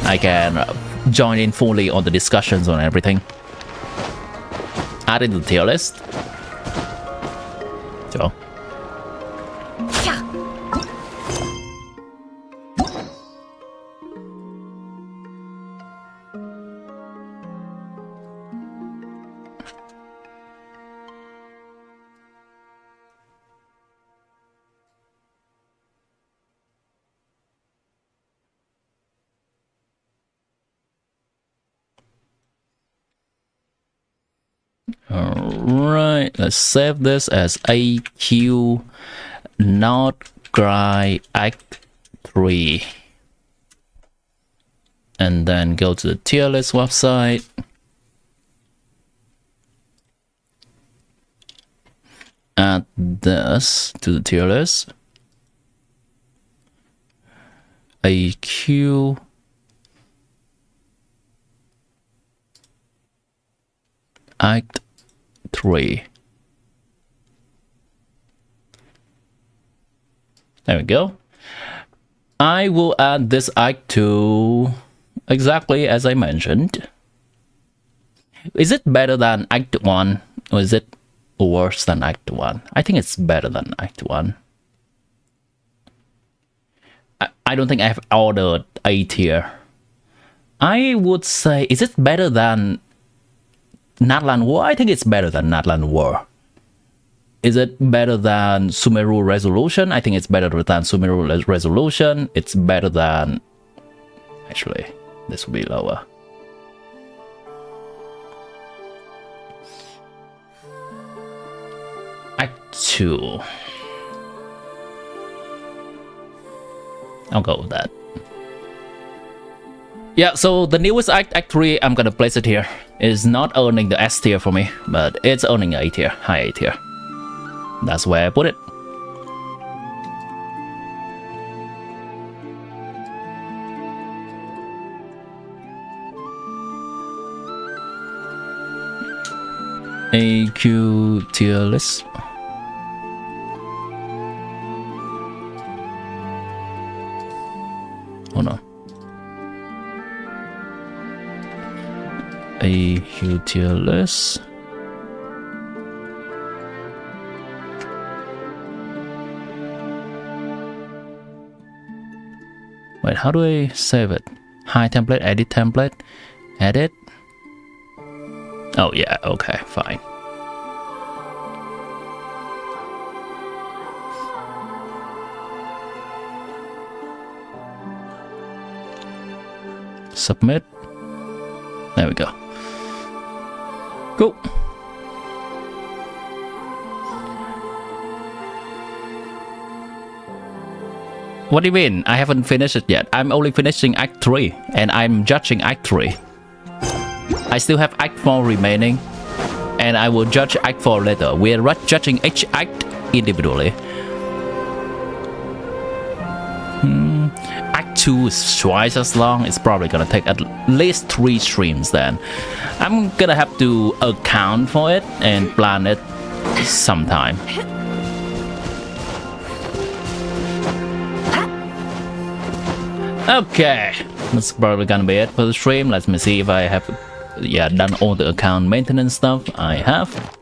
I can join in fully on the discussions on everything. Add it to the tier list. So. Alright, let's save this as AQ Nod-Krai Act 3. And then go to the tier list website. Add this to the tier list. AQ Act 3. There we go. I will add this act to exactly as I mentioned. Is it better than Act 1 or is it worse than Act 1? I think it's better than Act 1. I don't think I've ordered A tier. I would say, is it better than Natlan War? I think it's better than Natlan War. Is it better than Sumeru Resolution? I think it's better than Sumeru Resolution. It's better than... Actually, this will be lower. Act 2. I'll go with that. Yeah, so the newest Act, Act 3, I'm gonna place it here. It's not earning the S tier for me, but it's earning A tier, high A tier. That's where I put it. AQ tier list. Oh no. AQ tier list. Wait, how do I save it? Hi template, edit template, edit. Oh yeah, okay, fine. Submit. There we go. Cool. What do you mean? I haven't finished it yet. I'm only finishing Act 3 and I'm judging Act 3. I still have Act 4 remaining and I will judge Act 4 later. We are judging each act individually. Act 2 is twice as long. It's probably gonna take at least 3 streams then. I'm gonna have to account for it and plan it sometime. Okay, that's probably gonna be it for the stream. Let me see if I have yeah, done all the account maintenance stuff I have.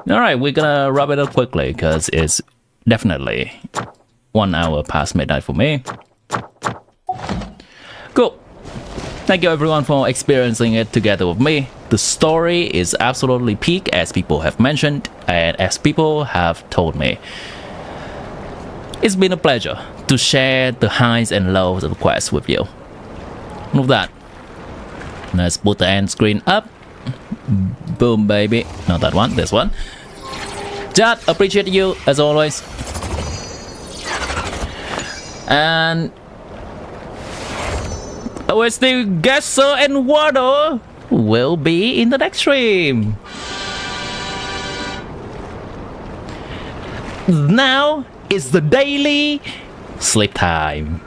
Alright, we're gonna wrap it up quickly because it's definitely 1 hour past midnight for me. Cool. Thank you everyone for experiencing it together with me. The story is absolutely peak, as people have mentioned and as people have told me. It's been a pleasure to share the highs and lows of the quest with you. With that, let's put the end screen up. Boom, baby. Not that one, this one. Chat, appreciate you as always. And OST Gasser and Water will be in the next stream. Now is the daily sleep time.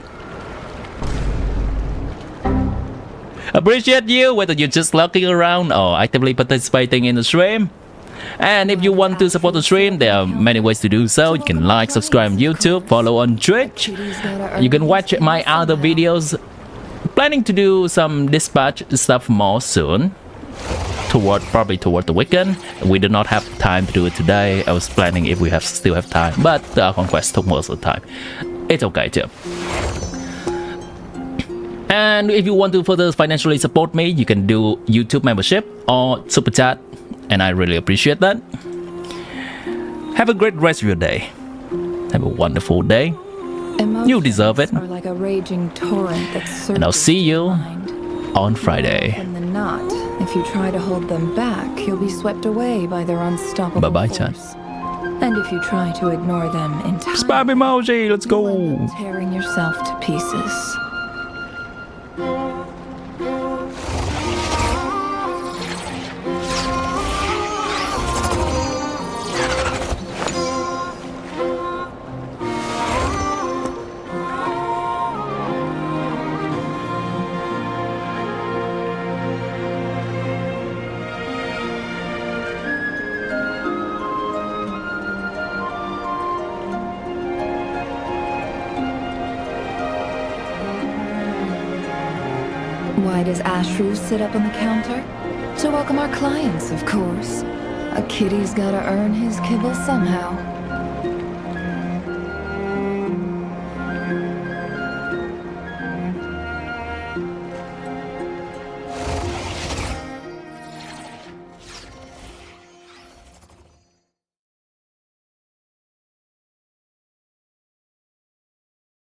Appreciate you, whether you're just lurking around or actively participating in the stream. And if you want to support the stream, there are many ways to do so. You can like, subscribe on YouTube, follow on Twitch. You can watch my other videos. Planning to do some dispatch stuff more soon. Probably toward the weekend. We do not have time to do it today. I was planning if we still have time, but the conquest took most of the time. It's okay too. And if you want to further financially support me, you can do YouTube membership or super chat, and I really appreciate that. Have a great rest of your day. Have a wonderful day. You deserve it. Like a raging torrent that surges and I'll see you on Friday. in the knot. If you try to hold them back, you'll be swept away by their unstoppable Bye-bye, force. chat. And if you try to ignore them entirely, Spam emoji, let's go. you'll end up tearing yourself to pieces. Why does Ashru sit up on the counter? To welcome our clients, of course. A kitty's gotta earn his kibble somehow.